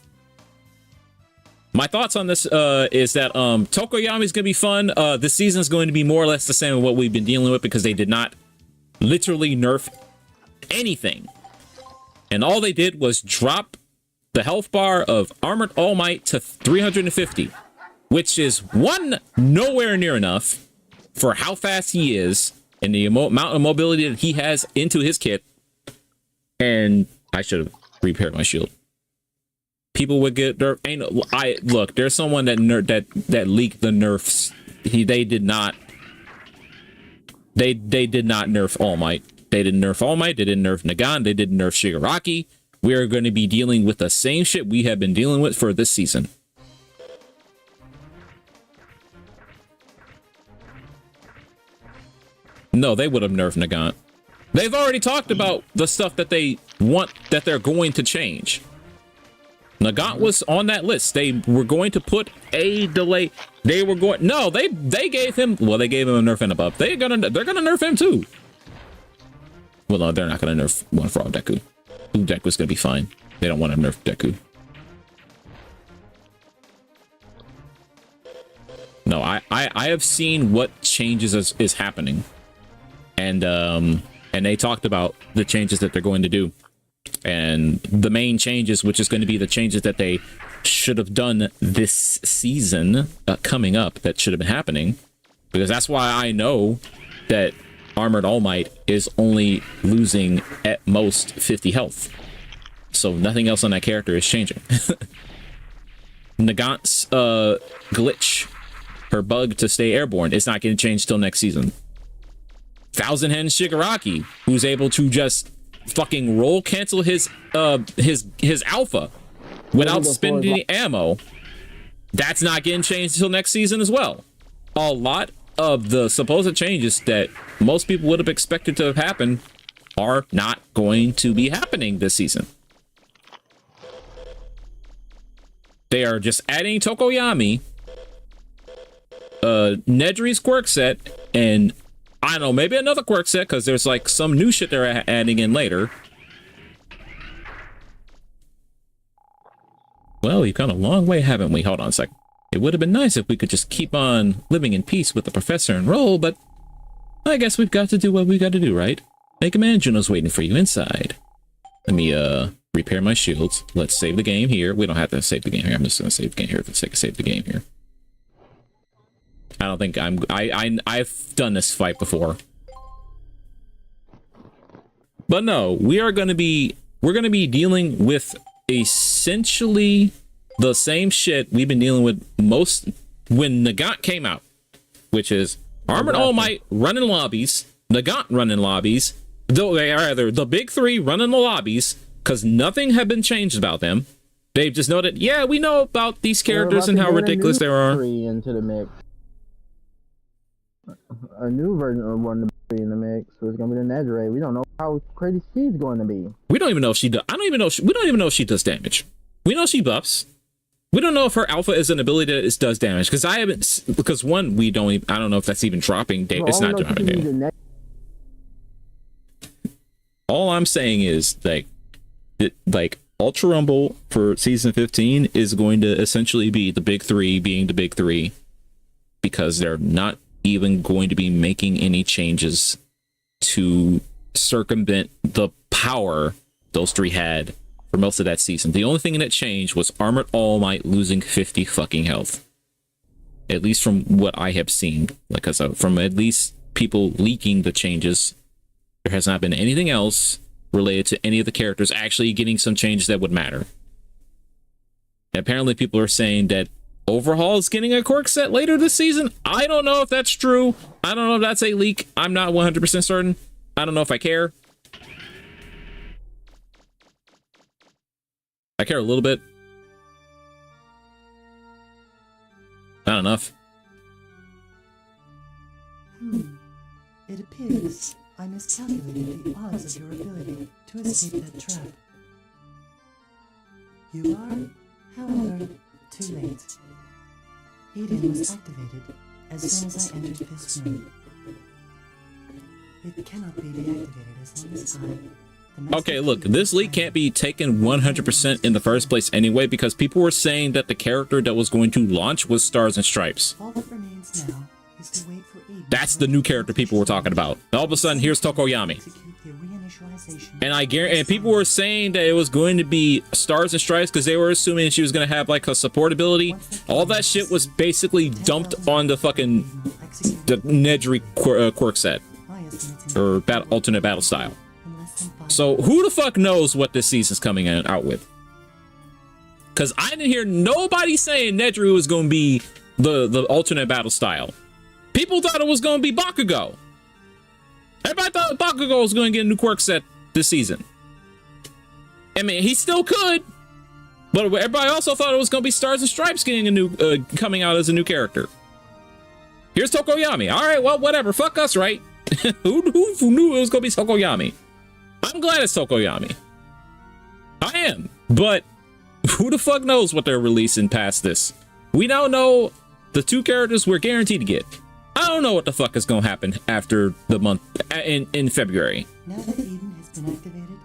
My thoughts on this is that Tokoyami is going to be fun. This season is going to be more or less the same as what we've been dealing with because they did not literally nerf anything. And all they did was drop the health bar of Armored All Might to 350, which is nowhere near enough for how fast he is and the amount of mobility that he has into his kit. And I should have repaired my shield. People would get nerfed. Look, there's someone that leaked the nerfs. They did not nerf All Might. They didn't nerf All Might. They didn't nerf Nagant. They didn't nerf Shigaraki. We are going to be dealing with the same shit we have been dealing with for this season. No, they would have nerfed Nagant. They've already talked about the stuff that they want that they're going to change. Nagant was on that list. They were going to put a delay. They gave him. Well, they gave him a nerf and a buff. They're gonna nerf him too. Well, no, they're not gonna nerf One for All Deku. Deku's gonna be fine. They don't want to nerf Deku. No, I have seen what changes is happening, and they talked about the changes that they're going to do. And the main changes, which is going to be the changes that they should have done this season coming up, that should have been happening, because that's why I know that Armored All Might is only losing at most 50 health. So nothing else on that character is changing. Nagant's glitch, her bug to stay airborne, is not going to change till next season. Thousand Hand Shigaraki, who's able to just fucking roll cancel his alpha without spending any ammo, that's not getting changed until next season as well. A lot of the supposed changes that most people would have expected to have happened are not going to be happening this season. They are just adding Tokoyami, Nedry's quirk set, and I don't know, maybe another quirk set, because there's like some new shit they're adding in later. Well, we've come a long way, haven't we? Hold on a sec. It would have been nice if we could just keep on living in peace with the professor and Roll, but I guess we've got to do what we got to do, right? Hey, Command, Juno's waiting for you inside. Let me, repair my shields. Let's save the game here. We don't have to save the game here. I'm just gonna save the game here for the sake of save the game here. I don't think I've done this fight before. But no, we're gonna be dealing with essentially the same shit we've been dealing with most when Nagant came out, which is Armored All Might running lobbies, Nagant running lobbies, though they are either the big three running the lobbies, because nothing had been changed about them, They've just noted, yeah, we know about these characters and We're how about to get a ridiculous new they are. 3 into the mix. A new version of 1-3 in the mix. So it's gonna be the Nedre. We don't know how crazy she's going to be. We don't even know if she does. I don't even know. We don't even know if she does damage. We know she buffs. We don't know if her alpha is an ability that does damage. Because I haven't. Because one, we don't. I don't know if that's even dropping. It's not dropping damage. All I'm saying is like Ultra Rumble for season 15 is going to essentially be the big three being the big three, because they're not even going to be making any changes to circumvent the power those three had for most of that season. The only thing that changed was Armored All Might losing 50 fucking health, at least from what I have seen. Like, from at least people leaking the changes, there has not been anything else related to any of the characters actually getting some changes that would matter. And apparently people are saying that Overhaul is getting a quirk set later this season. I don't know if that's true. I don't know if that's a leak. I'm not 100% certain. I don't know if I care. I care a little bit. Not enough. It appears I miscalculated the odds of your ability to escape that trap. You are, however, too late. Aiden was activated as soon as I entered this room. It cannot be deactivated as long as Okay, look, this leak can't be taken 100% in the first place anyway, because people were saying that the character that was going to launch was Stars and Stripes. All that remains now is to wait for Aiden. That's the new character people were talking about. All of a sudden, here's Tokoyami. And people were saying that it was going to be Stars and Stripes because they were assuming she was going to have like a support ability. All that shit was basically dumped on the fucking Nedry quirk set, or alternate battle style. So who the fuck knows what this season's coming out with? Because I didn't hear nobody saying Nedry was going to be the alternate battle style. People thought it was going to be Bakugo. Everybody thought Bakugo was going to get a new quirk set this season. I mean, he still could, but everybody also thought it was going to be Stars and Stripes getting a new coming out as a new character. Here's Tokoyami. All right, well, whatever. Fuck us, right? who knew it was going to be Tokoyami? I'm glad it's Tokoyami. I am, but who the fuck knows what they're releasing past this? We now know the two characters we're guaranteed to get. I don't know what the fuck is going to happen after the month in February. Now that Eden has been activated,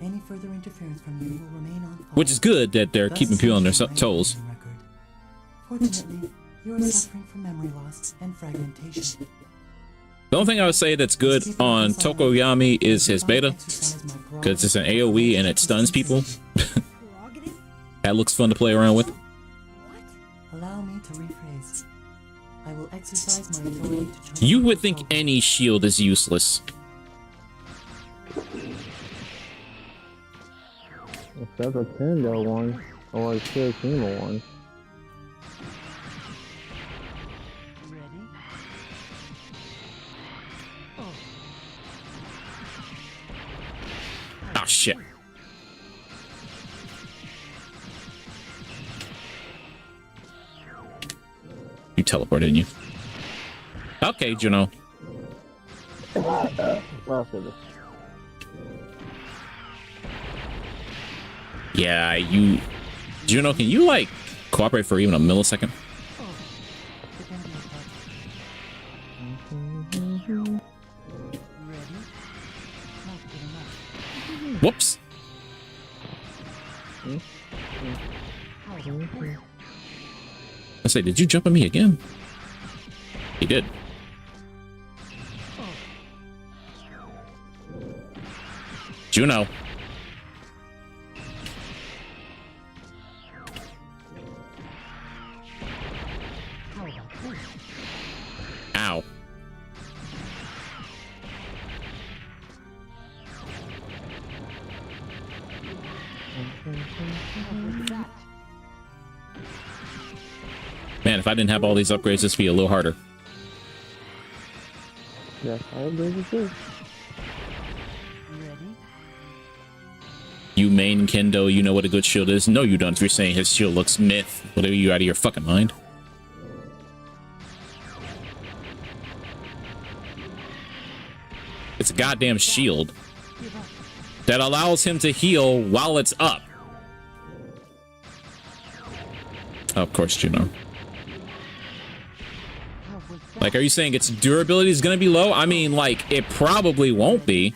any further interference from you will remain on file. Which is good that they're keeping people on their toes. Fortunately, you are suffering from memory loss and fragmentation. The only thing I would say that's good on Tokoyami is his beta, because it's an AoE and it stuns people. That looks fun to play around with. Allow me to rephrase. I will exercise my authority to You would think any shield is useless. Except a Tendo one, or a Kirishima one. Oh shit. You teleported, didn't you? Okay, Juno. Well, so this. Yeah, you... Juno, can you, like, cooperate for even a millisecond? Whoops. I say, did you jump on me again? He did. Juno. Ow. Man, if I didn't have all these upgrades, this would be a little harder. Yes, I agree with you. You main Kendo, you know what a good shield is. No, you don't. If you're saying his shield looks myth, what are you out of your fucking mind? It's a goddamn shield that allows him to heal while it's up. Oh, of course, Juno. Like, are you saying its durability is going to be low? I mean, like, it probably won't be.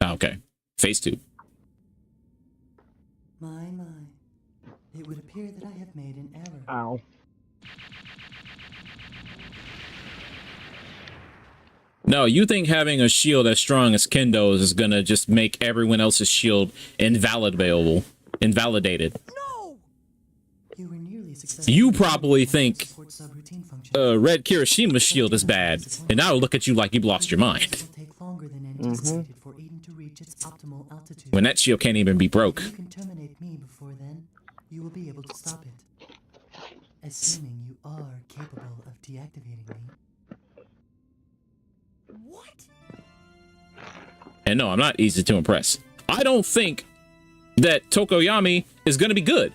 Okay. Phase 2. My. It would appear that I have made an error. Ow. No, you think having a shield as strong as Kendo's is gonna just make everyone else's shield invalidated. You were nearly successful. You probably think Red Kirishima's shield is bad, and now look at you like you've lost your mind. Take longer than anticipated for Eden to reach its optimal altitude. When that shield can't even be broke. You can terminate me before then. You will be able to stop it. Assuming you are capable of deactivating me. What? And no, I'm not easy to impress. I don't think that Tokoyami is going to be good.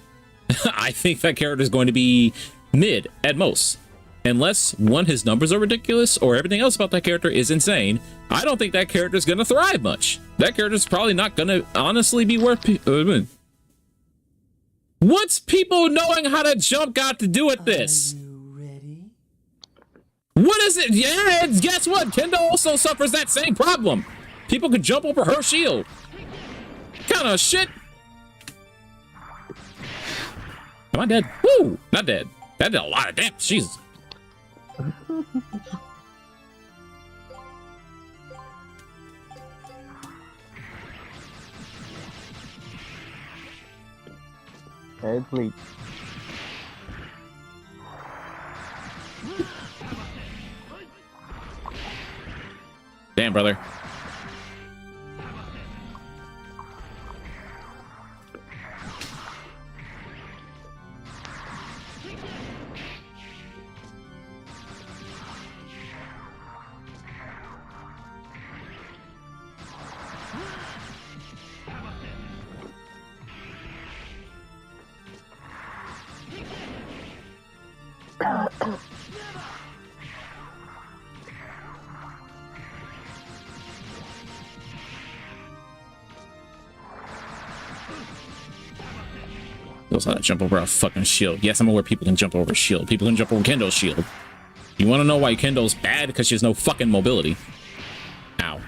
I think that character is going to be mid at most. Unless, one, his numbers are ridiculous, or everything else about that character is insane, I don't think that character is going to thrive much. That character is probably not going to honestly be worth... What's people knowing how to jump got to do with this? Are you ready? What is it? Yeah, guess what? Kendo also suffers that same problem. People can jump over her shield. Kind of shit. Am I dead? Woo! Not dead. That did a lot of damage. Jesus. Head bleed. Damn, brother. Knows how to jump over a fucking shield. Yes, I'm aware people can jump over a shield. People can jump over Kendo's shield. You want to know why Kendo's bad? Because she has no fucking mobility. Ow.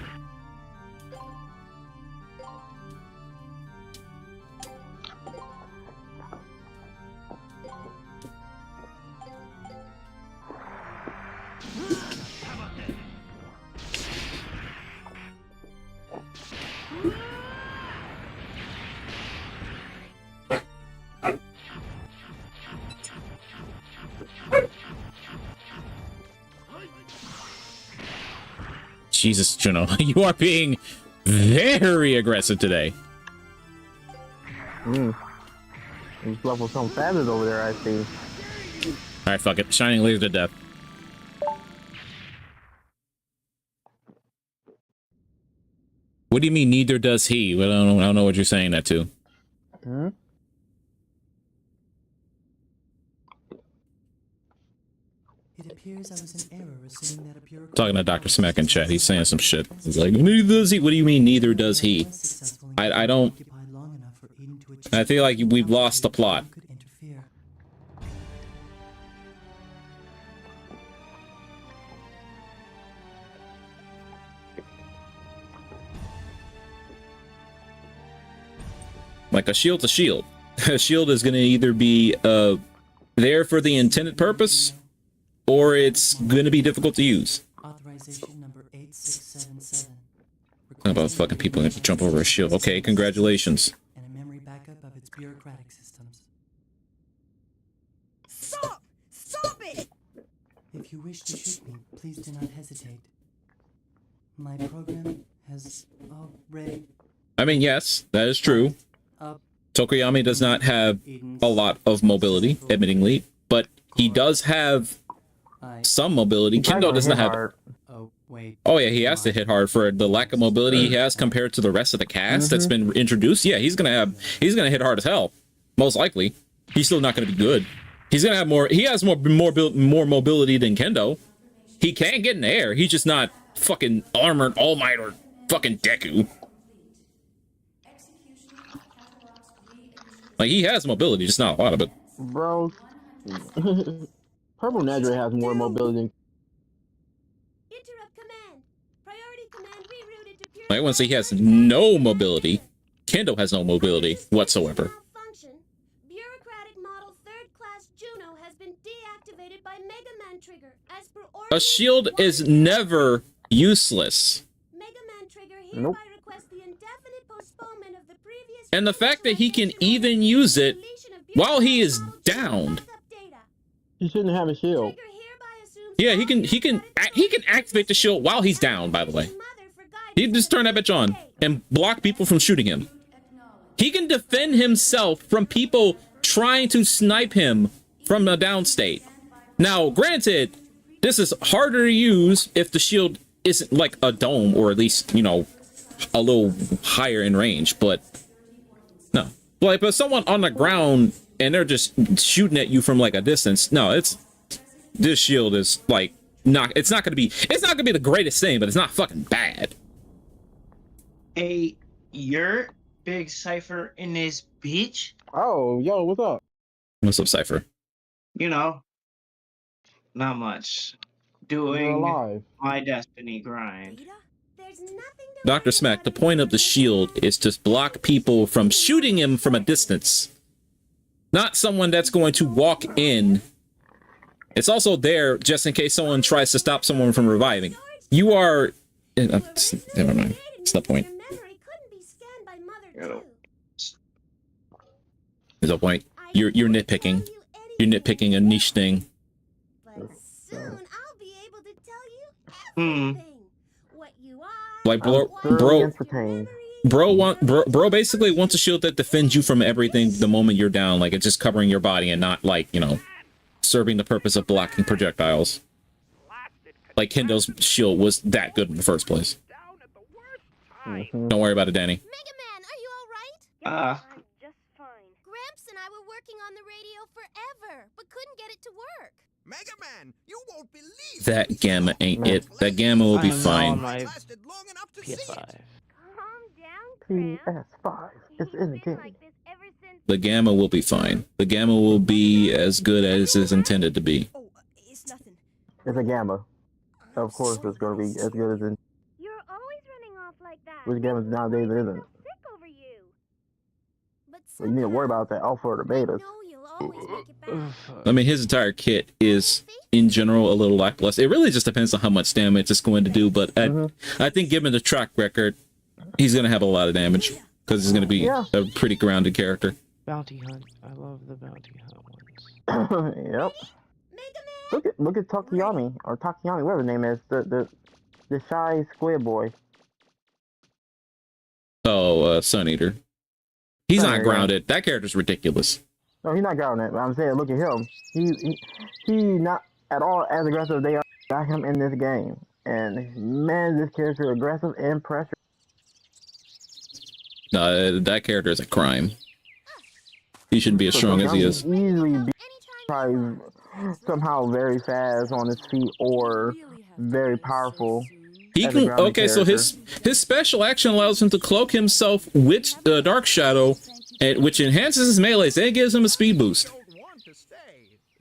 Jesus, Juno, you are being very aggressive today. These level some feathers over there, I see. Alright, fuck it. Shining laser to death. What do you mean, neither does he? Well, I don't know what you're saying that to. Hmm? It appears I was in error assuming that a bureaucrat... Talking to Dr. Smack in chat, he's saying some shit. He's like, neither does he. What do you mean, neither does he? I don't... I feel like we've lost the plot. Like, a shield's a shield. A shield is going to either be there for the intended purpose, or it's going to be difficult to use. Authorization number 8677. How about fucking people have to jump over a shield? Okay, congratulations. And a memory backup of its bureaucratic systems. Stop! Stop it! If you wish to shoot me, please do not hesitate. My program has already... I mean, yes, that is true. Up. Tokoyami does not have a lot of mobility, admittingly, but He does have I. some mobility. He's probably Kendo gonna does not hit have. hard. Oh wait. Oh yeah, he has to hit hard for the lack of mobility he has compared to the rest of the cast that's been introduced. Yeah, he's gonna hit hard as hell. Most likely, he's still not gonna be good. He's gonna have more. He has more mobility than Kendo. He can get in the air. He's just not fucking armored All Might or fucking Deku. Like he has mobility, just not a lot of it. Bro, Purple Nedry has more mobility than Interrupt command. Priority command rerouted to pure. Like I wouldn't say he has no mobility. Kendo has no mobility whatsoever. Malfunction. Bureaucratic model third class Juno has been deactivated by Mega Man Trigger as per order. A shield is never useless. Mega Man Trigger hereby Nope. requests the indefinite postponement of the previous. And the fact that he can even use it while he is downed. he shouldn't have a shield. Yeah, he can activate the shield while he's down, by the way. He can just turn that bitch on and block people from shooting him. He can defend himself from people trying to snipe him from a down state. Now, granted, this is harder to use if the shield isn't like a dome or at least, you know, a little higher in range, but no. Like, but someone on the ground and they're just shooting at you from like a distance. No, this shield is like it's not gonna be the greatest thing, but it's not fucking bad. Hey, you're Big Cypher in this bitch? Oh, yo, what's up? What's up, Cypher? You know, not much. You're Doing alive. my destiny grind. Dr. Smack, the point of the shield is to block people from shooting him from a distance. Not someone that's going to walk in. It's also there just in case someone tries to stop someone from reviving. You are... never mind. It's the point. There's no point. You're nitpicking. You're nitpicking a niche thing. But soon I'll be able to tell you Hmm. everything. What you are. Like, Thoroughly bro, entertained. bro basically wants a shield that defends you from everything the moment you're down. Like, it's just covering your body and not, like, you know, serving the purpose of blocking projectiles. Like, Kendo's shield was that good in the first place. Don't worry about it, Danny. Mega Man, are you all right? Uh, Just fine. Gramps and I were working on the radio forever, but couldn't get it to work. Mega Man, you won't believe That gamma ain't it. That gamma will be I know fine. my lasted long enough to see PS5. it. Calm down, Gramps. PS5. It's in the game. this ever since. The gamma will be fine. The gamma will be as good as it's intended to be. Oh, it's nothing. It's a gamma. Of course, it's gonna be as good as in You're always running off like that. which gammas nowadays it isn't. Sick over you. But So you need to worry about that alpha or the betas. No, you'll always make it back. I mean, his entire kit is, in general, a little lackluster. It really just depends on how much damage it's going to do, but I think given the track record, he's going to have a lot of damage, because he's going to be a pretty grounded character. Bounty Hunt. I love the Bounty Hunt ones. Yep. Look at Takayami or Takayami, whatever his name is, the shy squid boy. Oh, Sun Eater. He's Sun not Eater. grounded. That character's ridiculous. No, he's not grounded. But I'm saying, look at him. He not at all as aggressive. They got him in this game, and man, this character is aggressive and pressure. That character is a crime. He shouldn't be as strong as he is. Easily be probably somehow very fast on his feet or very powerful. He as a can. grounded Okay, so his special action allows him to cloak himself with Dark Shadow, which enhances his melees and gives him a speed boost. Don't want to stay.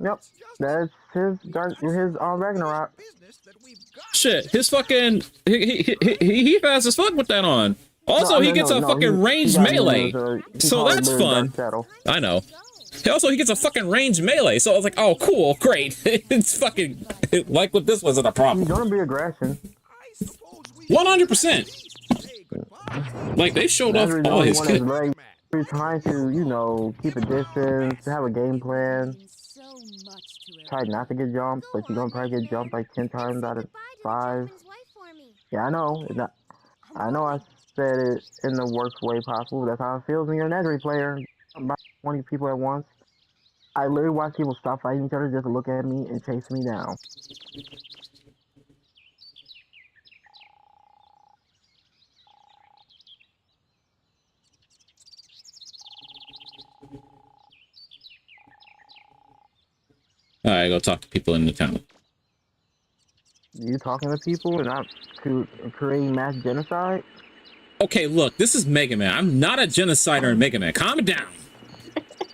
Yep, that's his Ragnarok. Business that we've got. Shit, his fucking he fast as fuck with that on. Also, he gets a fucking ranged melee, so that's fun. I know. Also, he gets a fucking ranged melee, so I was like, oh, cool, great. It's fucking like what this wasn't a He's problem. gonna be aggression. 100%. Like they showed off Nedry all knows his one of kit. his legs. He's trying to, keep a distance, have a game plan. Try not to get jumped, but you're gonna probably get jumped like 10 times out of 5. Yeah, I know. I know I said it in the worst way possible. That's how it feels when you're a Nedry player. By 20 people at once. I literally watch people stop fighting each other just to look at me and chase me down. All right, go talk to people in the town. You talking to people and not creating mass genocide? Okay, look, this is Mega Man. I'm not a genocider in Mega Man. Calm it down.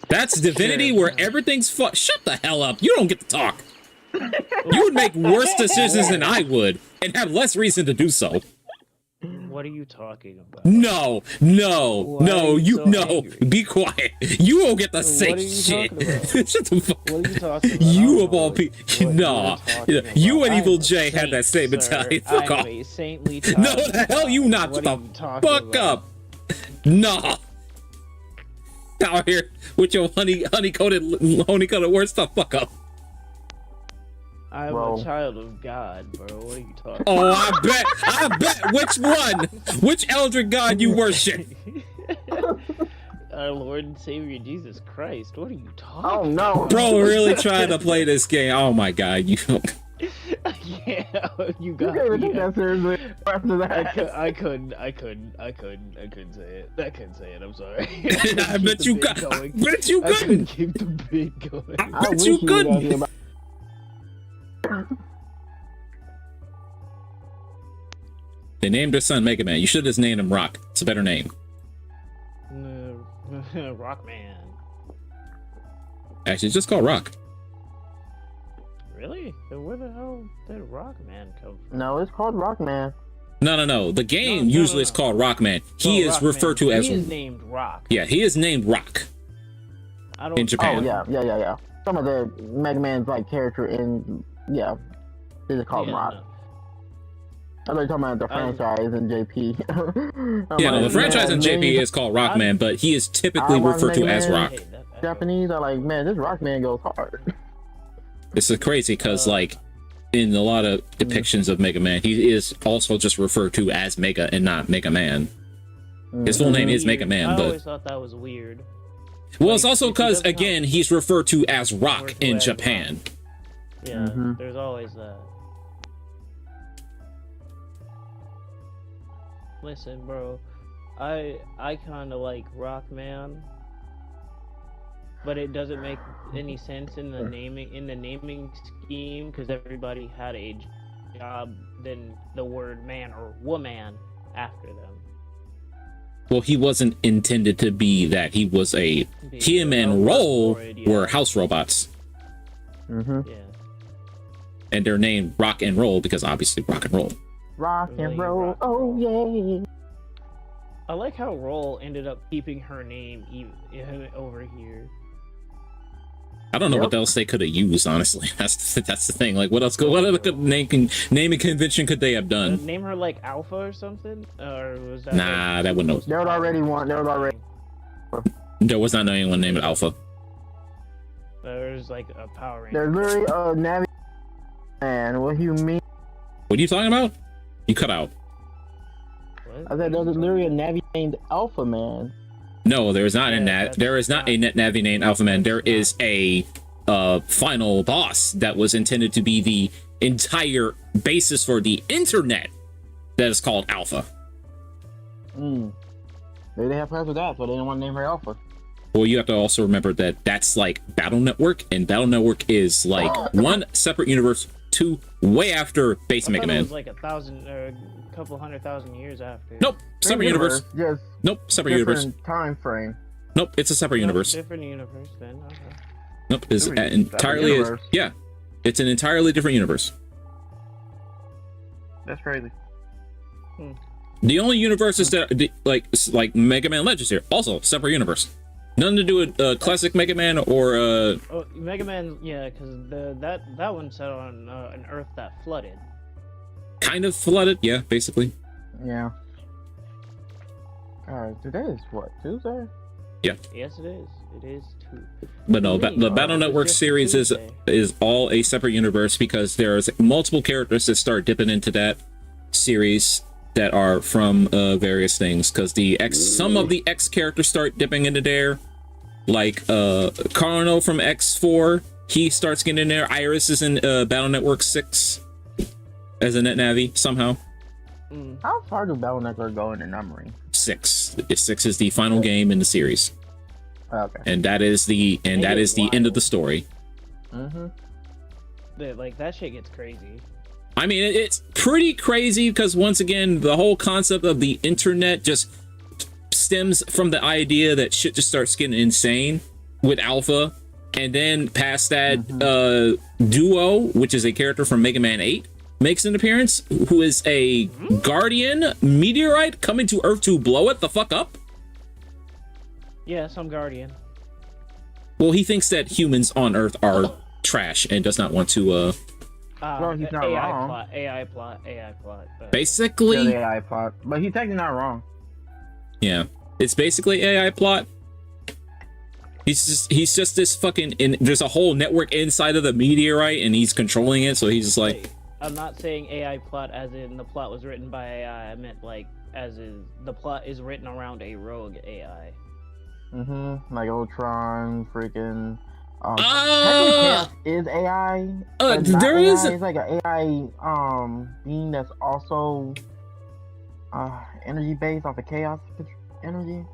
That's Divinity where everything's Shut the hell up. You don't get to talk. You would make worse decisions than I would and have less reason to do so. What are you talking about? No, Why are you so angry? be quiet. You won't get to say What are you shit. talking about? Shut the fuck. What are you talking about? You I of don't all know people, what nah. you're talking You about. and Evil I'm a J had that same saint, sir. mentality. Fuck I'm off. a saintly No, child. the hell you not. What Shut are the you talking fuck about? up. Nah. Out here with your honey-coated words. The fuck up. I'm Bro. a child of God, bro. What are you talking Oh, I bet. Which one? Which Eldritch God you worship? Our Lord and Savior Jesus Christ. What are you talking Oh no, Bro, really trying to play this game. Oh my god, you. Yeah, you You got can't even me. take that seriously after that. I couldn't say it. I couldn't say it. I'm sorry. I bet you got. I bet you I couldn't couldn't. keep the bit going. I I bet wish you you would couldn't. think about- They named their son Mega Man. You should have just named him Rock. It's a better name. Rockman. Actually, just call Rock. Really? Then where the hell did Rockman come from? No, it's called Rockman. No. The game No, usually no. is called Rockman. He Oh, is Rockman. referred to as. He is named Rock. Yeah, he is named Rock. I don't. in Japan. Oh yeah. Some of the Mega Man's like character in they just call him Rock. no. I thought you were talking about the franchise in JP. I'm Yeah, no, the like, franchise in man, JP is called Rockman, but he is typically I want referred to Mega as Man. Rock. Hey, that- Japanese are like, man, this Rockman goes hard. It's crazy because, like, in a lot of depictions of Mega Man, he is also just referred to as Mega and not Mega Man. His full name is Mega Weird. Man, I but always thought that was weird. well, it's like, also if he because doesn't again he's referred to as Rock Referred to in as Japan. Yeah, Mhm. there's always that. Listen, bro, I kind of like Rockman, but it doesn't make any sense in the naming scheme because everybody had a job than the word man or woman after them. Well, he wasn't intended to be that. He was him and Roll were house robots, Mm-hmm. Yeah. and they're named Rock and Roll because obviously rock and roll. Rock Really, and roll, rock and oh roll. yeah. I like how Roll ended up keeping her name over here. I don't know what Yep. else they could have used. Honestly, that's the thing. Like, what else? What other naming convention could they have done? Name her like Alpha or something? Or was that Nah, that wouldn't. There was already one. There was already. There was not anyone named Alpha. There's like a Power Ranger. There's literally a Navi. Man, what do you mean? What are you talking about? You cut out. What? I said there's literally a Navi named Alpha Man. No, there is not a Yeah, Nav. that's There is not a net Navi named Alpha Man. There is a final boss that was intended to be the entire basis for the internet. That is called Alpha. Maybe they have plans with that, so they didn't want to name her Alpha. Well, you have to also remember that that's like Battle Network, and Battle Network is like one separate universe, two way after Base I Mega thought it Man. was like 1,000 or a couple 100,000 years after. Nope, separate universe. Just Nope, separate universe. different time frame. Nope, it's a separate universe. Different universe then. Okay. Nope, it's Separate entirely universe. yeah, it's an entirely different universe. That's crazy. The only universes that like Mega Man Legends here, also separate universe. Nothing to do with classic Mega Man or Oh, Mega Man, yeah, because that one set on an Earth that flooded. kind of flooded. Yeah, basically. Yeah. Today is what, Tuesday? Yes, it is. It is too. But no, Really? the Oh, Battle it's Network just series Tuesday. is all a separate universe because there's multiple characters that start dipping into that series that are from various things. Because some of the X characters start dipping into there, Like Carno from X4, he starts getting in there. Iris is in Battle Network 6 as a net navi somehow. How far do Battle Network go in the numbering? 6. 6 is the final game in the series, Okay. and that is the end of the story. Like that shit gets crazy. I mean, it's pretty crazy because once again, the whole concept of the internet just stems from the idea that shit just starts getting insane with Alpha, and then past that, Duo, which is a character from Mega Man 8, makes an appearance, who is a Guardian meteorite coming to Earth to blow it the fuck up. Yeah, some Guardian. Well, he thinks that humans on Earth are trash and does not want to Well, he's not AI wrong. plot, AI plot. basically, The AI plot, but he's technically not wrong. yeah, it's basically AI plot. He's just this fucking, and there's a whole network inside of the meteorite and he's controlling it, so he's just like, I'm not saying AI plot as in the plot was written by AI. I meant like as in the plot is written around a rogue AI. Like Ultron, freaking. Technically Chaos is AI. But not there AI. is It's like an AI being that's also energy based off of chaos energy.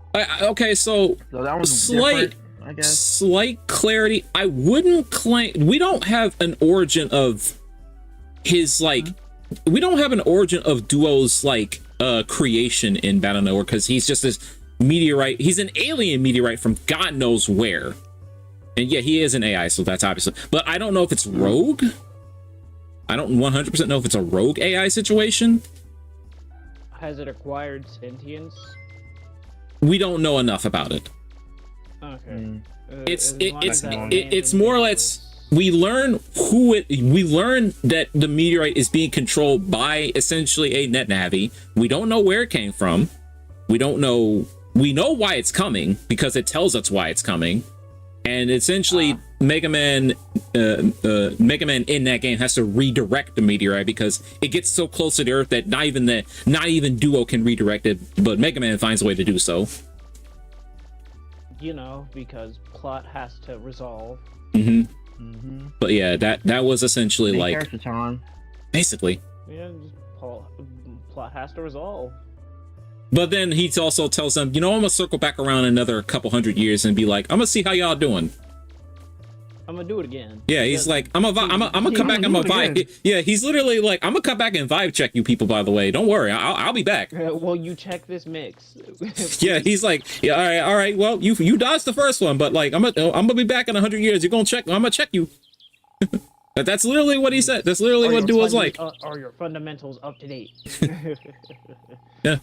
okay, so So that was slight different, I guess. slight clarity. I wouldn't claim we don't have an origin of his like we don't have an origin of Duo's like creation in Battle Network, because he's just this meteorite. He's an alien meteorite from God knows where. And yeah, he is an AI, so that's obviously, but I don't know if it's rogue. I don't 100% know if it's a rogue AI situation. Has it acquired sentience? We don't know enough about it. Okay. It's more or less, we learn that the meteorite is being controlled by essentially a net navi. We don't know where it came from. We know why it's coming because it tells us why it's coming. And essentially Mega Man in that game has to redirect the meteorite because it gets so close to the Earth that not even Duo can redirect it, but Mega Man finds a way to do so. You know, because plot has to resolve. But yeah, that was essentially Main like character Sean. basically. Yeah, plot has to resolve. But then he also tells them, you know, I'm gonna circle back around another couple hundred years and be like, I'm gonna see how y'all doing. I'm gonna do it again. Yeah, he's like, I'm gonna come back. I'm gonna vibe. Yeah, he's literally like, I'm gonna come back and vibe check you people. By the way, don't worry, I'll be back. Well, you check this mix. Yeah, he's like, yeah, all right. Well, you dodged the first one, but like, I'm gonna be back in 100 years. You're gonna check. I'm gonna check you. That's literally what he said. That's literally what Duo's like. Are your fundamentals up to date? Yeah.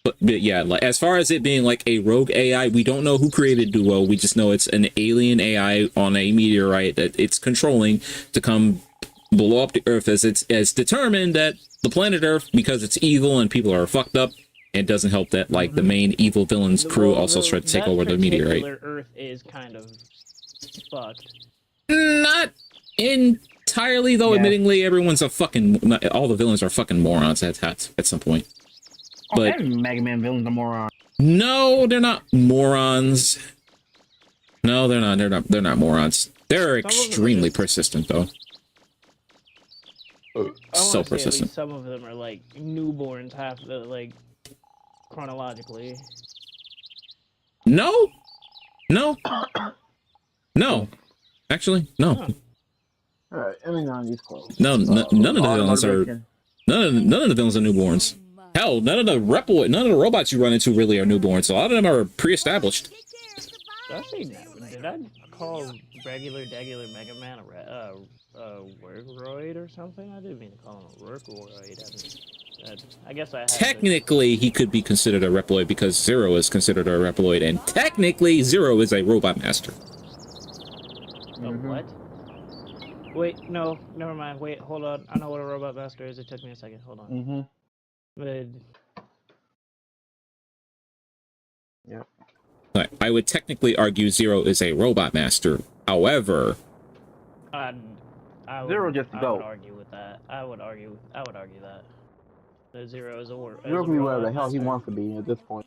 But yeah, like as far as it being like a rogue AI, we don't know who created Duo. We just know it's an alien AI on a meteorite that it's controlling to come blow up the Earth, as it's determined that the planet Earth, because it's evil and people are fucked up, it doesn't help that like the main evil villain's crew also tried to take over the meteorite. Earth is kind of fucked. Not entirely, though. Yeah. Admittingly, everyone's a fucking. All the villains are fucking morons at some point. But Every Mega Man villain's a moron. no, they're not morons. No, they're not. They're not morons. They're extremely persistent, though. So persistent. Some of them are like newborns, like chronologically. No. Actually, no. Huh. Alright, let me on these clothes. No, none of the villains are. Motivation. None of the villains are newborns. Hell, none of the robots you run into really are newborns. A lot of them are pre-established. Did I say that? Did I call regular Mega Man a Workroid or something? I didn't mean to call him a Workroid. I guess I had Technically, he could be considered a Reploid because Zero is considered a Reploid, and technically, Zero is a robot master. What? Wait, no, never mind. Wait, hold on. I know what a robot master is. It took me a second. Hold on. But But I would technically argue Zero is a robot master. However, I Zero would, just I go. would argue with that. I would argue that. The Zero is a Zero can be whatever the hell he wants to be at this point.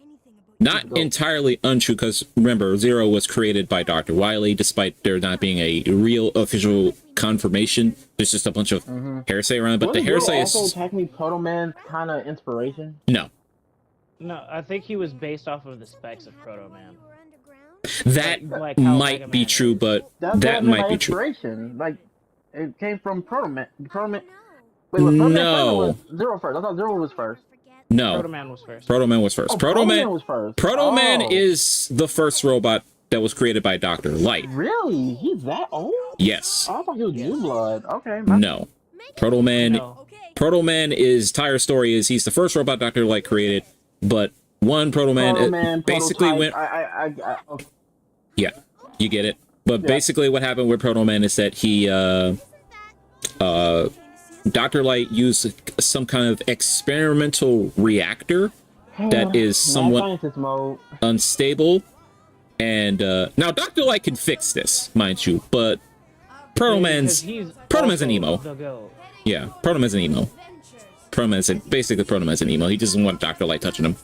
Not entirely untrue, because remember, Zero was created by Dr. Wily, despite there not being a real official confirmation. There's just a bunch of hearsay around, but the hearsay also is technically Proto Man's kind of inspiration. no. No, I think he was based off of the specs of Proto Man. That Like how might Mega be Man true, is. but That's that what I mean might by be true. inspiration. Like, it came from Proto Man. Proto Man. Wait, was Proto Man first or No. was Zero first? I thought Zero was first. No, Proto Man was first. Proto Man was first. Oh, Proto Man was first. Proto Man Oh. is the first robot that was created by Dr. Light. Really? He's that old? Yes. Oh, I thought he was New Blood. Okay. No. Proto Man No. Proto Man is entire story is he's the first robot Dr. Light created, but one Proto Man basically went okay. yeah, you get it. But Yeah. basically what happened with Proto Man is that he Dr. Light used some kind of experimental reactor that is Mad somewhat scientist mode. unstable. And now Dr. Light can fix this, mind you, but Proto Man's an emo. The GOAT. Yeah, Proto Man's an emo. Basically Proto Man's an emo. He doesn't want Dr. Light touching him.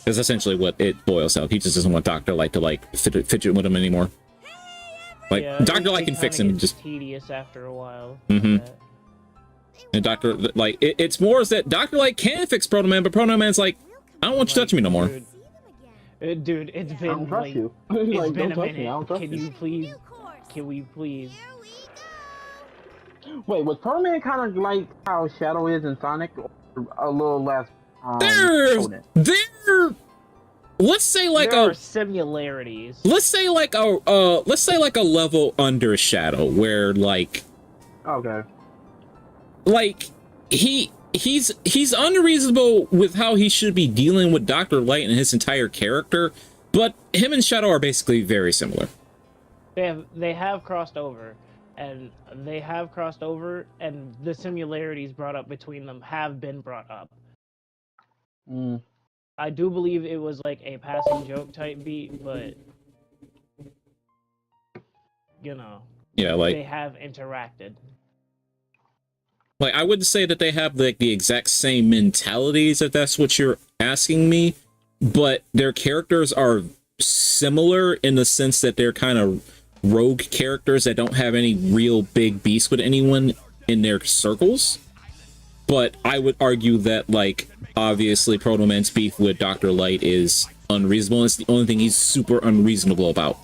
That's essentially what it boils out. He just doesn't want Dr. Light to like fidget with him anymore. Like Yeah, Dr. Light it can kinda fix him. gets Just tedious after a while. Mhm. and Dr. Like it's more is that Dr. Light can fix Proto Man, but Proto Man's like, I don't want you touching me no more. Dude, it's I been don't trust like, you. it's Like, been don't a touch me. I minute. don't trust Can you. you please? Can we please? Wait, was Proto Man kind of like how Shadow is in Sonic, or a little less There, potent? let's say like There a are similarities. let's say like a level under Shadow where like Okay. he's unreasonable with how he should be dealing with Dr. Light and his entire character, but him and Shadow are basically very similar. They have crossed over, and the similarities brought up between them have been brought up. Mm. I do believe it was like a passing joke type beat, but you know, Yeah, like they have interacted. Like, I wouldn't say that they have like the exact same mentalities, if that's what you're asking me, but their characters are similar in the sense that they're kind of rogue characters that don't have any real big beefs with anyone in their circles. But I would argue that, like, obviously Proto Man's beef with Dr. Light is unreasonable. It's the only thing he's super unreasonable about.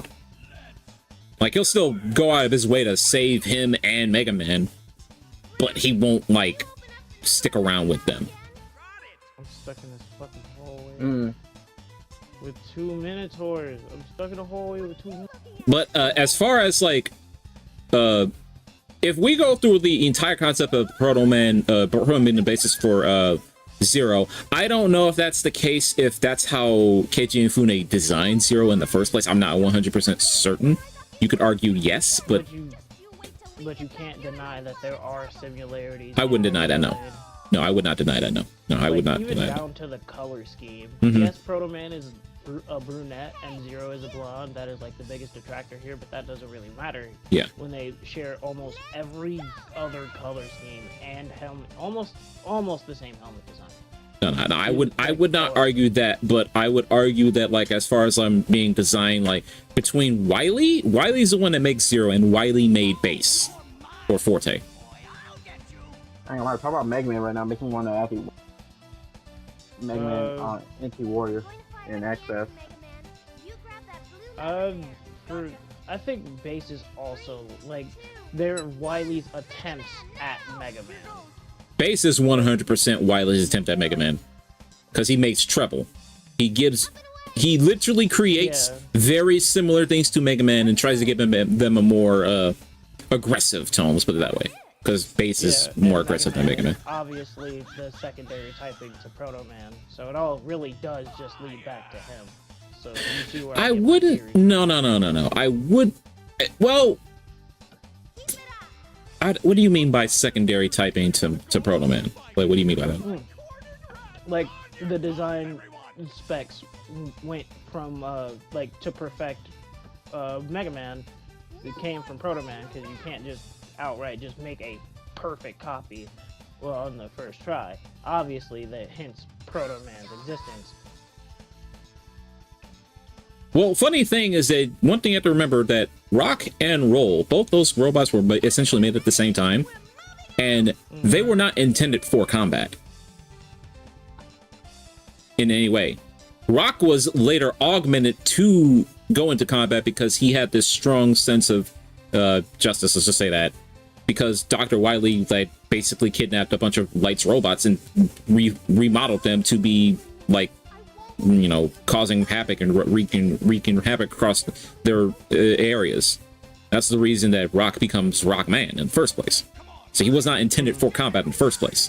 Like, he'll still go out of his way to save him and Mega Man, but he won't, like, stick around with them. I'm stuck in this fucking hallway Mm. with 2 Minotaurs. I'm stuck in a hallway with 2 Minotaurs. But as far as like, if we go through the entire concept of Proto Man being the basis for Zero, I don't know if that's the case. If that's how Keiji Inafune designed Zero in the first place, I'm not 100% certain. You could argue yes, but But you can't deny that there are similarities. I wouldn't deny that. No, I would not deny that. No, I would not even deny that. down to the color scheme. Mhm. Yes, Proto Man is a brunette and Zero is a blonde. That is like the biggest detractor here, but that doesn't really matter. Yeah. When they share almost every other color scheme and helmet, almost the same helmet design. No, I would not argue that, but I would argue that, like, as far as I'm being designed, like, between Wily's the one that makes Zero, and Wily made Base or Forte. I ain't gonna lie, talk about Mega Man right now, makes me want to actually Mega Man NT Warrior in Access. I think Base is also like they're Wily's attempts at Mega Man. Base is 100% Wily's attempt at Mega Man, because he makes treble. He literally creates very similar things to Mega Man and tries to give them a more aggressive tone. Let's put it that way, because Base is more aggressive than Mega Man. Obviously, the secondary typing to Proto Man, so it all really does just lead back to him. So you see where I get my wouldn't. theory. No. I would. Well, what do you mean by secondary typing to Proto Man? Like, what do you mean by that? Like the design specs went from like to perfect Mega Man. It came from Proto Man because you can't just outright just make a perfect copy. Well, on the first try, obviously that hints Proto Man's existence. Well, funny thing is that one thing you have to remember that Rock and Roll, both those robots were essentially made at the same time, and they were not intended for combat in any way. Rock was later augmented to go into combat because he had this strong sense of justice, let's just say that, because Dr. Wily like basically kidnapped a bunch of Light's robots and remodeled them to be like, you know, causing havoc and wreaking havoc across their areas. That's the reason that Rock becomes Rockman in the first place. So he was not intended for combat in the first place.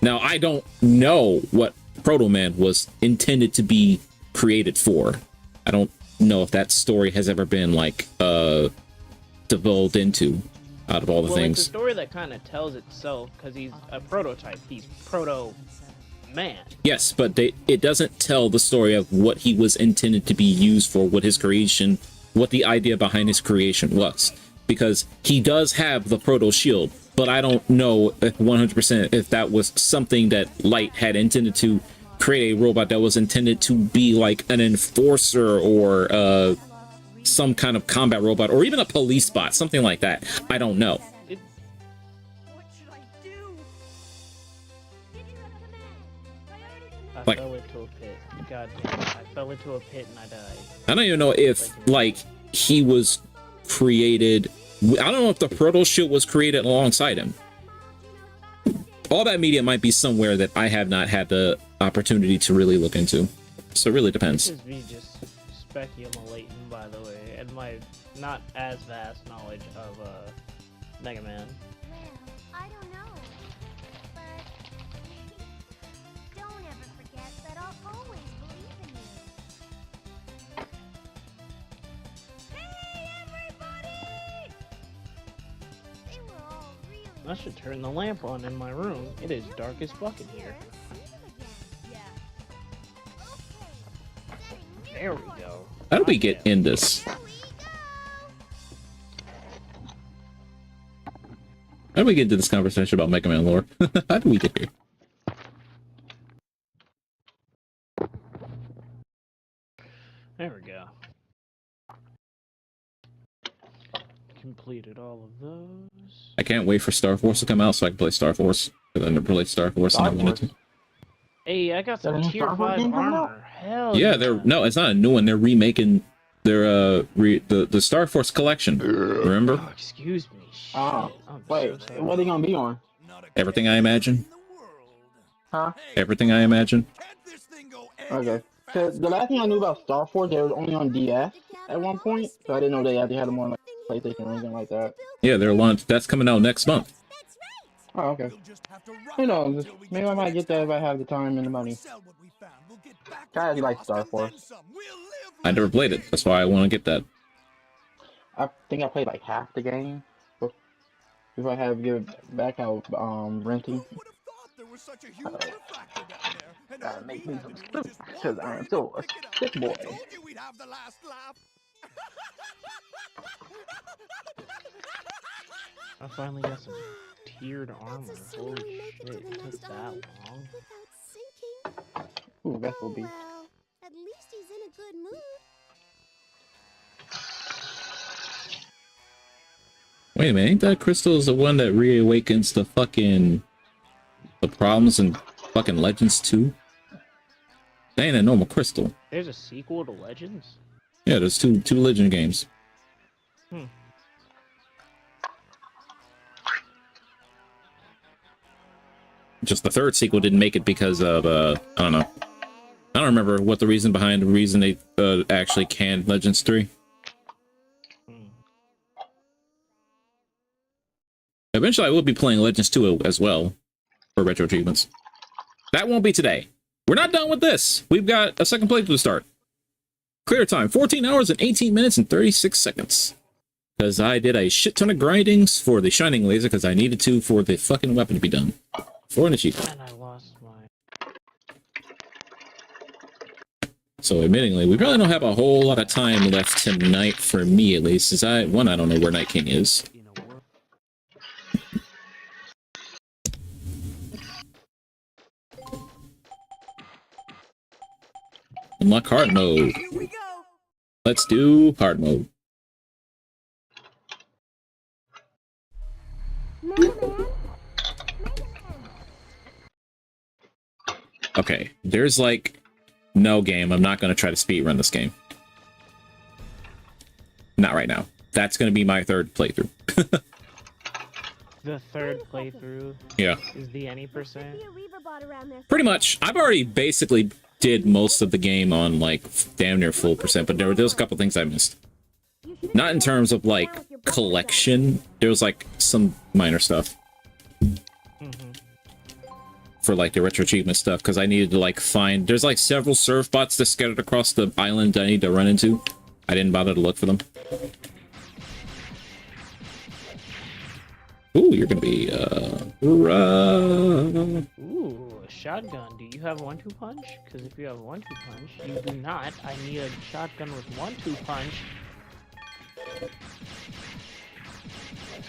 Now, I don't know what Proto Man was intended to be created for. I don't know if that story has ever been like divulged into out of all the things. It's a story that kind of tells itself because he's a prototype. He's Proto Man. Yes, but it doesn't tell the story of what he was intended to be used for, what his creation, what the idea behind his creation was. Because he does have the Proto Shield, but I don't know if 100% if that was something that Light had intended to create a robot that was intended to be like an enforcer or some kind of combat robot or even a police bot, something like that. I don't know. What should I do? Give you a command. I Like- fell into a pit. God damn it. I fell into a pit and I died. I don't even know if like he was created. I don't know if the Proto Shield was created alongside him. All that media might be somewhere that I have not had the opportunity to really look into. So it really depends. This is me just speculating, by the way, and my not as vast knowledge of Mega Man. Well, I don't know. But don't ever forget that I'll always believe in you. Hey, everybody! They were all really I should turn the lamp on in my room. It is dark as fuck in here. There we go. How do we get in this? How do we get into this conversation about Mega Man lore? How do we get here? There we go. Completed all of those. I can't wait for Star Force to come out so I can play Star Force. Because I never played Star Force and I wanted to. Hey, I got some Is there a tier Star Wars 5 game coming out? armor. Hell Yeah, no, it's not a new one. They're remaking their the Star Force collection. Remember? Oh, excuse me. Shit. Oh, I'm wait, so sorry. what are they gonna be on? Everything I imagine. Huh? Everything I imagine. Okay. Cause the last thing I knew about Star Force, they was only on DS at one point, so I didn't know they actually had them on like PlayStation or anything like that. Yeah, they're launch. That's coming out next month. Oh, okay. Who knows? Maybe I might get that if I have the time and the money. I actually like Star Force. I never played it. That's why I want to get that. I think I played like half the game. If I have to give it back out renting. Gotta make me some soup, because I am still a sick boy. I finally got some tiered armor. That's Holy assuming we make it to shit, the it took next that island long. without sinking. Ooh, that will be. Well, at least he's in a good mood. Wait a minute, ain't that Crystal is the one that reawakens the problems in fucking Legends 2? That ain't a normal Crystal. There's a sequel to Legends? Yeah, there's two Legend games. Hmm. Just the third sequel didn't make it because of I don't know. I don't remember what the reason they actually canned Legends 3. Eventually I will be playing Legends 2 as well for retro achievements. That won't be today. We're not done with this. We've got a second playthrough to start. Clear time, 14 hours and 18 minutes and 36 seconds. Because I did a shit ton of grindings for the Shining Laser because I needed to for the fucking weapon to be done. For an achievement. And I lost my... So admittingly, we probably don't have a whole lot of time left tonight for me at least. Since I don't know where Night King is. In a world Unlock hard mode. Here we go. Let's do hard mode. Okay, there's like no game. I'm not going to try to speed run this game. Not right now. That's going to be my third playthrough. The third playthrough Yeah. is the any percent. Pretty much. I've already basically did most of the game on like damn near full percent, but there was a couple things I missed. Not in terms of like collection. There was like some minor stuff for like the retro achievement stuff, because I needed to like find. There's like several surf bots that scattered across the island I need to run into. I didn't bother to look for them. Ooh, you're gonna be Ooh, a shotgun. Do you have 1-2 punch? Because if you have 1-2 punch, you do not. I need a shotgun with 1-2 punch. That's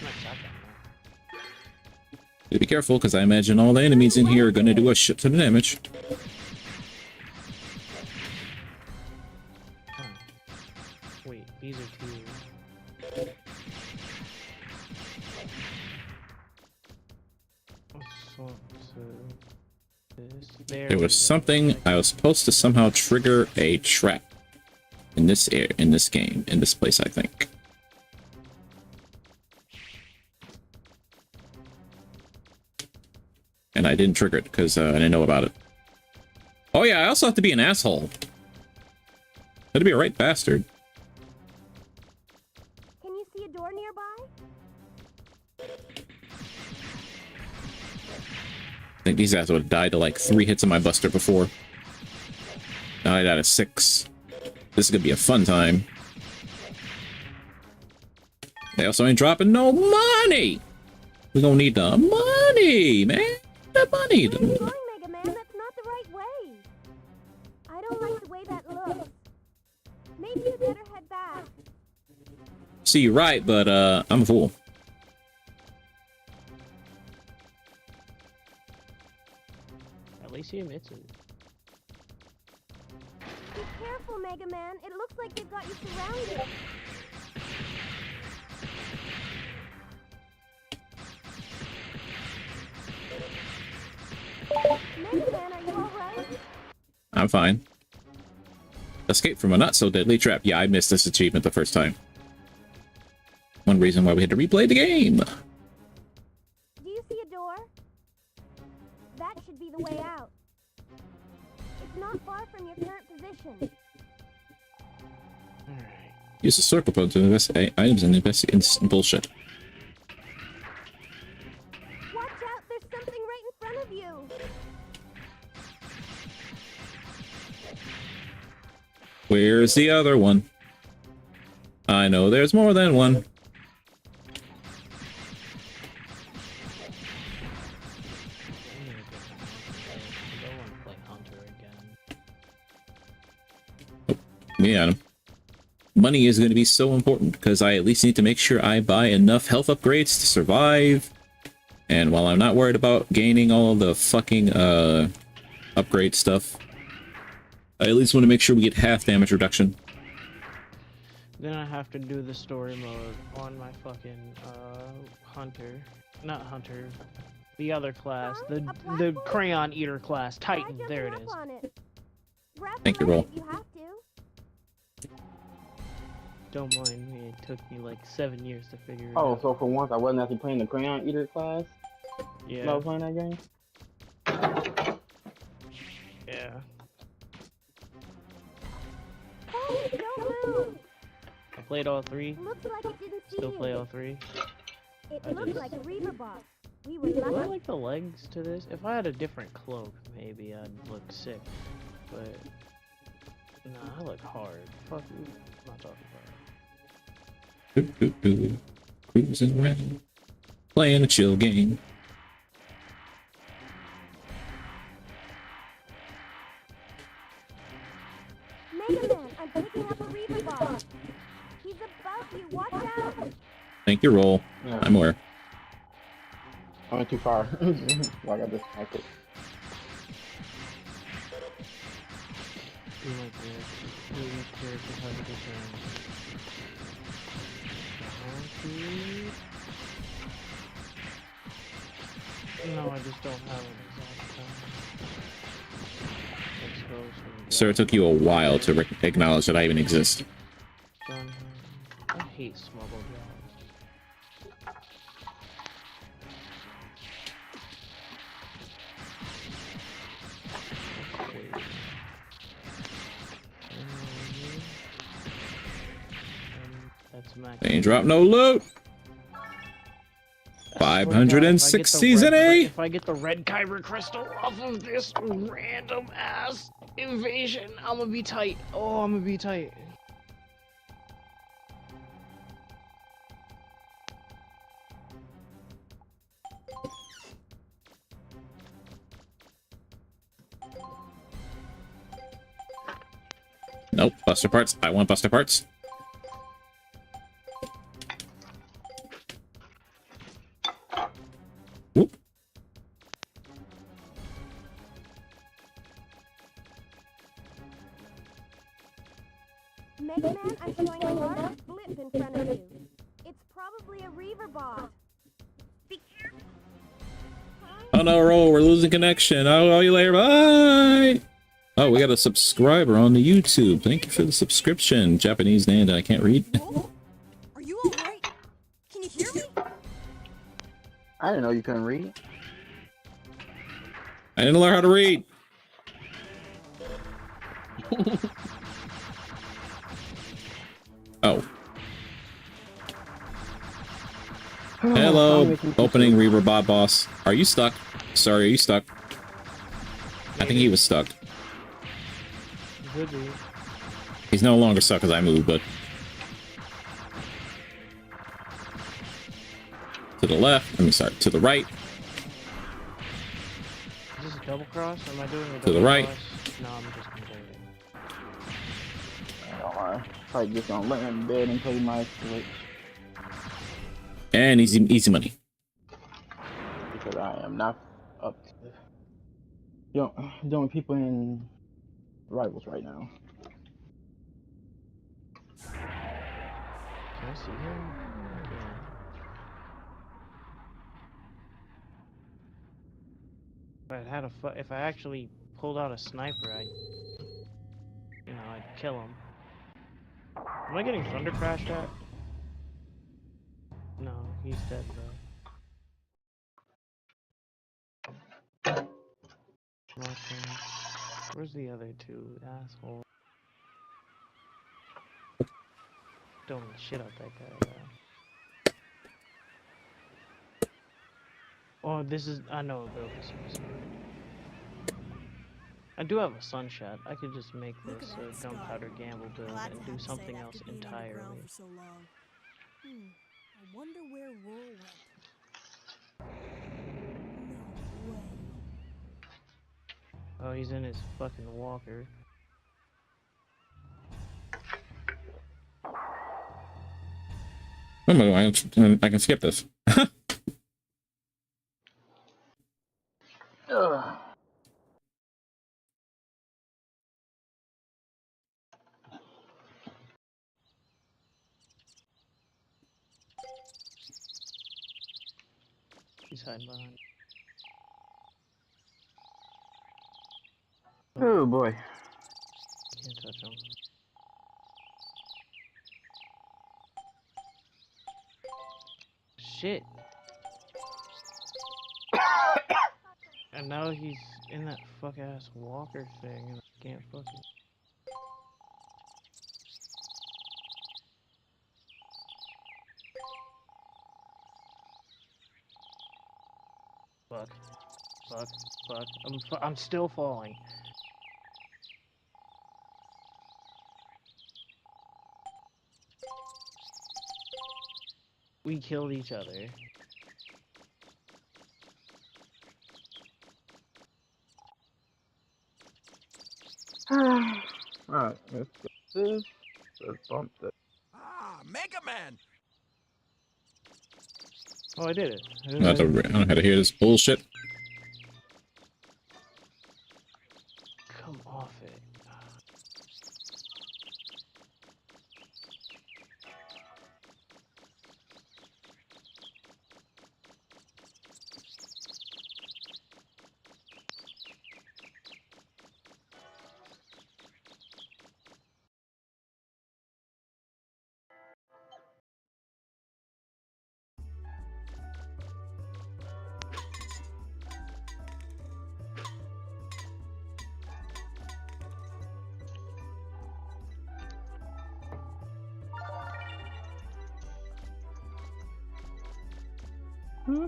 my shotgun. Be careful, because I imagine all the enemies in here are gonna do a shit ton of damage. Huh. Wait, these are two. There was something I was supposed to somehow trigger a trap in this game, in this place, I think. And I didn't trigger it because I didn't know about it. Oh yeah, I also have to be an asshole. I have to be a right bastard. Can you see a door nearby? I think these guys would have died to like 3 hits of my buster before. Now I died to 6. This is gonna be a fun time. They also ain't dropping no money. We gonna need the money, man. The money. Where are you going, Mega Man? That's not the right way. I don't like the way that looks. Maybe you better head back. See, you're right, but I'm a fool. At least he admits it. Be careful, Mega Man. It looks like they've got you surrounded. Mega Man, are you alright? I'm fine. Escape from a not-so-deadly trap. Yeah, I missed this achievement the first time. One reason why we had to replay the game. Do you see a door? That should be the way out. It's not far from your current position. Alright. Use the circle button to investigate items and investigate bullshit. Watch out, there's something right in front of you. Where's the other one? I know there's more than one. I need to go and play Hunter again. Me, Adam. Money is going to be so important because I at least need to make sure I buy enough health upgrades to survive. And while I'm not worried about gaining all the fucking upgrade stuff, I at least want to make sure we get half damage reduction. Then I have to do the story mode on my fucking Hunter. Not Hunter. The other class. The Crayon Eater class. Titan. Try There it jumping is. up on it. Grab Thank the you, ledge Roll. if you have to. Don't mind me. It took me like 7 years to figure it Oh, out. so for once I wasn't actually playing the Crayon Eater class when I Yeah. was playing that game? Yeah. Hey, don't move. I played all 3. Looks like it didn't see Still you. play all 3. It I looked just- like a Reaver box. We were Do I lucky. like the legs to this? If I had a different cloak, maybe I'd look sick. But nah, I look hard. Fuck you. I'm not talking about it. Cruising around, playing a chill game. Mega Man, I'm picking up a Reaver box. He's above you. Watch out. Thank you, Roll. Yeah. I'm aware. I went too far. I got distracted. Do my character. Do each character has a different bounty. No, I just don't have an exact exposed from Sir, it took you a while to acknowledge that I even exist. I hate smuggle jobs. That's max. They ain't drop no loot. I swear to God, 560s in A. if I get the red kyber crystal off of this random ass invasion, I'm gonna be tight. Oh, I'm gonna be tight. Nope, buster parts. I want buster parts. Whoop. Mega Man, I'm showing a large blip in front of you. It's probably a Reaver bot. Be careful. Oh no, roll. We're losing connection. I'll you later. Bye. Oh, we got a subscriber on the YouTube. Thank you for the subscription. Japanese name that I can't read. Whoa. Are you alright? Can you hear me? I didn't know you couldn't read. I didn't learn how to read. Oh. Hello, opening Reaver bot boss. Are you stuck? Sorry, are you stuck? I think he was stuck. Could be. He's no longer stuck as I move, but... To the left. Let me start. To the right. Is this a double cross? Am I doing a double To the right. cross? No, I'm just gonna do it. I don't know. Probably just gonna lay in bed and play my Switch And easy money. because I am not up to doing people in rivals right now. Can I see him? Yeah. If I actually pulled out a sniper, I'd kill him. Am I getting thunder crashed at? No, he's dead though. Okay. Where's the other two assholes? Don't shit up that guy though. Oh, I know about this one. I do have a sunshot. I could just make Look this at that a gunpowder sky. gamble build Glad to and have do to say something that else after being underground entirely. for so long. I wonder where Roll went. No way. Oh, he's in his fucking walker. Oh my god, I can skip this. Ugh. He's hiding behind. Oh boy. Can't touch him. Shit. And now he's in that fuck ass walker thing and I can't fucking. Fuck. Fuck. Fuck. I'm still falling. We killed each other. Alright, let's get this. Let's bump this. Ah, Mega Man! Oh, I did it. I don't know how to hear this bullshit. Come off it. I've never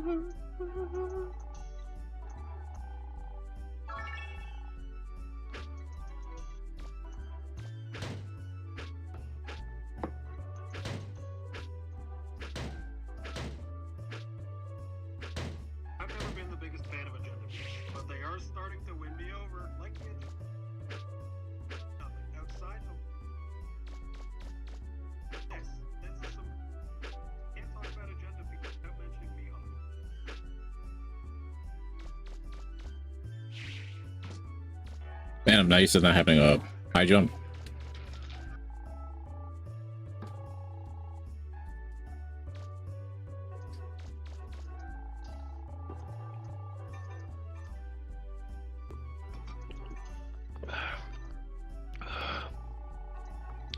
been the biggest fan of agenda, but they are starting to win me over. Like the nothing outside of yes, this is some can't talk about agenda without mentioning Mihawk. Man, I'm not used to not having a high jump.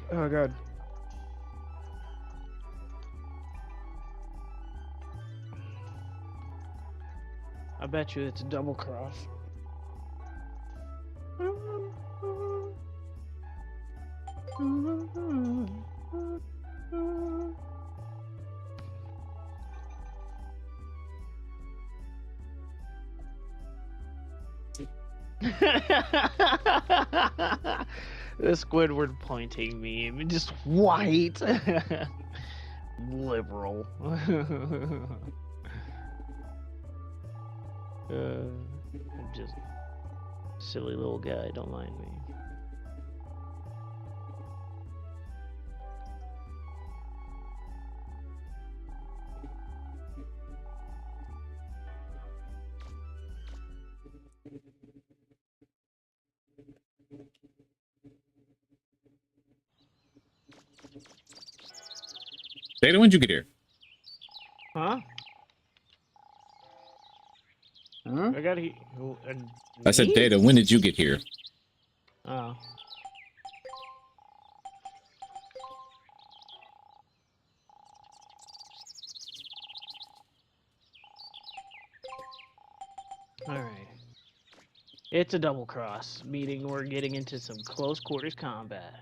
Oh god. I bet you it's a double cross. The Squidward pointing meme, just white. Liberal. I'm just silly little guy, don't mind me. Data, when'd you get here? Huh? Hmm? I got here. I said, Me? Data, when did you get here? Oh. Alright. It's a double cross, meaning we're getting into some close quarters combat.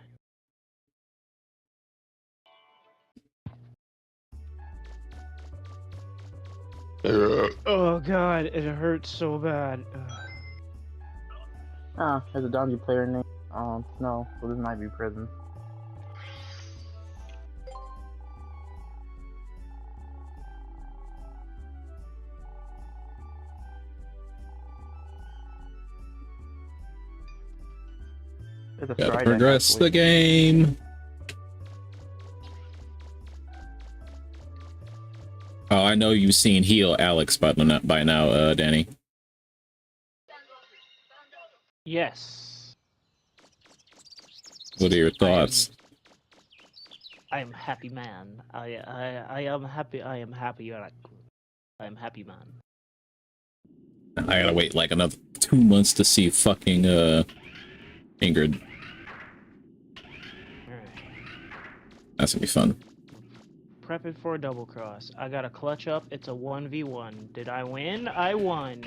Oh god, it hurts so bad. Ah, there's a Donji player named Snow, so this might be prison. There's a Gotta Friday progress night the with- game. Oh, I know you've seen Heal Alex by now, Danny. Yes. What are your thoughts? I am happy man. I am happy. I am happy. I am happy man. I gotta wait like another 2 months to see fucking Ingrid. Alright. That's gonna be fun. Prepping for a double cross. I got a clutch up. It's a 1v1. Did I win? I won.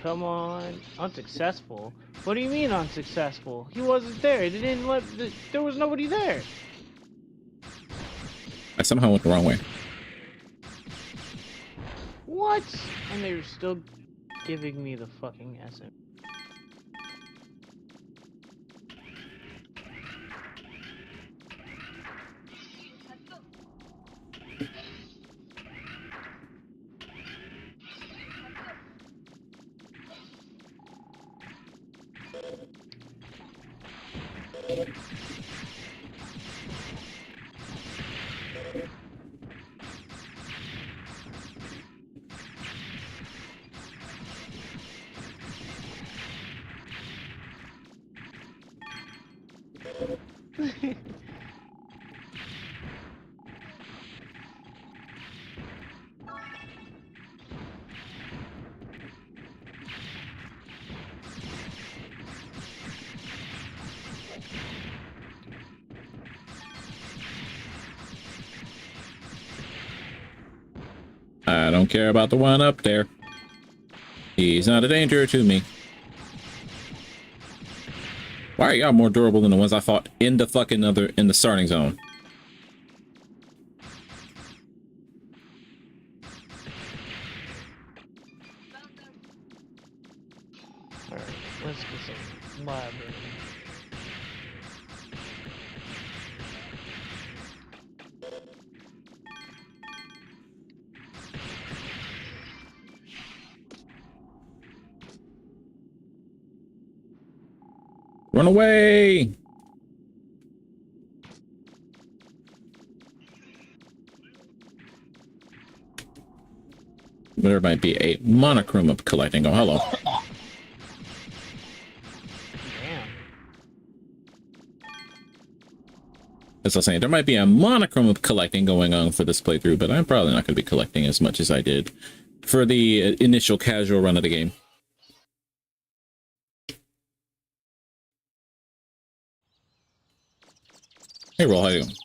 Come on. Unsuccessful? What do you mean unsuccessful? He wasn't there. They didn't let. There was nobody there. I somehow went the wrong way. What? And they were still giving me the fucking SM. I don't care about the one up there. He's not a danger to me. Why are y'all more durable than the ones I fought in the fucking in the starting zone? Run away! There might be a monochrome of collecting. Oh, hello. Damn. As I was saying, there might be a monochrome of collecting going on for this playthrough, but I'm probably not going to be collecting as much as I did for the initial casual run of the game. Hey, Roll, how you doing?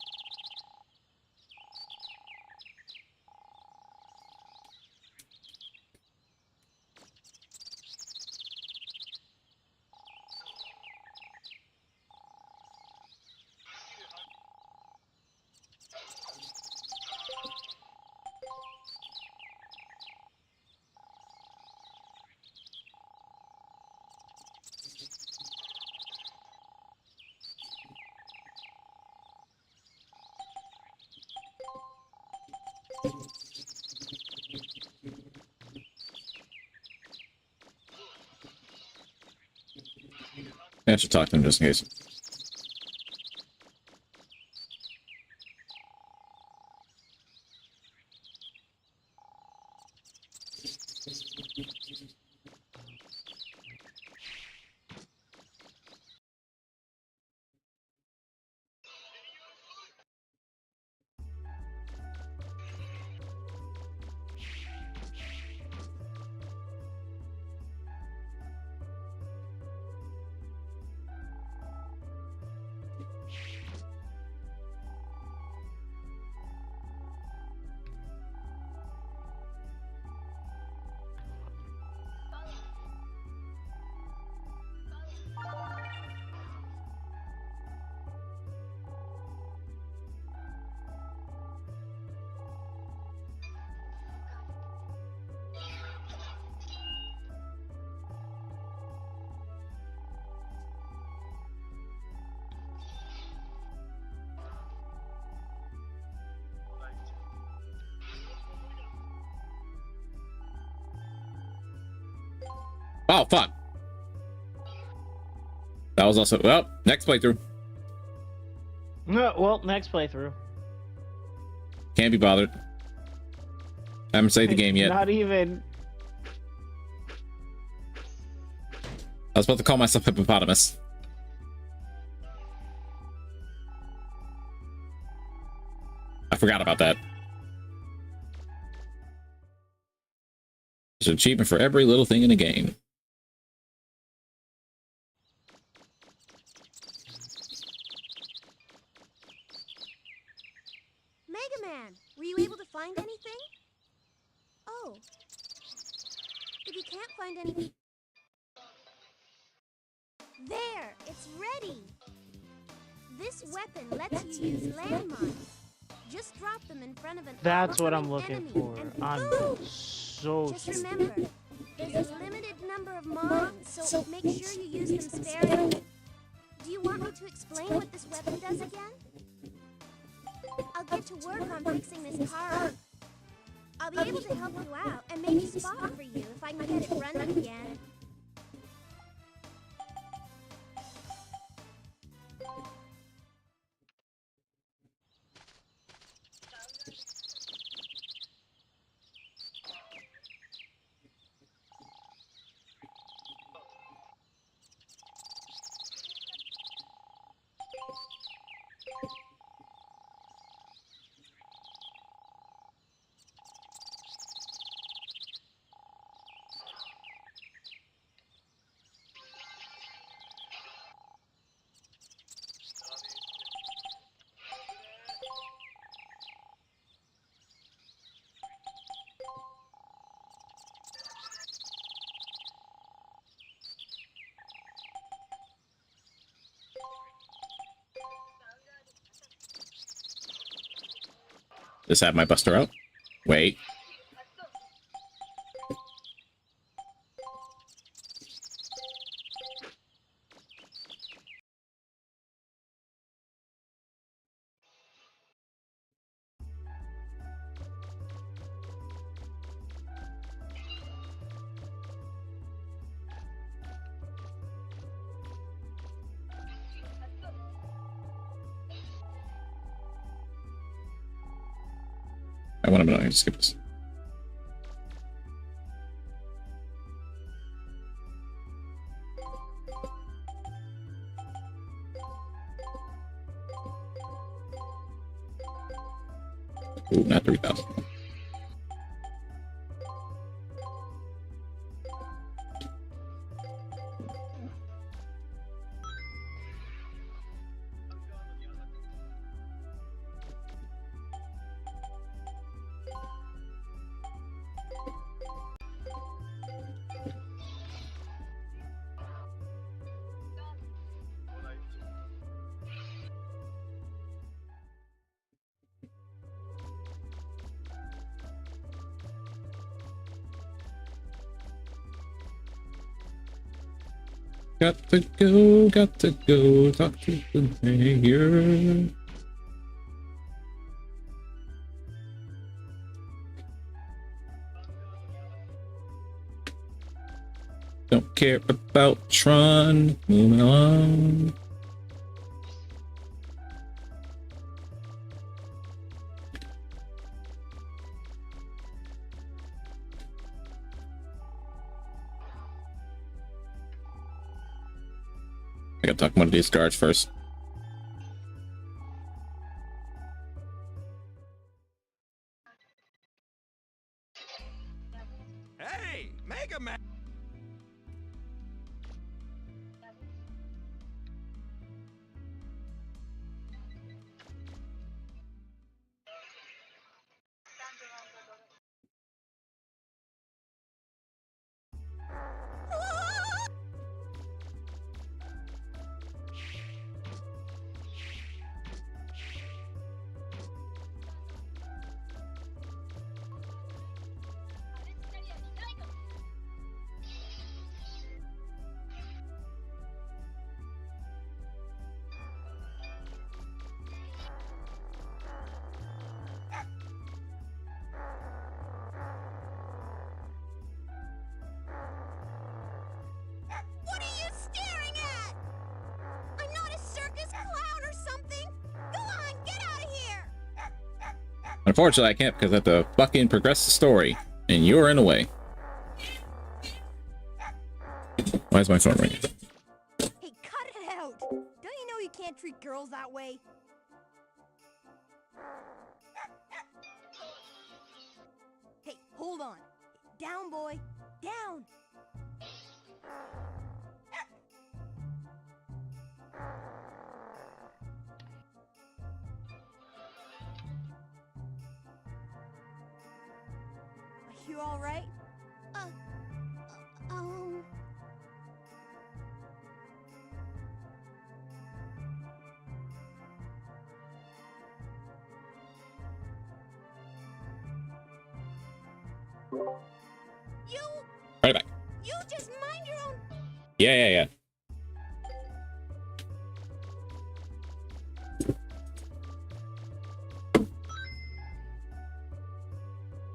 I should talk to him just in case. Oh, fuck. That was also... Well, next playthrough. No, well, next playthrough. Can't be bothered. I haven't saved the game yet. Not even. I was about to call myself Hippopotamus. I forgot about that. There's an achievement for every little thing in the game. Mega Man, were you able to find anything? Oh. If you can't find anything... There! It's ready! This weapon lets you use landmines. Just drop them in front of an That's what I'm oncoming looking enemy for. and I'm boom! so Just stupid. remember, there's a limited number of mines, so make sure you use them sparingly. Do you want me to explain what this weapon does again? I'll get to work on fixing this car. I'll be able to help you out and maybe spot for you if I can get it running again. Just have my Buster out. Wait. I want to know. I can skip this. Ooh, not 3,000. Got to go, talk to the mayor. Don't care about Tron, moving along. I gotta talk to one of these guards first. Hey, Mega Man! What are you staring at? I'm not a circus clown or something. Go on, get out of here. Unfortunately, I can't because I have to fucking progress the story, and you're in the way. Why is my phone ringing? Hey, cut it out! Don't you know you can't treat girls that way? Hey, hold on. Down, boy. Down. Are you all right? Um... You... Right back. You just mind your own... Yeah.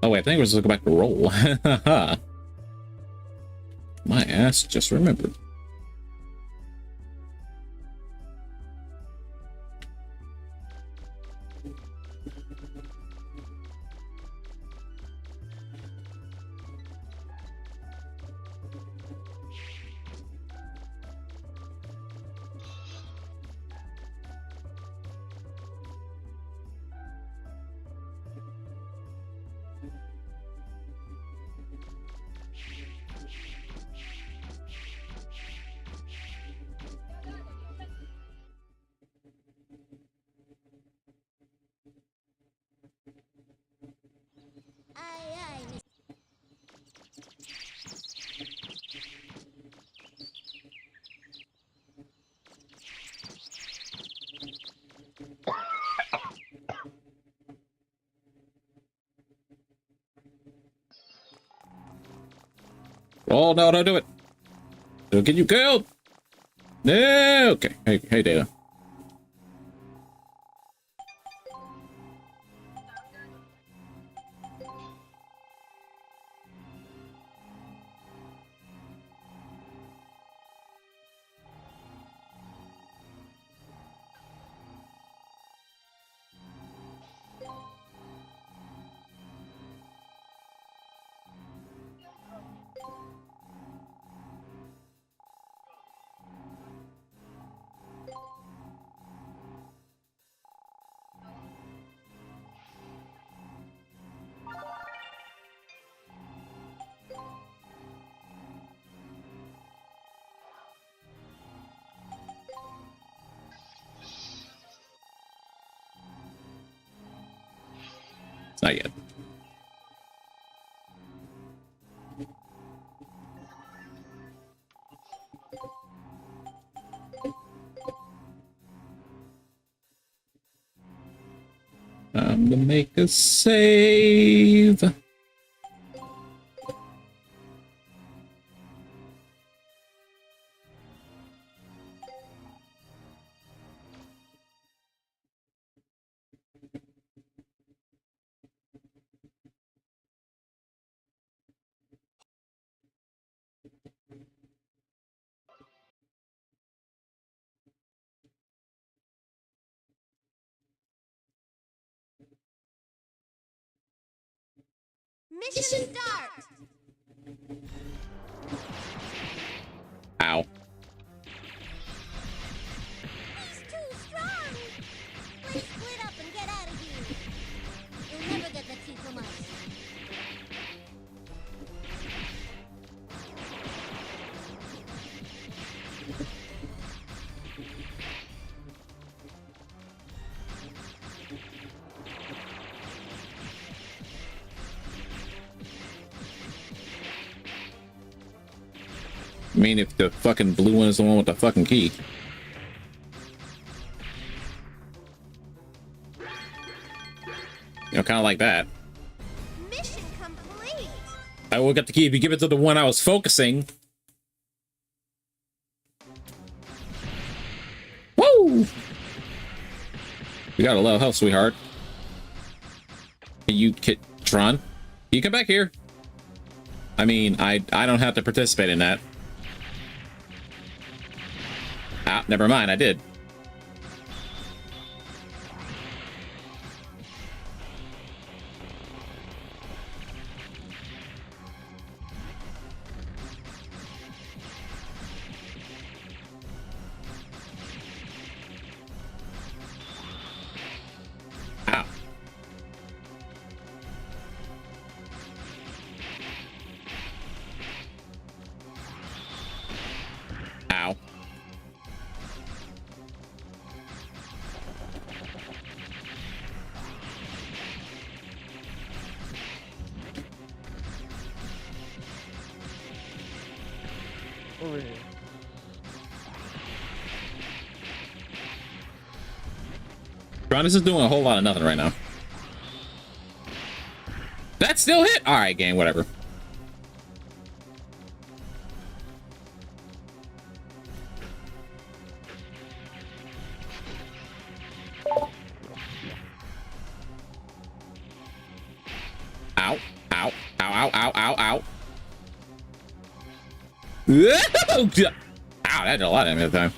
Oh wait, I think we're supposed to go back to roll. My ass just remembered. Aye, aye. Oh no, don't do it. It'll get you killed. No. Okay. Hey, Data. It's not yet. I'm gonna make a save. Mission start! Ow. He's too strong! Let's split up and get out of here. You'll never get the key from us. I mean, if the fucking blue one is the one with the fucking key. You know, kind of like that. Mission complete! I will get the key if you give it to the one I was focusing. Woo! You got a lot of health, sweetheart. You, Tron, you come back here. I mean, I don't have to participate in that. Ah, never mind, I did. Ow. Ow. Over here. This is doing a whole lot of nothing right now. That still hit? Alright, game, whatever. Ow. Ow. Ow, ow, ow, ow, ow. Ow, that did a lot of damage that time.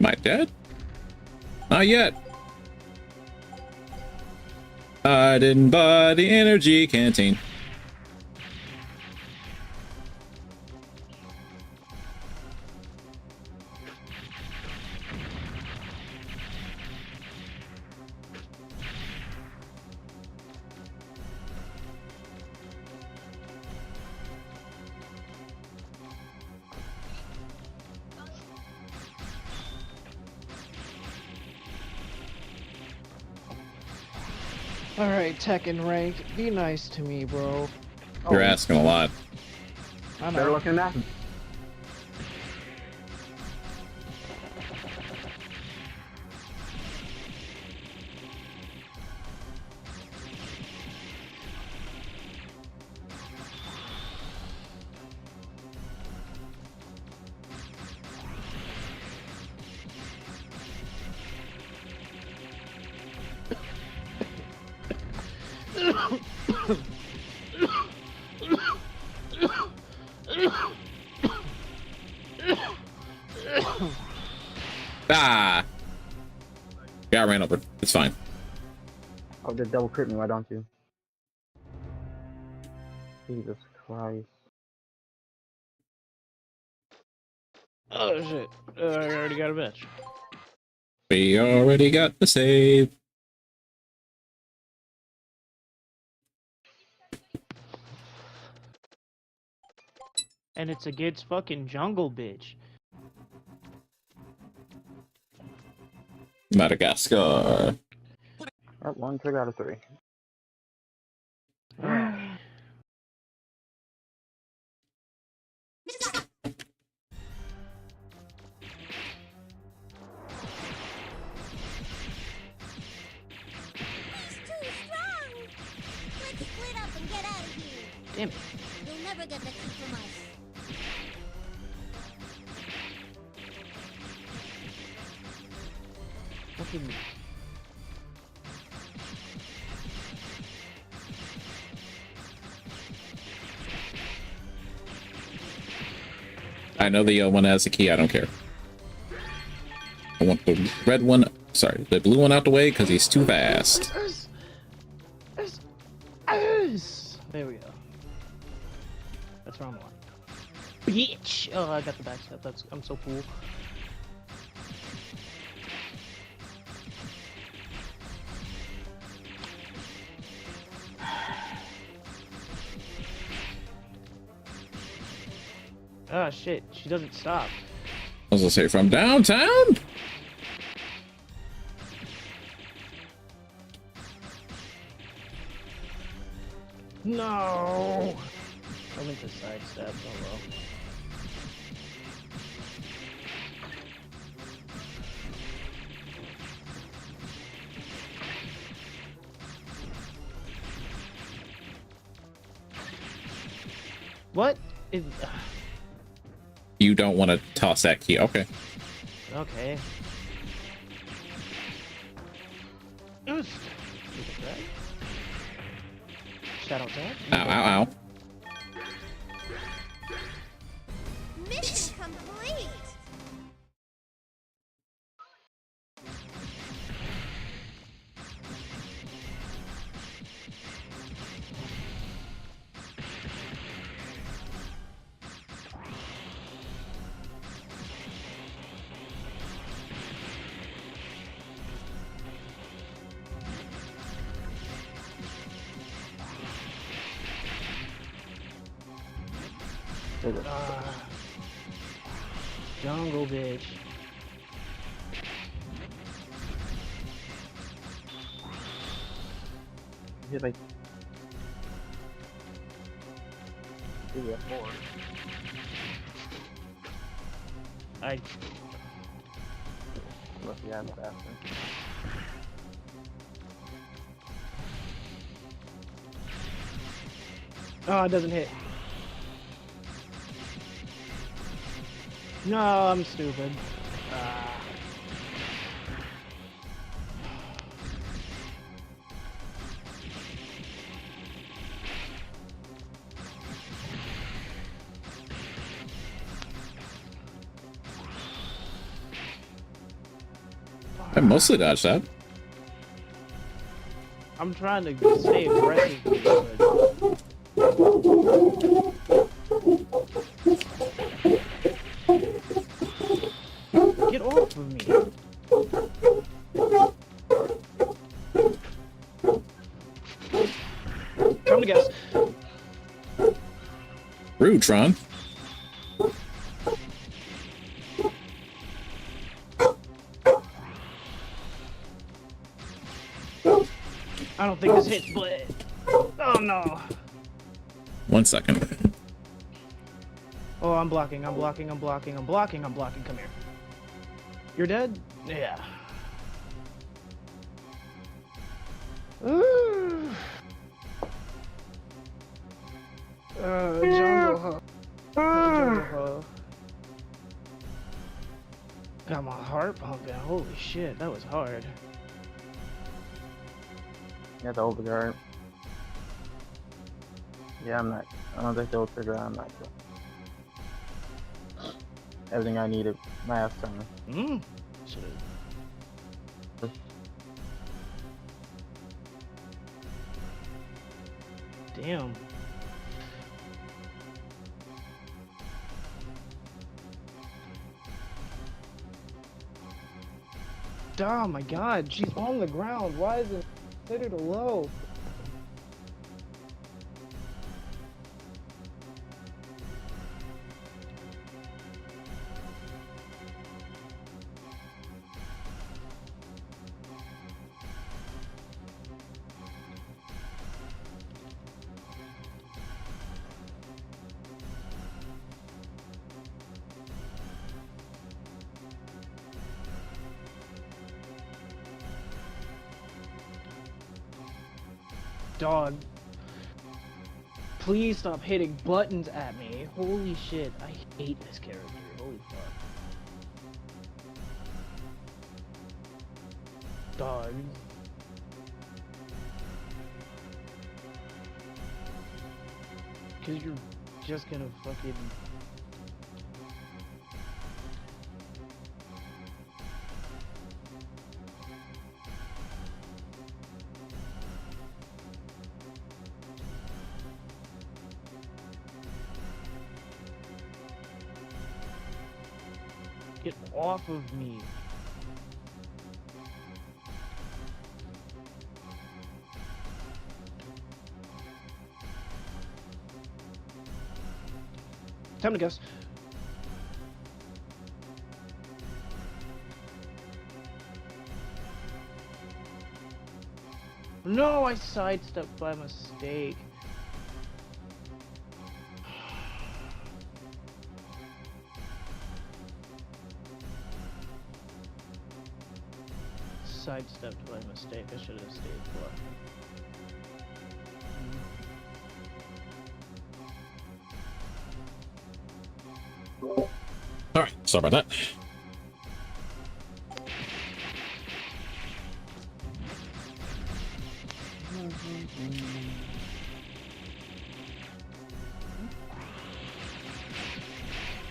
Am I dead? Not yet. I didn't buy the energy canteen. Alright, Tekken ranked. Be nice to me, bro. You're asking a lot. I Better know. looking at that. I ran over. It's fine. Oh, just double crit me, why don't you? Jesus Christ. Oh shit! I already got a bitch. We already got the save. And it's against fucking jungle bitch. Madagascar. That one trick out of 3. He's too strong! Let's split up and get out of here. Damn it. You'll never get the key from us. Fucking. I know the yellow one has a key. I don't care. I want the red one. Sorry, the blue one out the way because he's too fast. There we go. That's wrong one. Bitch! Oh, I got the backstep. I'm so cool. Oh shit, she doesn't stop. I was gonna say from downtown. No! I went to sidestep, oh well. What is... You don't want to toss that key. Okay. Okay. Oof. Shadow tag. Ow, ow, ow. Mission complete! Jungle bitch. Hit like 3 or 4. I Unless you have faster. Oh, it doesn't hit. No, I'm stupid. I mostly dodged that. I'm trying to stay aggressive. Get off of me. Time to guess. Rude, Tron. I don't think this hits, but oh no. 1 second. Oh, I'm blocking. I'm blocking. I'm blocking. I'm blocking. I'm blocking. Come here. You're dead? Yeah. Jungle Ho. Jungle Ho. Got my heart pumping. Holy shit, that was hard. Yeah, the overguard. Yeah, I'm not. I don't think they'll trigger. I'm not sure. Everything I needed last time. Mm. Damn. Oh my god, she's on the ground. Why is it considered a low? Dog. Please stop hitting buttons at me. Holy shit, I hate this character. Holy fuck. Dog. Cause you're just gonna fucking... Get off of me. Time to guess. No, I sidestepped by mistake. Sidestepped by mistake. I should have stayed for. Alright, sorry about that.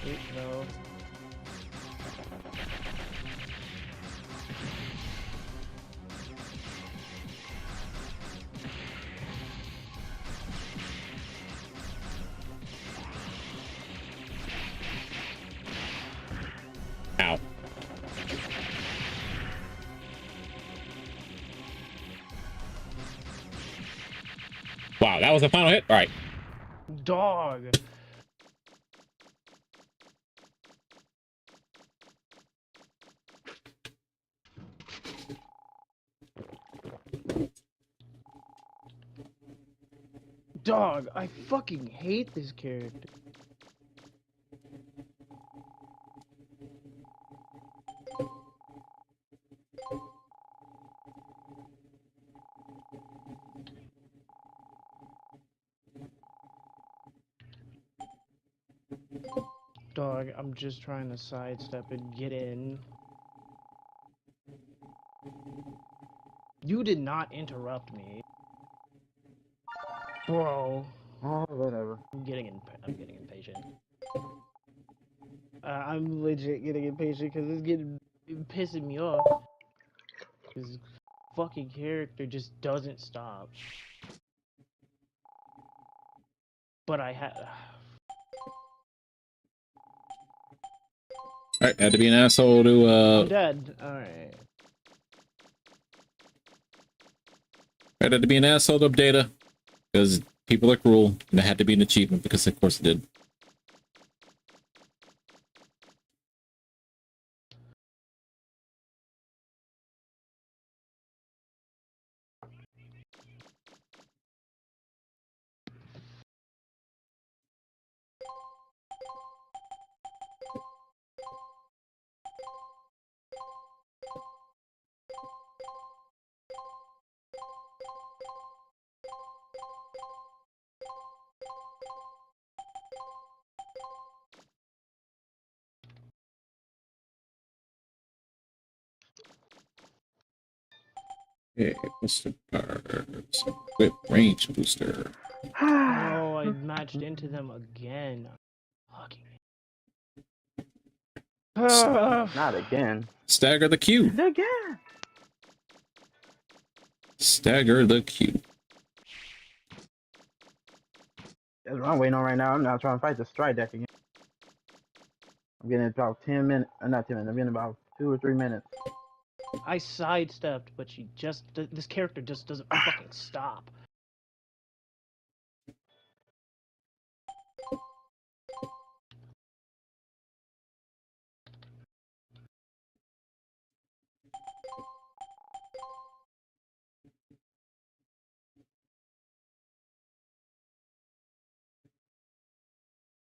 Wait, no. Ow. Wow, that was the final hit? Alright. Dog. Dog, I fucking hate this character. Dog, I'm just trying to sidestep and get in. You did not interrupt me. Bro. Oh, whatever. I'm getting impatient. I'm legit getting impatient because it's pissing me off. This fucking character just doesn't stop. But I had. Alright, had to be an asshole to I'm dead. Alright. had to be an asshole to Updata. Because people are cruel, and it had to be an achievement, because of course it did. Okay, what's the cards? Whip range booster. No, I matched into them again. Fucking. Not again. Stagger the Q. Again. Stagger the Q. That's what I'm waiting on right now. I'm not trying to fight the stride deck again. I'm getting about 10 minutes. Not 10 minutes. I'm getting about 2 or 3 minutes. I sidestepped, but she just this character just doesn't fucking stop.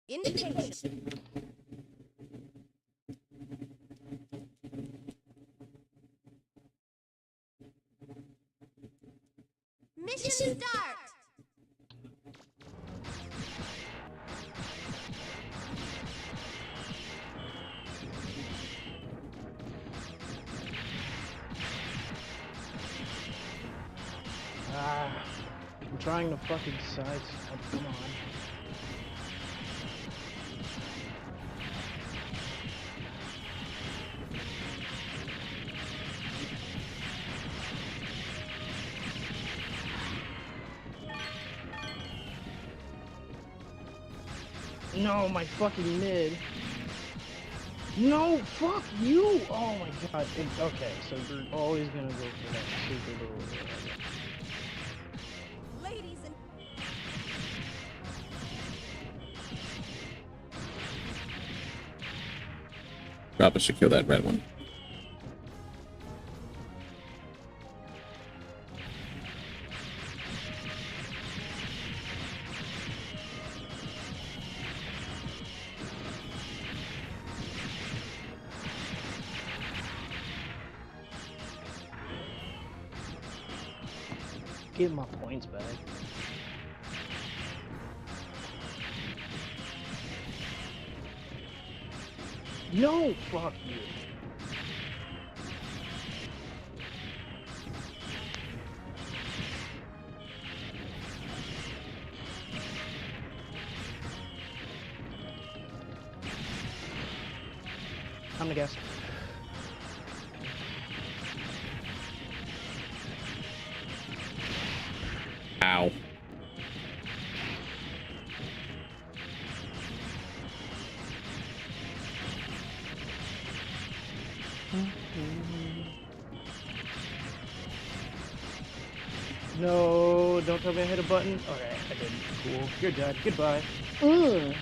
Indication. Mission start! I'm trying to fucking sidestep. Come on. No, my fucking mid. No, fuck you! Oh my god. Okay, so you're always gonna go for that stupid little... Ladies and Probably should kill that red one. Get my points back. No, fuck you. Time to guess. Ow. No, don't tell me I hit a button. Alright, I didn't. Cool. You're dead. Goodbye. You!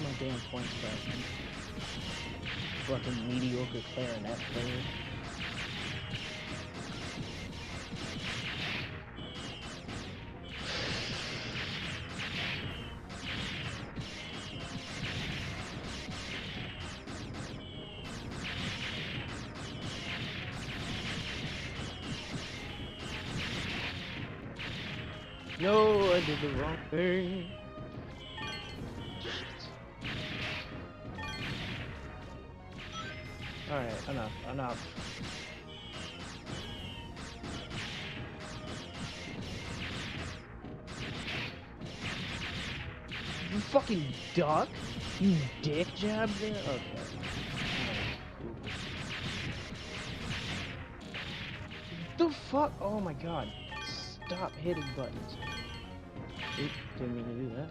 My damn points back. Fucking mediocre clarinet player. No, I did the wrong thing. Alright, enough. You fucking duck? You dick jab there? Okay. The fuck? Oh my god. Stop hitting buttons. Oop, didn't mean to do that.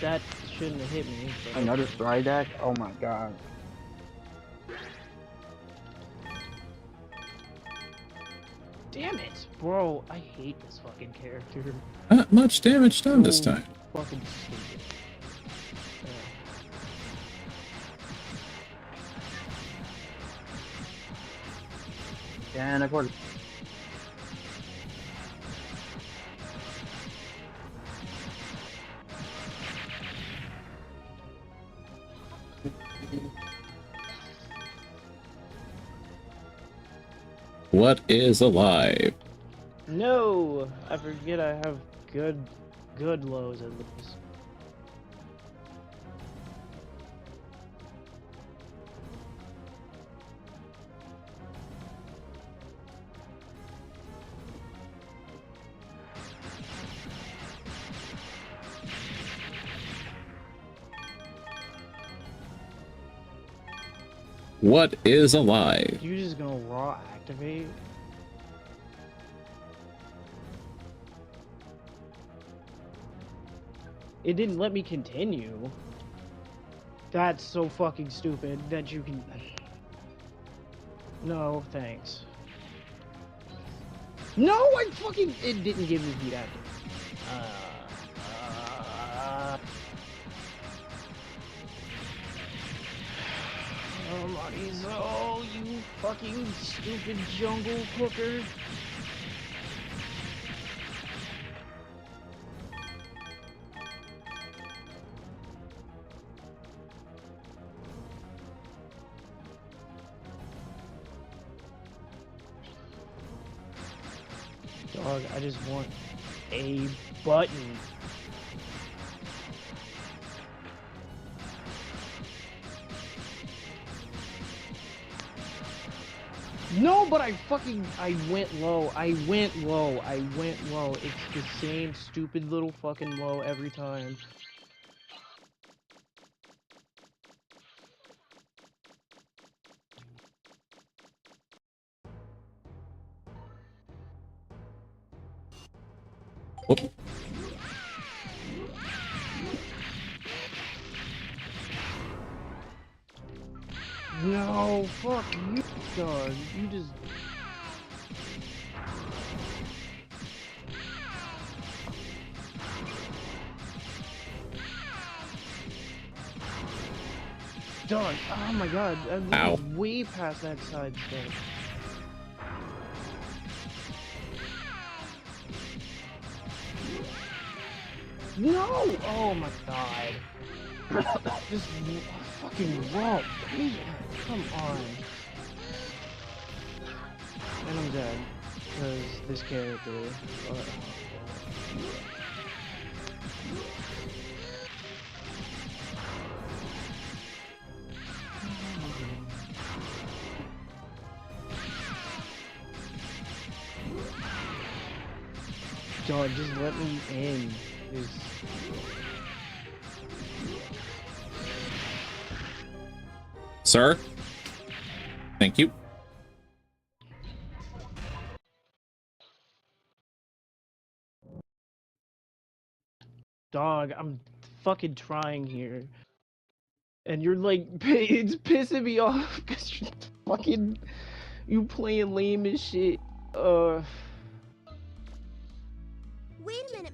That shouldn't have hit me. But Another stride deck? Oh my god. damn it! Bro, I hate this fucking character. Not much damage done this So time. Fucking stupid. And of course. What is alive? No! I forget I have good lows at least. What is alive? You just gonna raw activate? It didn't let me continue. That's so fucking stupid that you can... No, thanks. No, I fucking... It didn't give me heat active. Oh, you fucking stupid jungle hooker. Dog, I just want a button. No, but I went low. I went low. It's the same stupid little fucking low every time. Whoop. No, fuck you, dog. You just... Dog, oh my god, I'm Ow. way past that side step. No! Oh my god. Just fucking wrong. Come on. And I'm dead. Because this character... God, just let me in. Just... Sir? Thank you. Dog, I'm fucking trying here. And you're like, it's pissing me off because you're fucking... You playing lame as shit. Wait a minute.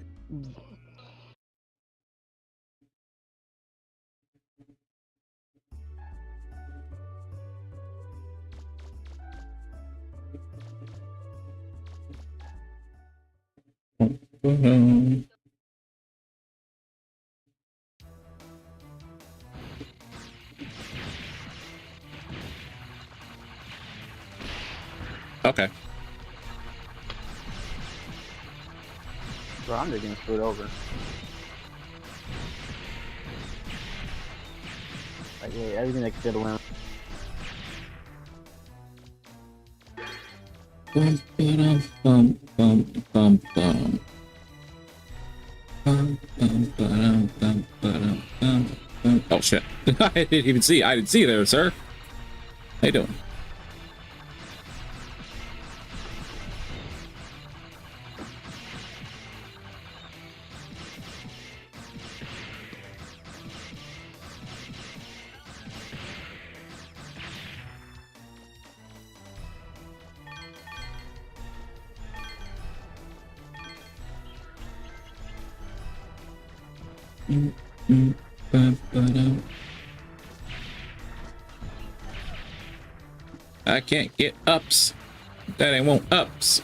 Okay. Bro, I'm just getting screwed over. Like, yeah, everything that could win. Oh shit. I didn't even see. I didn't see you there, sir. How you doing? I can't get ups. That ain't won't ups.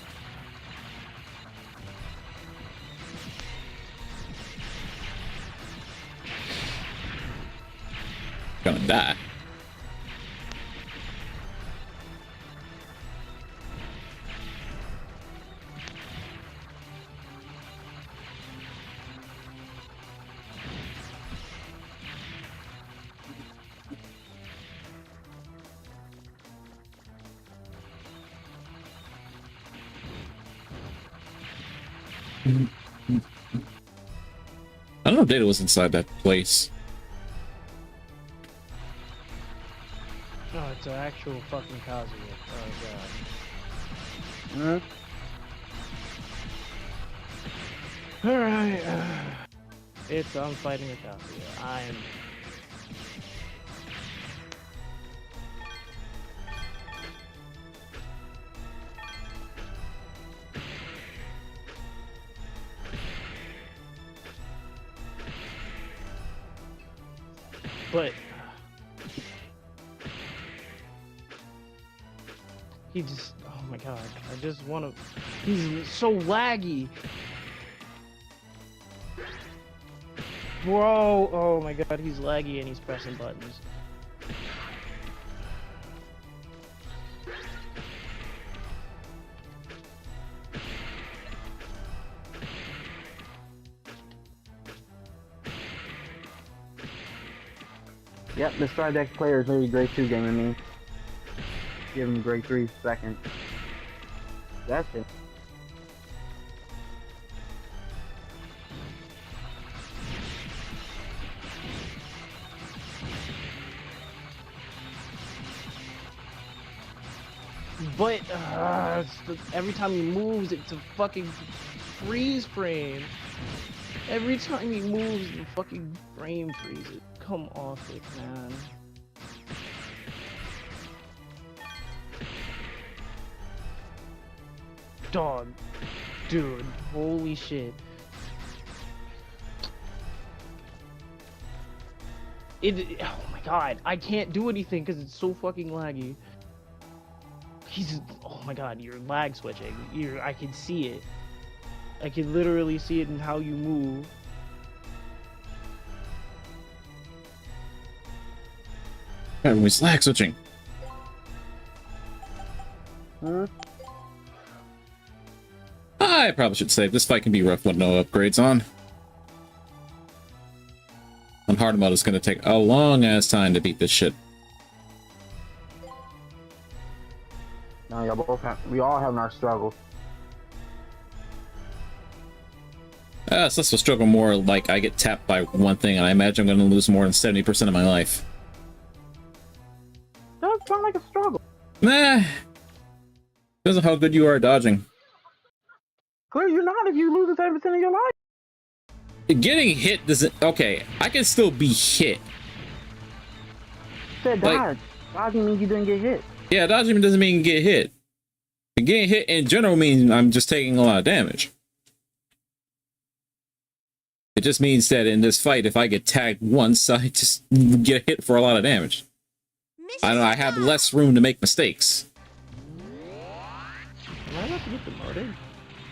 Gonna die. I don't know if Data was inside that place. Oh, it's an actual fucking Kazuya. Oh Hmm? god. Alright. I'm fighting a Kazuya. I'm. But he just, oh my god, I just want to, he's so laggy. Bro, oh my god, he's laggy and he's pressing buttons. Yep, the Stridex player is literally grade 2 gaming me. Give him grade 3 second. That's it. But every time he moves, it's a fucking freeze frame. Every time he moves, the fucking frame freezes. Come off it, man. Dog. Dude, holy shit. Oh my god, I can't do anything because it's so fucking laggy. Oh my god, you're lag switching. I can see it. I can literally see it in how you move. Everyone's lag switching. Hmm? I probably should save. This fight can be rough with no upgrades on. On hard mode, it's gonna take a long ass time to beat this shit. No, y'all both have, we all having our struggles. So that's a struggle more like I get tapped by one thing and I imagine I'm gonna lose more than 70% of my life. Does sound like a struggle. Nah. Depends on how good you are at dodging. Clearly you're not if you lose 70% of your life. Getting hit doesn't... Okay, I can still be hit. Said dodge. Dodging means you didn't get hit. Yeah, dodging doesn't mean get hit. Getting hit in general means I'm just taking a lot of damage. It just means that in this fight, if I get tagged once, I just get hit for a lot of damage. I don't know, I have less room to make mistakes. Am I about to get demoted?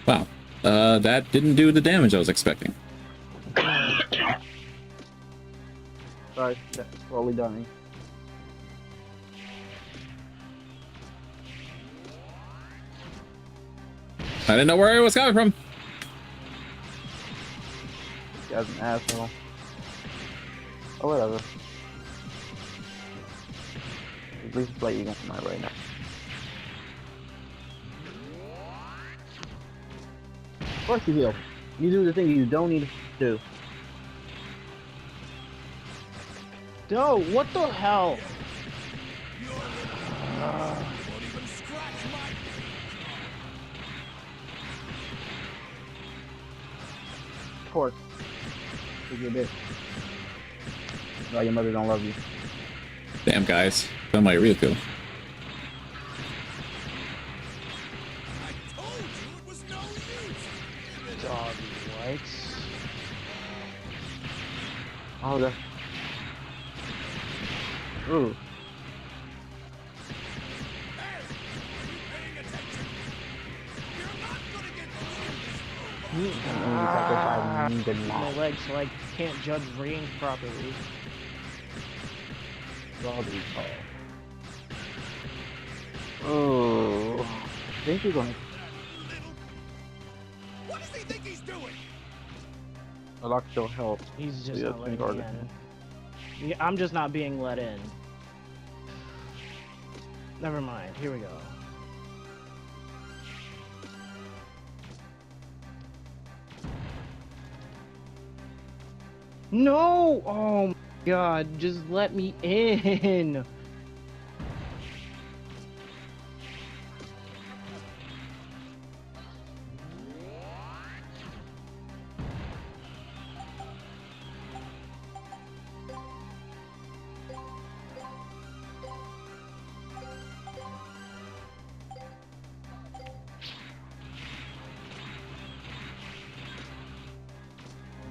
Wow. That didn't do the damage I was expecting. Sorry, that's slowly done. I didn't know where it was coming from. This guy's an asshole. Oh, whatever. At least play you against my right now. Of course you heal. You do the thing you don't need to do. No, what the hell? Of course. Because you're a bitch. Why your mother don't love you. Damn, guys. That might really cool. Dog, what? Oh, that's... Ooh. My legs like can't judge range properly. Oh, I think he's going. What does he think he's doing? I like to help. He's just Yeah, not letting think me in. Yeah, I'm just not being let in. Never mind. Here we go. No! Oh my god, just let me in!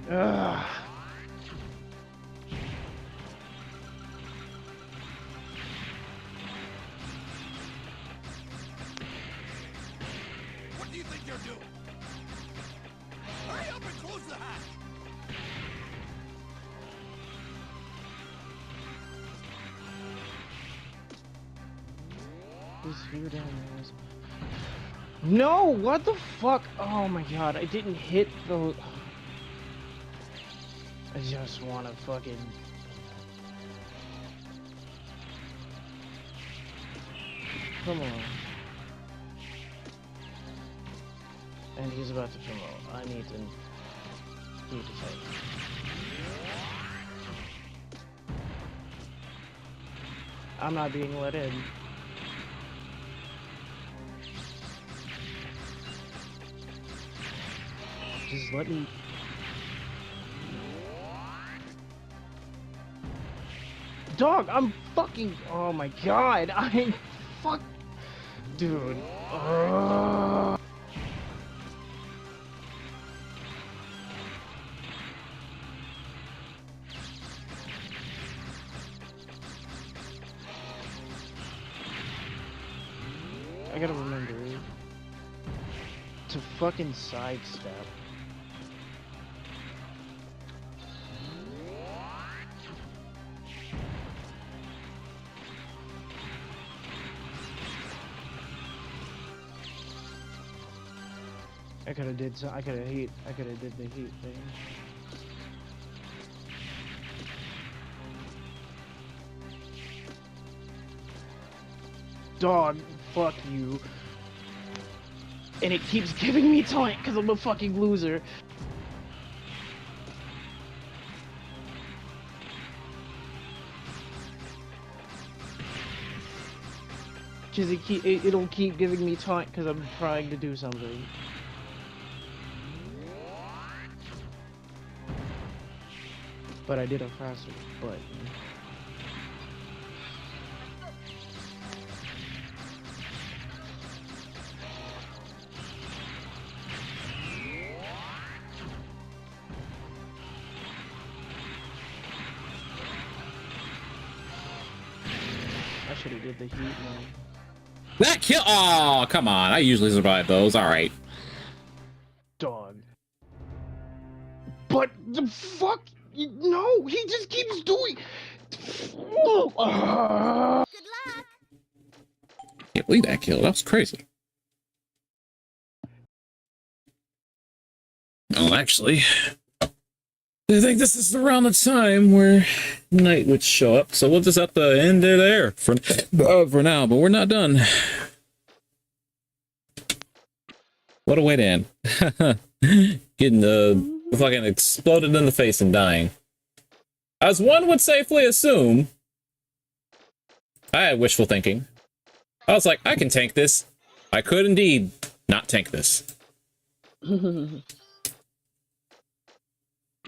Ugh. What do you think you're doing? Hurry up and close the hatch! This view down there is... No, what the fuck? Oh my god, I didn't hit the... I just wanna fucking... Come on. And he's about to promote. I need to fight. I'm not being let in. Just let me... Dog, I'm fucking... Oh my god, I... Fuck... Dude. Ugh. I gotta remember to fucking sidestep. I could have did the heat thing. Dog, fuck you. And it keeps giving me taunt because I'm a fucking loser. Cause it'll keep giving me taunt because I'm trying to do something. But I did a faster button. I should have did the heat, man. That kill. Oh, come on. I usually survive those. All right. Dog. But the fuck? No, he just keeps doing. Good luck! Can't believe that kill. That was crazy. Oh, actually, I think this is around the time where night would show up. So we'll just have to end it there for now. But we're not done. What a way to end. Getting fucking exploded in the face and dying. As one would safely assume, I had wishful thinking. I was like, I can tank this. I could indeed not tank this.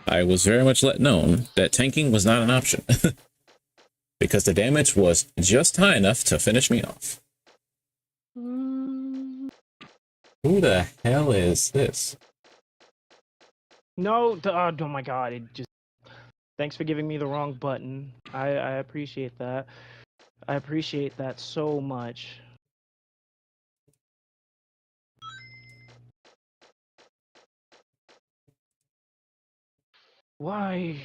I was very much let known that tanking was not an option. Because the damage was just high enough to finish me off. Who the hell is this? No, oh my god, it just... Thanks for giving me the wrong button. I appreciate that. I appreciate that so much. Why?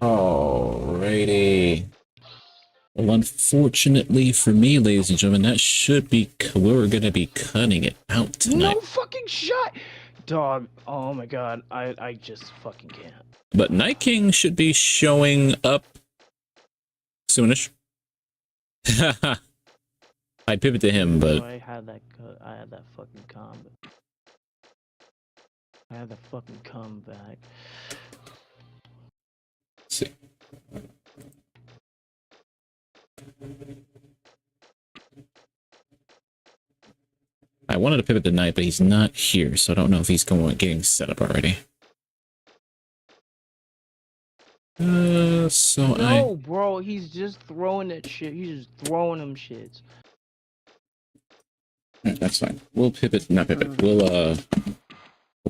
Alrighty. Well, unfortunately for me, ladies and gentlemen, that should be... We're gonna be cutting it out tonight. No fucking shot! Dog, oh my god, I just fucking can't. But Night King should be showing up soonish. I'd pivot to him, but... I had that fucking combo. I had the fucking comeback. Let's see. I wanted to pivot tonight, but he's not here, so I don't know if he's getting set up already. No, bro, he's just throwing that shit. He's just throwing them shits. Alright, that's fine. We'll pivot, not pivot. We'll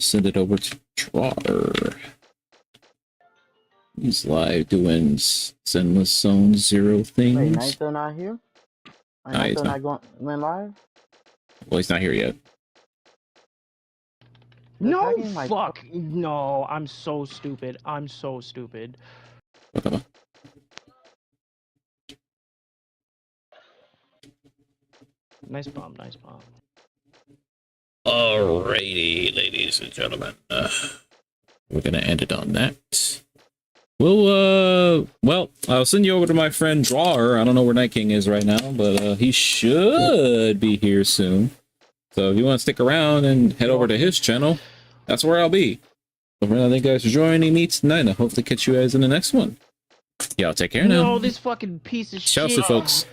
send it over to Drawer. He's live doing Zenless Zone 0 Wait, things. Knight's still not here? Nah, Knight's he's still not. not going live? Well, he's not here yet. No, that game, like- fuck. No, I'm so stupid. I'm so stupid. Whatever. Nice bomb, nice bomb. Alrighty, ladies and gentlemen. We're gonna end it on that. Well, I'll send you over to my friend Drawer. I don't know where Night King is right now, but he should be here soon. So if you want to stick around and head over to his channel, that's where I'll be. So thank you guys for joining me tonight, and I hope to catch you guys in the next one. Y'all take care now. No, this fucking piece of Chelsea, shit. folks.